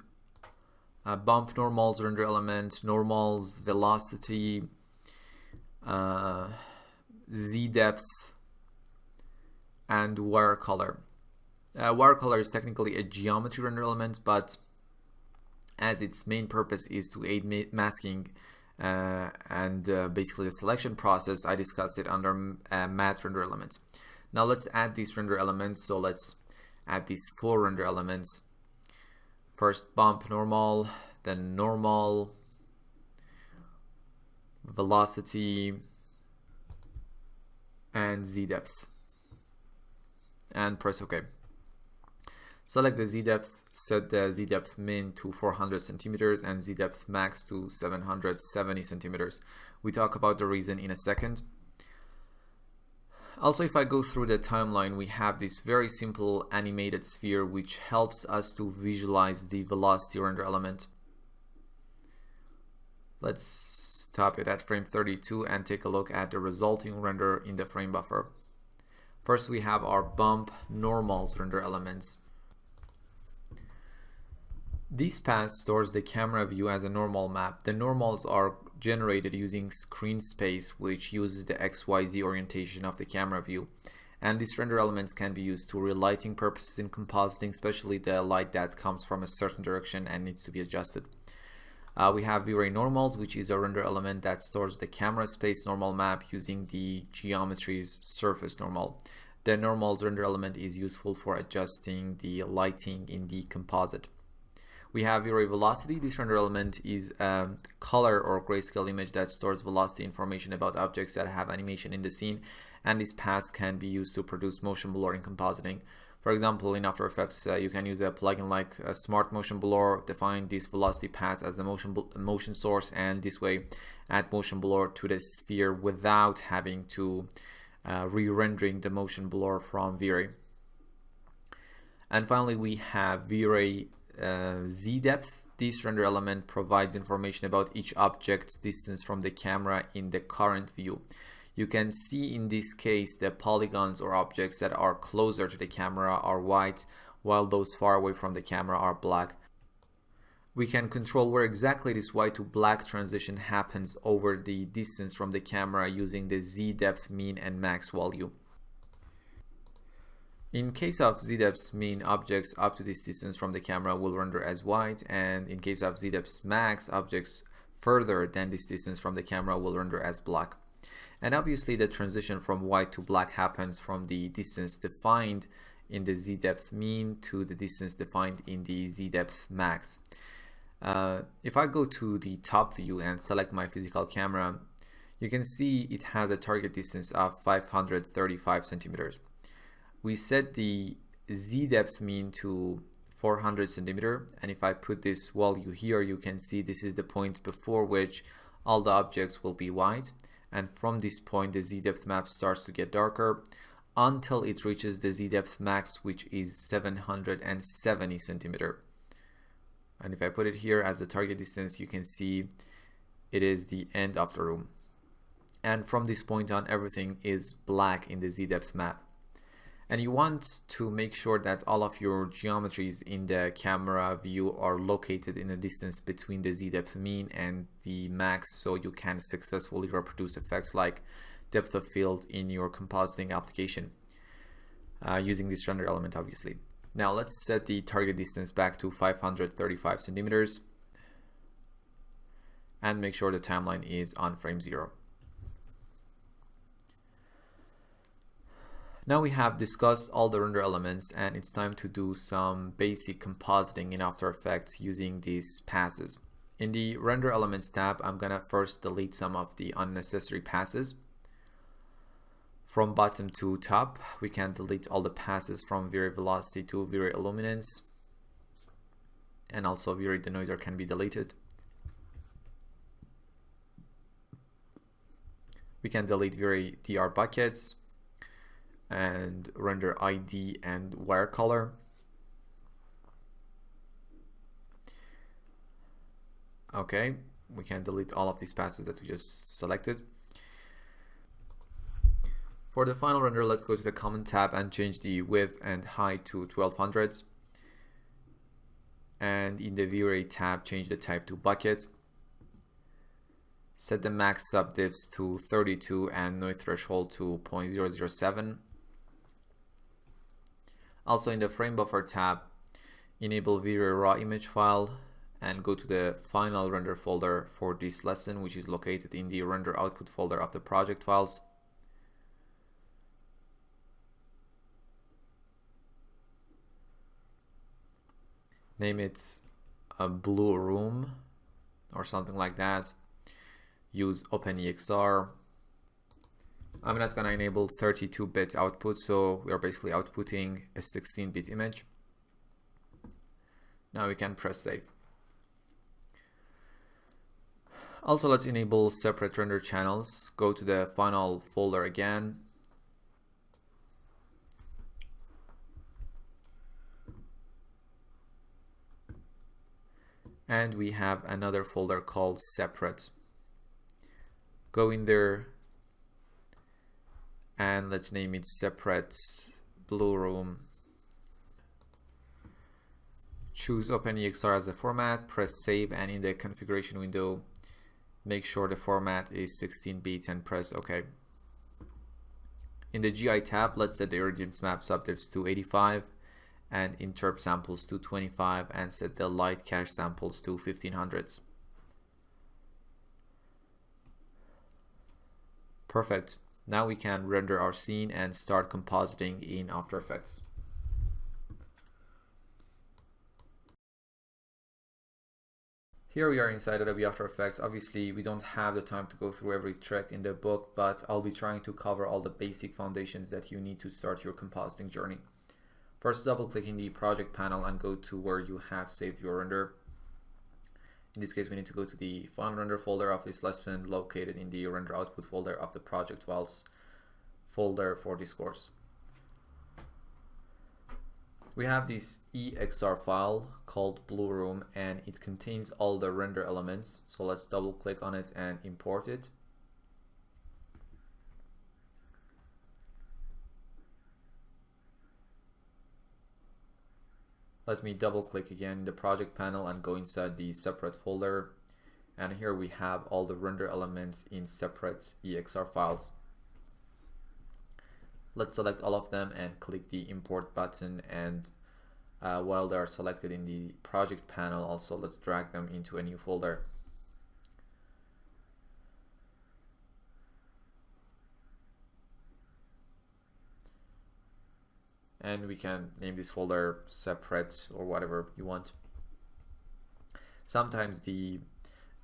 bump normals render element, normals, velocity, Z depth, and wire color. Wire color is technically a geometry render element, but as its main purpose is to aid masking and basically the selection process, I discussed it under matte render elements. Now let's add these render elements. So let's add these 4 render elements. First, bump normal, the normal, velocity, and Z depth, and press OK. Select the Z depth, set the Z depth min to 400 centimeters and Z depth max to 770 centimeters. We talk about the reason in a second. Also, if I go through the timeline, we have this very simple animated sphere which helps us to visualize the velocity render element. Let's stop it at frame 32 and take a look at the resulting render in the frame buffer. First, we have our bump normals render elements. This path stores the camera view as a normal map. The normals are generated using screen space, which uses the XYZ orientation of the camera view. And these render elements can be used to relighting purposes in compositing, especially the light that comes from a certain direction and needs to be adjusted. We have V-Ray normals, which is a render element that stores the camera space normal map using the geometry's surface normal. The normals render element is useful for adjusting the lighting in the composite. We have V-Ray velocity. This render element is a color or grayscale image that stores velocity information about objects that have animation in the scene, and this path can be used to produce motion blur in compositing. For example, in After Effects, you can use a plugin like a Smart Motion Blur, define this velocity path as the motion source, and this way add motion blur to the sphere without having to re-rendering the motion blur from V-Ray. And finally, we have V-Ray Z depth. This render element provides information about each object's distance from the camera in the current view. You can see in this case the polygons or objects that are closer to the camera are white, while those far away from the camera are black. We can control where exactly this white to black transition happens over the distance from the camera using the Z depth min and max value. In case of Z depth min, objects up to this distance from the camera will render as white, and in case of Z depth max, objects further than this distance from the camera will render as black. And obviously the transition from white to black happens from the distance defined in the Z depth min to the distance defined in the Z depth max. If I go to the top view and select my physical camera, you can see it has a target distance of 535 centimeters. We set the Z depth min to 400 centimeter, and if I put this value here, you can see this is the point before which all the objects will be white, and from this point the Z depth map starts to get darker until it reaches the Z depth max, which is 770 centimeter. And if I put it here as the target distance, you can see it is the end of the room, and from this point on everything is black in the Z depth map. And you want to make sure that all of your geometries in the camera view are located in a distance between the Z depth min and the max, so you can successfully reproduce effects like depth of field in your compositing application using this render element, obviously. Now let's set the target distance back to 535 centimeters and make sure the timeline is on frame 0. Now we have discussed all the render elements, and it's time to do some basic compositing in After Effects using these passes. In the Render Elements tab, I'm gonna first delete some of the unnecessary passes. From bottom to top, we can delete all the passes from V-Ray Velocity to V-Ray Illuminance, and also V-Ray Denoiser can be deleted. We can delete V-Ray DR buckets and render ID and wire color. Okay, we can delete all of these passes that we just selected. For the final render, let's go to the Comment tab and change the width and height to 1200. And in the V-Ray tab, change the type to bucket. Set the max subdivs to 32 and noise threshold to 0.007. Also in the Frame Buffer tab, enable V-Ray raw image file and go to the final render folder for this lesson, which is located in the render output folder of the project files. Name it a blue room or something like that. Use OpenEXR. I'm not going to enable 32-bit output, so we are basically outputting a 16-bit image. Now we can press save. Also, let's enable separate render channels. Go to the final folder again. And we have another folder called separate. Go in there and let's name it separate blue room. Choose OpenEXR as the format, press save, and in the configuration window, make sure the format is 16 bits and press OK. In the GI tab, let's set the irradiance map subdepths to 85 and interp samples to 25 and set the light cache samples to 1500. Perfect. Now we can render our scene and start compositing in After Effects. Here we are inside Adobe After Effects. Obviously, we don't have the time to go through every trick in the book, but I'll be trying to cover all the basic foundations that you need to start your compositing journey. First, double-click in the project panel and go to where you have saved your render. In this case, we need to go to the final render folder of this lesson, located in the render output folder of the project files folder for this course. We have this EXR file called Blue Room, and it contains all the render elements. So let's double click on it and import it. Let me double click again in the project panel and go inside the separate folder. And here we have all the render elements in separate EXR files. Let's select all of them and click the import button, and while they are selected in the project panel, also let's drag them into a new folder. And we can name this folder separate or whatever you want. Sometimes the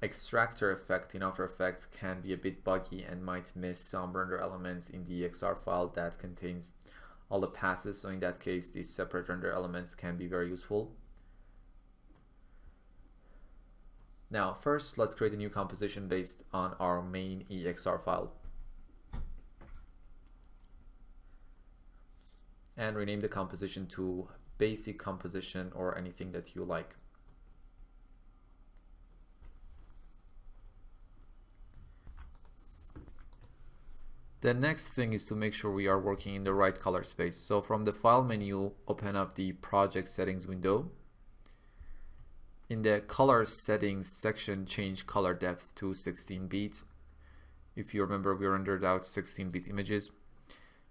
extractor effect in After Effects can be a bit buggy and might miss some render elements in the EXR file that contains all the passes. So in that case, these separate render elements can be very useful. Now, first, let's create a new composition based on our main EXR file. And rename the composition to basic composition or anything that you like. The next thing is to make sure we are working in the right color space. So from the file menu, open up the project settings window. In the color settings section, change color depth to 16-bit. If you remember, we rendered out 16-bit images.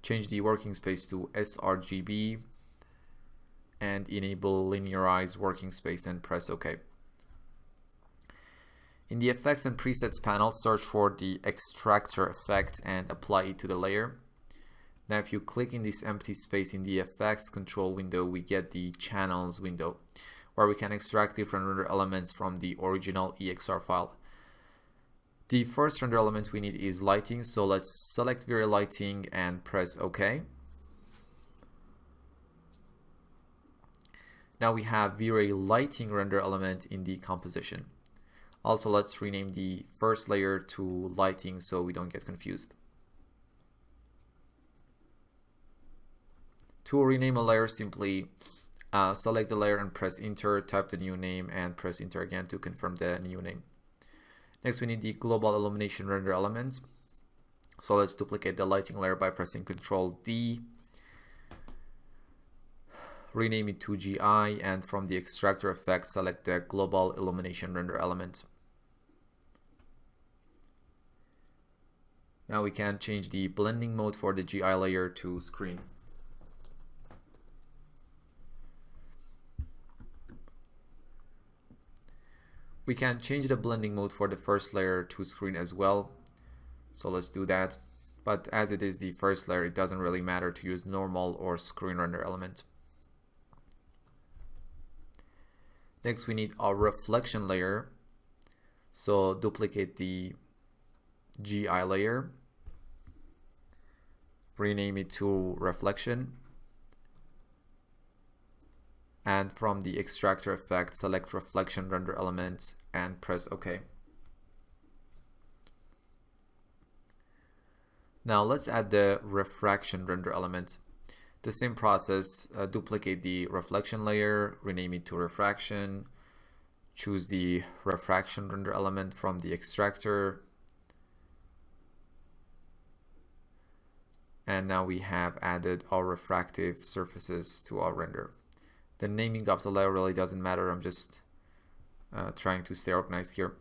Change the working space to sRGB and enable linearize working space and press OK. In the effects and presets panel, search for the extractor effect and apply it to the layer. Now if you click in this empty space in the effects control window, we get the channels window where we can extract different render elements from the original EXR file. The first render element we need is lighting, so let's select V-Ray lighting and press OK. Now we have V-Ray lighting render element in the composition. Also, let's rename the first layer to lighting so we don't get confused. To rename a layer, simply select the layer and press enter, type the new name and press enter again to confirm the new name. Next, we need the global illumination render element. So let's duplicate the lighting layer by pressing Ctrl D. Rename it to GI, and from the extractor effect, select the global illumination render element. Now we can change the blending mode for the GI layer to screen. We can change the blending mode for the first layer to screen as well. So let's do that. But as it is the first layer, it doesn't really matter to use normal or screen render element. Next, we need our reflection layer. So duplicate the GI layer, rename it to reflection, and from the extractor effect, select reflection render element and press OK. Now let's add the refraction render element. The same process, duplicate the reflection layer, rename it to refraction, choose the refraction render element from the extractor, and now we have added our refractive surfaces to our render. The naming of the layer really doesn't matter, I'm just trying to stay organized here.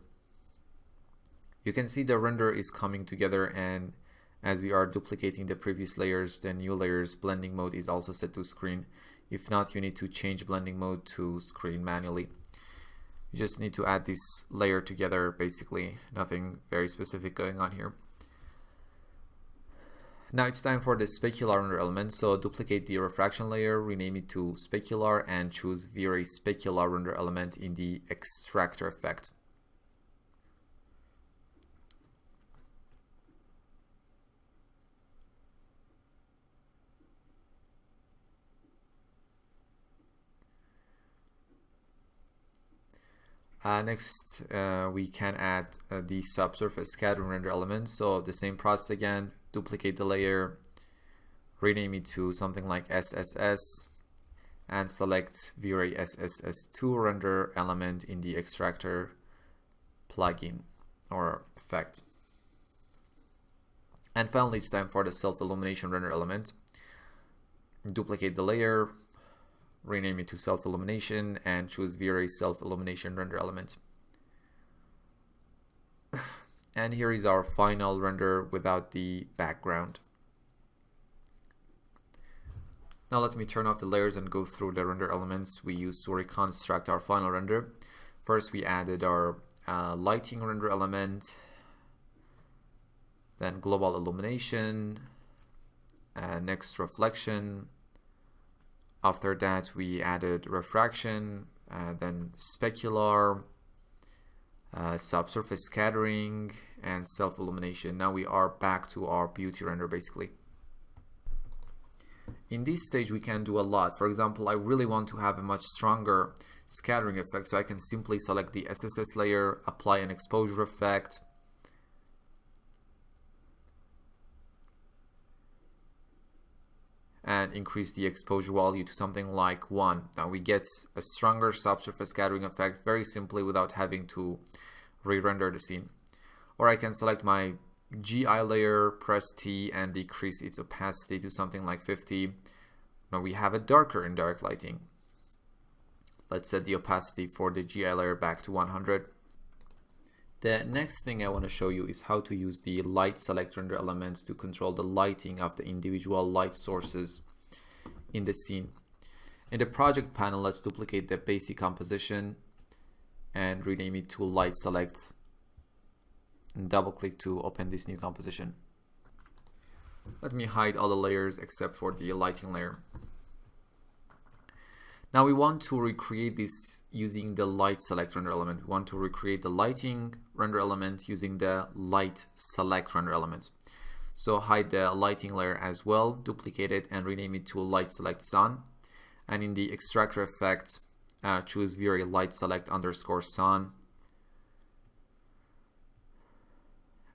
You can see the render is coming together, and as we are duplicating the previous layers, the new layers blending mode is also set to screen. If not, you need to change blending mode to screen manually. You just need to add this layer together, basically, nothing very specific going on here. Now it's time for the specular render element, so duplicate the refraction layer, rename it to specular, and choose V-Ray specular render element in the extractor effect. Next, we can add the subsurface scattering render element. So the same process again, duplicate the layer, rename it to something like SSS, and select V-Ray SSS2 render element in the extractor plugin or effect. And finally, it's time for the self-illumination render element. Duplicate the layer, rename it to self-illumination, and choose V-Ray self-illumination render element. And here is our final render without the background. Now let me turn off the layers and go through the render elements we used to reconstruct our final render. First, we added our lighting render element, then global illumination, next reflection. After that, we added refraction, then specular, subsurface scattering, and self-illumination. Now we are back to our beauty render basically. In this stage, we can do a lot. For example, I really want to have a much stronger scattering effect, so I can simply select the SSS layer, apply an exposure effect, and increase the exposure value to something like 1. Now we get a stronger subsurface scattering effect very simply without having to re-render the scene. Or I can select my GI layer, press T, and decrease its opacity to something like 50. Now we have a darker indirect lighting. Let's set the opacity for the GI layer back to 100. The next thing I want to show you is how to use the light select render elements to control the lighting of the individual light sources in the scene. In the project panel, let's duplicate the basic composition and rename it to light select, and double click to open this new composition. Let me hide all the layers except for the lighting layer. Now we want to recreate this using the light select render element. We want to recreate the lighting render element using the light select render element. So hide the lighting layer as well, duplicate it, and rename it to light select sun. And in the extractor effect, choose V-Ray light select underscore sun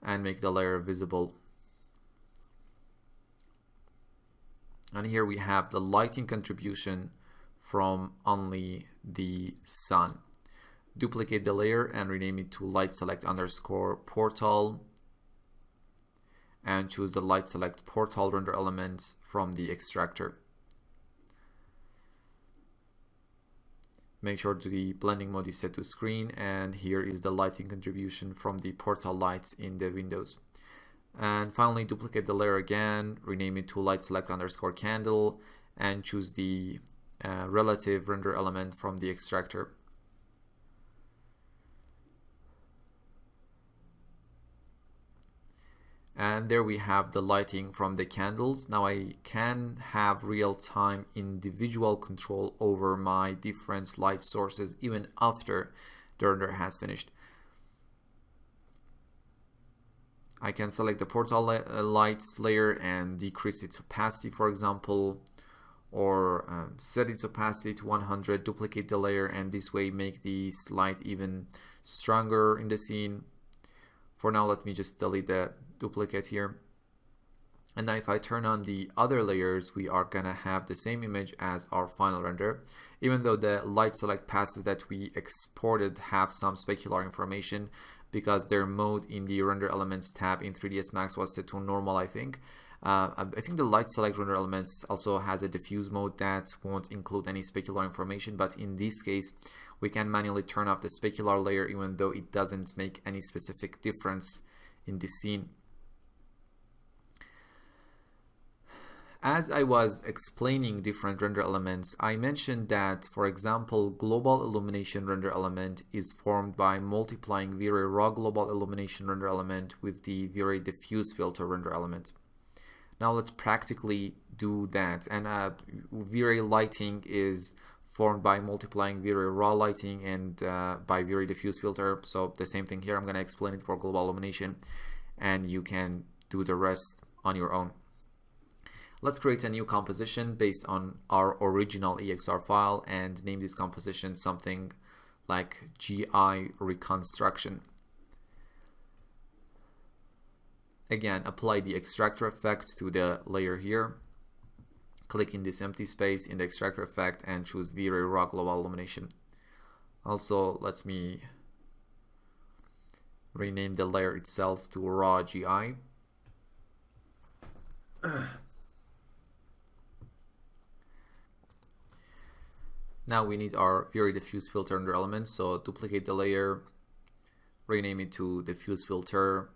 and make the layer visible. And here we have the lighting contribution from only the sun. Duplicate the layer and rename it to light select underscore portal, and choose the light select portal render element from the extractor. Make sure the blending mode is set to screen, and here is the lighting contribution from the portal lights in the windows. And finally, duplicate the layer again, rename it to light select underscore candle, and choose the relative render element from the extractor. And there we have the lighting from the candles. Now I can have real-time individual control over my different light sources even after the render has finished. I can select the portal lights layer and decrease its opacity, for example, or set its opacity to 100, duplicate the layer, and this way make this light even stronger in the scene. For now, let me just delete the duplicate here. And now if I turn on the other layers, we are gonna have the same image as our final render, even though the light select passes that we exported have some specular information because their mode in the render elements tab in 3ds Max was set to normal, I think. I think the light select render elements also has a diffuse mode that won't include any specular information, but in this case we can manually turn off the specular layer even though it doesn't make any specific difference in the scene. As I was explaining different render elements, I mentioned that, for example, global illumination render element is formed by multiplying V-Ray raw global illumination render element with the V-Ray diffuse filter render element. Now let's practically do that. And V-Ray lighting is formed by multiplying V-Ray raw lighting and by V-Ray diffuse filter. So the same thing here. I'm going to explain it for global illumination, and you can do the rest on your own. Let's create a new composition based on our original EXR file and name this composition something like GI reconstruction. Again, apply the extractor effect to the layer here. Click in this empty space in the extractor effect and choose V-Ray raw global illumination. Also, let me rename the layer itself to raw GI. Now we need our V-Ray diffuse filter render element, so duplicate the layer, rename it to diffuse filter.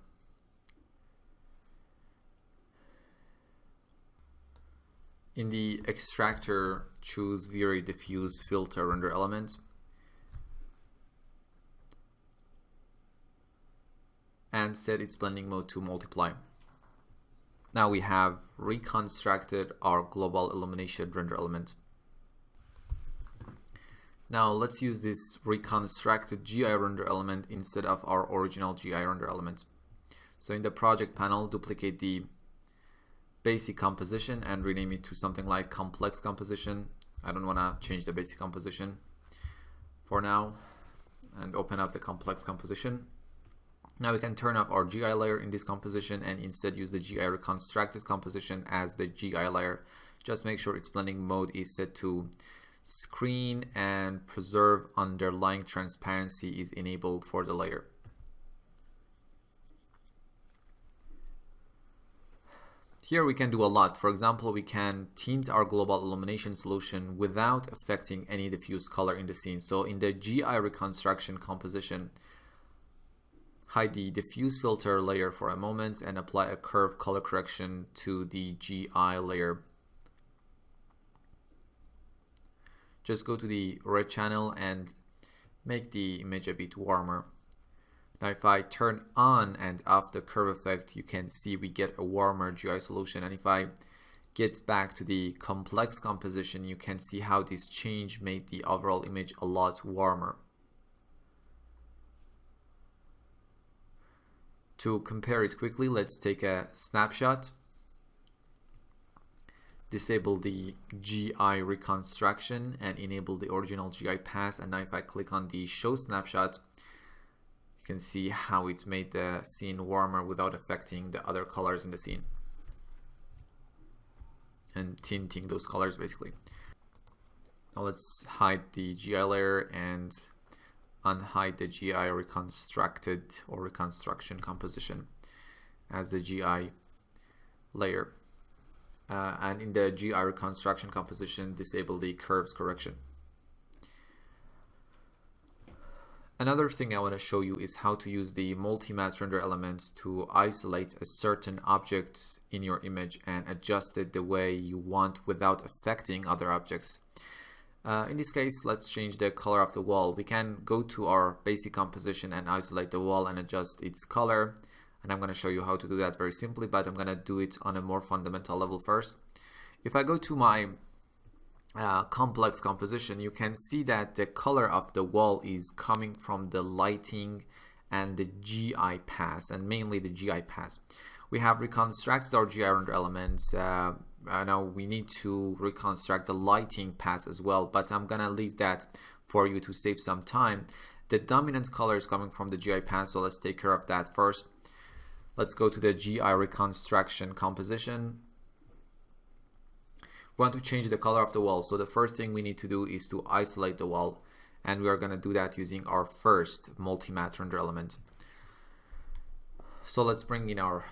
In the extractor, choose V-Ray diffuse filter render element. And set its blending mode to multiply. Now we have reconstructed our global illumination render element. Now let's use this reconstructed GI render element instead of our original GI render element. So in the project panel, duplicate the basic composition and rename it to something like complex composition. I don't want to change the basic composition for now, and open up the complex composition. Now we can turn off our GI layer in this composition and instead use the GI reconstructed composition as the GI layer. Just make sure its blending mode is set to screen and preserve underlying transparency is enabled for the layer. Here we can do a lot. For example, we can tint our global illumination solution without affecting any diffuse color in the scene. So in the GI reconstruction composition, hide the diffuse filter layer for a moment and apply a curve color correction to the GI layer. Just go to the red channel and make the image a bit warmer. Now if I turn on and off the curve effect, you can see we get a warmer GI solution. And if I get back to the complex composition, you can see how this change made the overall image a lot warmer. To compare it quickly, let's take a snapshot. Disable the GI reconstruction and enable the original GI pass. And now if I click on the show snapshot, you can see how it made the scene warmer without affecting the other colors in the scene and tinting those colors basically. Now let's hide the GI layer and unhide the GI reconstructed or reconstruction composition as the GI layer. And in the GI reconstruction composition, disable the curves correction. Another thing I want to show you is how to use the multi-matte render elements to isolate a certain object in your image and adjust it the way you want without affecting other objects. In this case, let's change the color of the wall. We can go to our basic composition and isolate the wall and adjust its color. And I'm going to show you how to do that very simply, but I'm going to do it on a more fundamental level first. If I go to my complex composition, you can see that the color of the wall is coming from the lighting and the GI pass, and mainly the GI pass. We have reconstructed our GI render elements. Now we need to reconstruct the lighting pass as well, but I'm gonna leave that for you to save some time. The dominant color is coming from the GI pass, so let's take care of that first. Let's go to the GI reconstruction composition. We want to change the color of the wall, so the first thing we need to do is to isolate the wall, and we are going to do that using our first multi-matte render element. So let's bring in our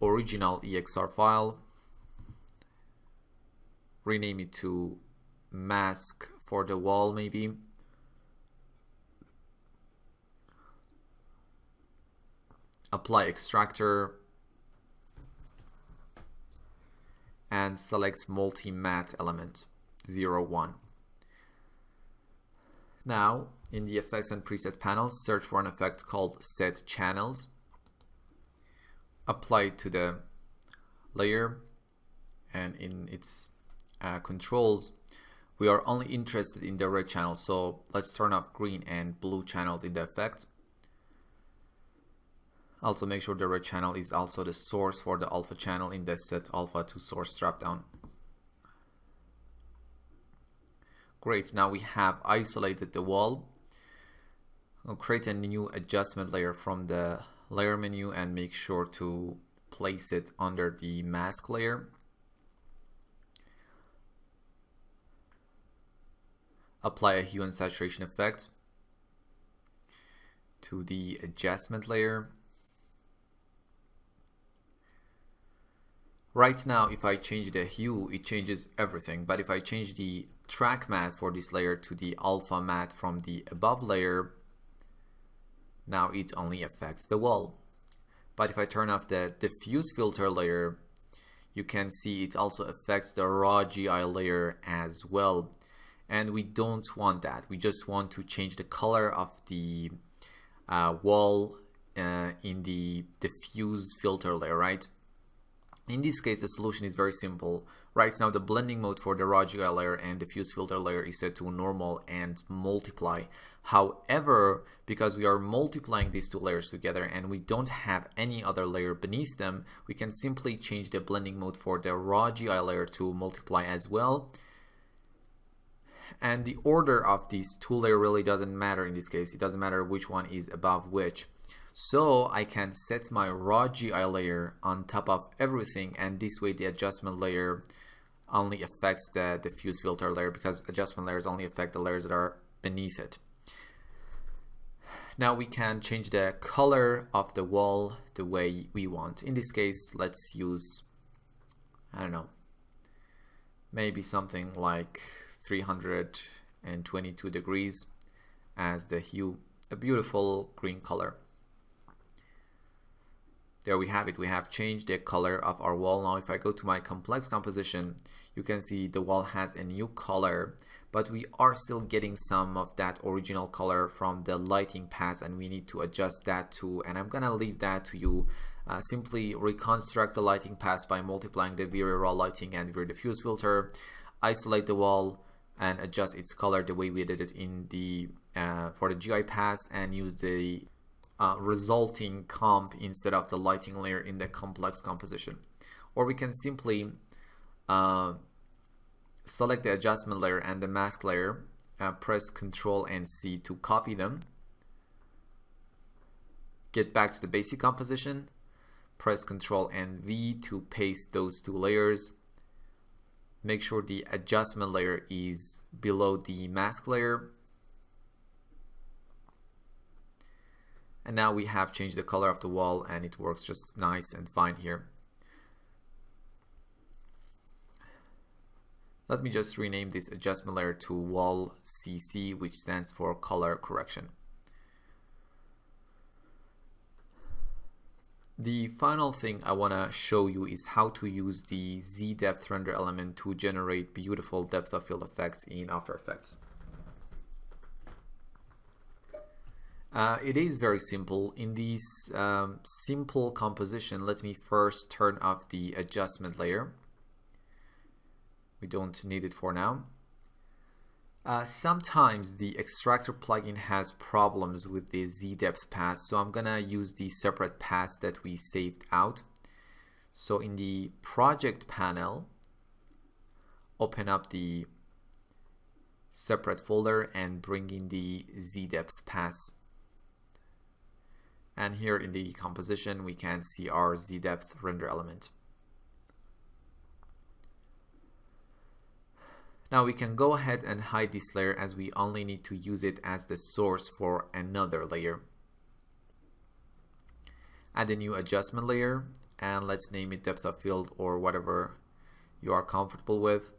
original EXR file, rename it to mask for the wall maybe, apply extractor, and select multi-matte element 01. Now in the effects and preset panels, search for an effect called set channels, apply it to the layer, and in its controls we are only interested in the red channel, so let's turn off green and blue channels in the effect. Also make sure the red channel is also the source for the alpha channel in the set alpha to source dropdown. Great, now we have isolated the wall. We'll create a new adjustment layer from the layer menu and make sure to place it under the mask layer. Apply a hue and saturation effect to the adjustment layer. Right now, if I change the hue, it changes everything. But if I change the track matte for this layer to the alpha matte from the above layer, now it only affects the wall. But if I turn off the diffuse filter layer, you can see it also affects the raw GI layer as well. And we don't want that. We just want to change the color of the wall in the diffuse filter layer, right? In this case, the solution is very simple. Right now, the blending mode for the raw GI layer and diffuse filter layer is set to normal and multiply. However, because we are multiplying these two layers together and we don't have any other layer beneath them, we can simply change the blending mode for the raw GI layer to multiply as well. And the order of these two layers really doesn't matter in this case. It doesn't matter which one is above which. So I can set my raw GI layer on top of everything, and this way the adjustment layer only affects the diffuse filter layer, because adjustment layers only affect the layers that are beneath it. Now we can change the color of the wall the way we want. In this case, let's use, I don't know, maybe something like 322 degrees as the hue, a beautiful green color. There we have it. We have changed the color of our wall. Now if I go to my complex composition, you can see the wall has a new color, but we are still getting some of that original color from the lighting pass, and we need to adjust that too. And I'm gonna leave that to you. Simply reconstruct the lighting pass by multiplying the very raw lighting and very diffuse filter, isolate the wall and adjust its color the way we did it in the for the GI pass, and use the resulting comp instead of the lighting layer in the complex composition. Or we can simply select the adjustment layer and the mask layer, press Ctrl and C to copy them, get back to the basic composition, press Ctrl and V to paste those two layers, make sure the adjustment layer is below the mask layer. And now we have changed the color of the wall, and it works just nice and fine here. Let me just rename this adjustment layer to wall CC, which stands for color correction. The final thing I want to show you is how to use the Z depth render element to generate beautiful depth of field effects in After Effects. It is very simple. In this simple composition, let me first turn off the adjustment layer. We don't need it for now. Sometimes the extractor plugin has problems with the Z-depth path, so I'm gonna use the separate paths that we saved out. So in the project panel, open up the separate folder and bring in the Z-depth path. And here in the composition, we can see our Z-depth render element. Now we can go ahead and hide this layer as we only need to use it as the source for another layer. Add a new adjustment layer and let's name it depth of field or whatever you are comfortable with.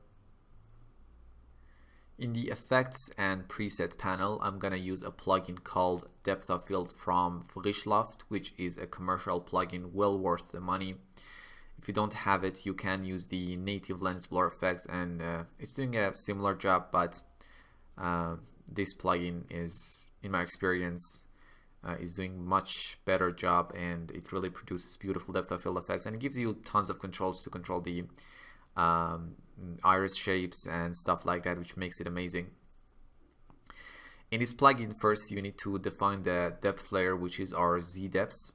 In the effects and preset panel, I'm gonna use a plugin called depth of field from Frischluft, which is a commercial plugin well worth the money. If you don't have it, you can use the native lens blur effects, and it's doing a similar job, but this plugin is, in my experience, is doing much better job, and it really produces beautiful depth of field effects, and it gives you tons of controls to control the iris shapes and stuff like that, which makes it amazing. In this plugin, first you need to define the depth layer, which is our Z depths.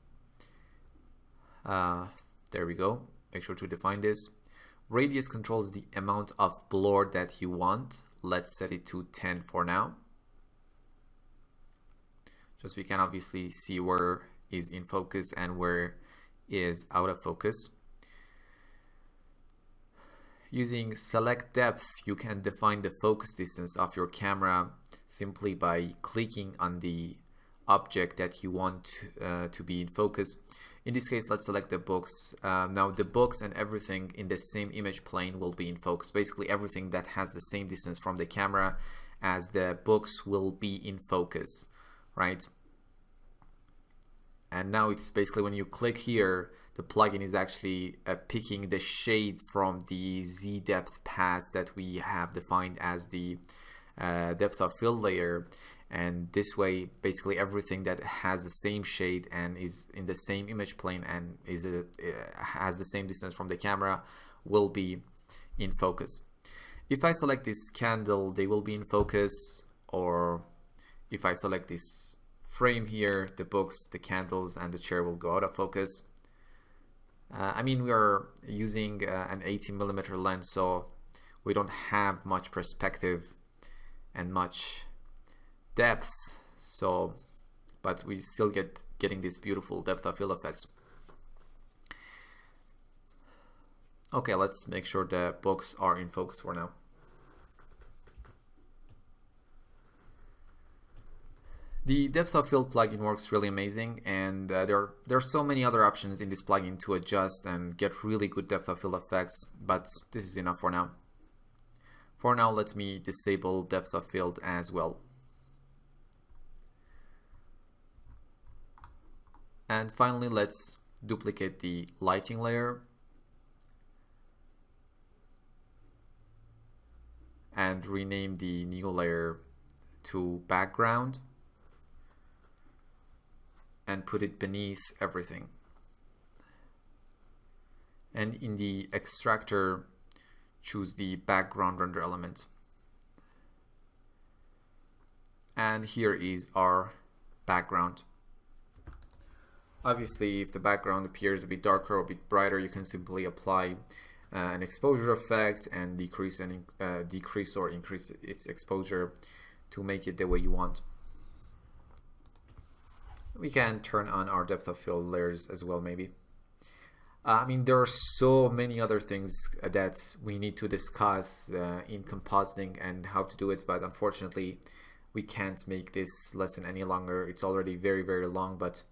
There we go. Make sure to define this. Radius controls the amount of blur that you want. Let's set it to 10 for now. Just we can obviously see where is in focus and where is out of focus. Using select depth, you can define the focus distance of your camera simply by clicking on the object that you want to be in focus. In this case, let's select the books. Now the books and everything in the same image plane will be in focus. Basically everything that has the same distance from the camera as the books will be in focus, right? And now it's basically when you click here, the plugin is actually picking the shade from the Z depth path that we have defined as the depth of field layer. And this way, basically everything that has the same shade and is in the same image plane and has the same distance from the camera will be in focus. If I select this candle, they will be in focus, or if I select this frame here, the books, the candles, and the chair will go out of focus. I mean, we are using an 80mm lens, so we don't have much perspective and much depth, so but we still getting this beautiful depth of field effects. Okay, let's make sure the books are in focus for now. The depth of field plugin works really amazing, and there are so many other options in this plugin to adjust and get really good depth of field effects, but this is enough for now. For now, let me disable depth of field as well. And finally, let's duplicate the lighting layer and rename the new layer to background and put it beneath everything. And in the extractor, choose the background render element. And here is our background. Obviously, if the background appears a bit darker or a bit brighter, you can simply apply an exposure effect and decrease or increase its exposure to make it the way you want. We can turn on our depth of field layers as well, maybe. I mean, there are so many other things that we need to discuss in compositing and how to do it, but unfortunately, we can't make this lesson any longer. It's already very, very long, but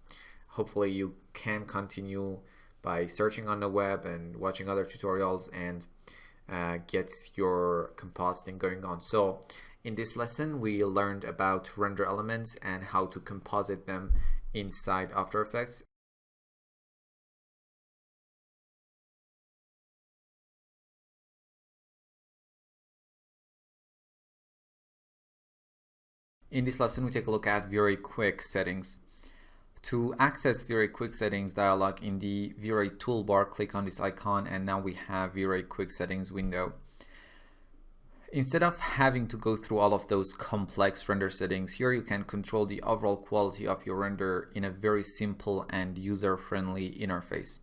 hopefully you can continue by searching on the web and watching other tutorials and get your compositing going on. So in this lesson, we learned about render elements and how to composite them inside After Effects. In this lesson, we take a look at very quick settings. To access very quick settings dialog in the very toolbar, click on this icon, and now we have very quick settings window. Instead of having to go through all of those complex render settings, here you can control the overall quality of your render in a very simple and user-friendly interface.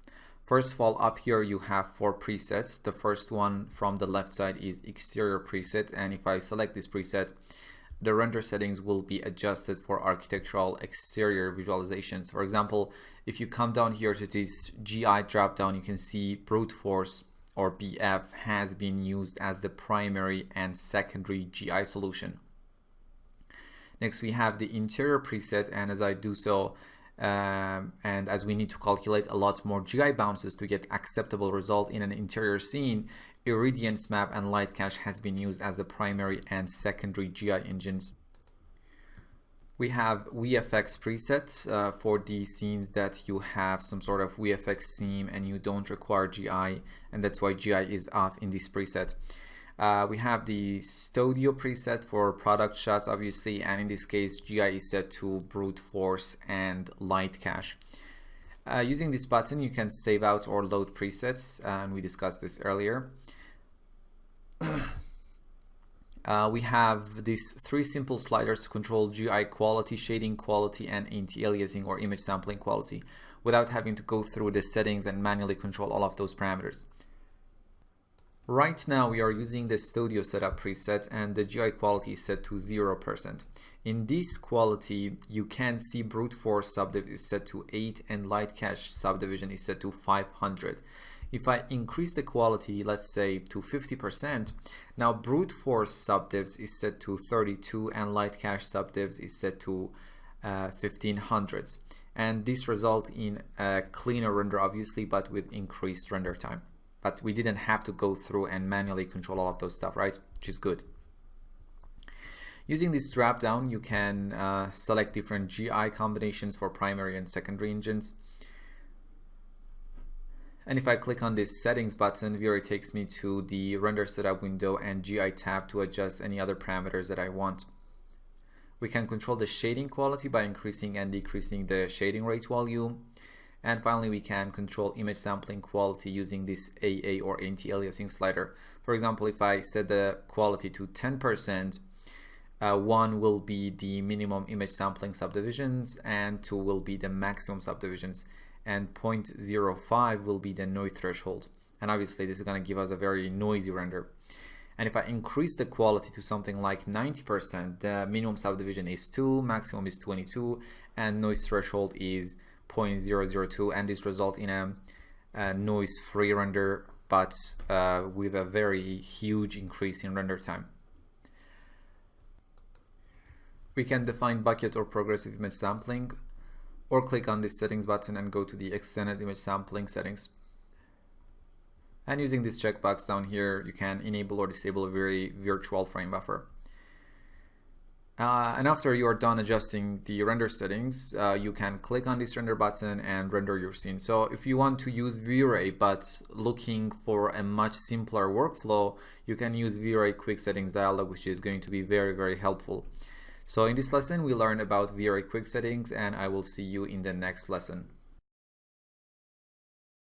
First of all, up here you have 4 presets. The first one from the left side is exterior preset, and if I select this preset, the render settings will be adjusted for architectural exterior visualizations. For example, if you come down here to this GI dropdown, you can see brute force, or BF, has been used as the primary and secondary GI solution. Next we have the interior preset, and as I do so, and as we need to calculate a lot more GI bounces to get acceptable result in an interior scene, irradiance map and light cache has been used as the primary and secondary GI engines. We have VFX preset for the scenes that you have some sort of VFX theme and you don't require GI, and that's why GI is off in this preset. We have the studio preset for product shots, obviously, and in this case GI is set to brute force and light cache. Using this button you can save out or load presets, and we discussed this earlier. We have these 3 simple sliders to control GI quality, shading quality, and anti-aliasing or image sampling quality without having to go through the settings and manually control all of those parameters. Right now we are using the studio setup preset and the GI quality is set to 0%. In this quality you can see brute force subdiv is set to 8 and light cache subdivision is set to 500. If I increase the quality, let's say to 50%, now brute force subdivs is set to 32 and light cache subdivs is set to 1500s. And this results in a cleaner render, obviously, but with increased render time. But we didn't have to go through and manually control all of those stuff, right? Which is good. Using this drop down, you can select different GI combinations for primary and secondary engines. And if I click on this settings button, here it takes me to the render setup window and GI tab to adjust any other parameters that I want. We can control the shading quality by increasing and decreasing the shading rate value. And finally, we can control image sampling quality using this AA or anti-aliasing slider. For example, if I set the quality to 10%, 1 will be the minimum image sampling subdivisions and 2 will be the maximum subdivisions, and 0.05 will be the noise threshold. And obviously this is going to give us a very noisy render. And if I increase the quality to something like 90%, the minimum subdivision is 2, maximum is 22, and noise threshold is 0.002, and this results in a noise-free render, but with a very huge increase in render time. We can define bucket or progressive image sampling, or click on this settings button and go to the extended image sampling settings. And using this checkbox down here, you can enable or disable a very virtual frame buffer. And after you are done adjusting the render settings, you can click on this render button and render your scene. So if you want to use V-Ray but looking for a much simpler workflow, you can use V-Ray quick settings dialog, which is going to be very, very helpful. So in this lesson, we learned about V-Ray quick settings, and I will see you in the next lesson.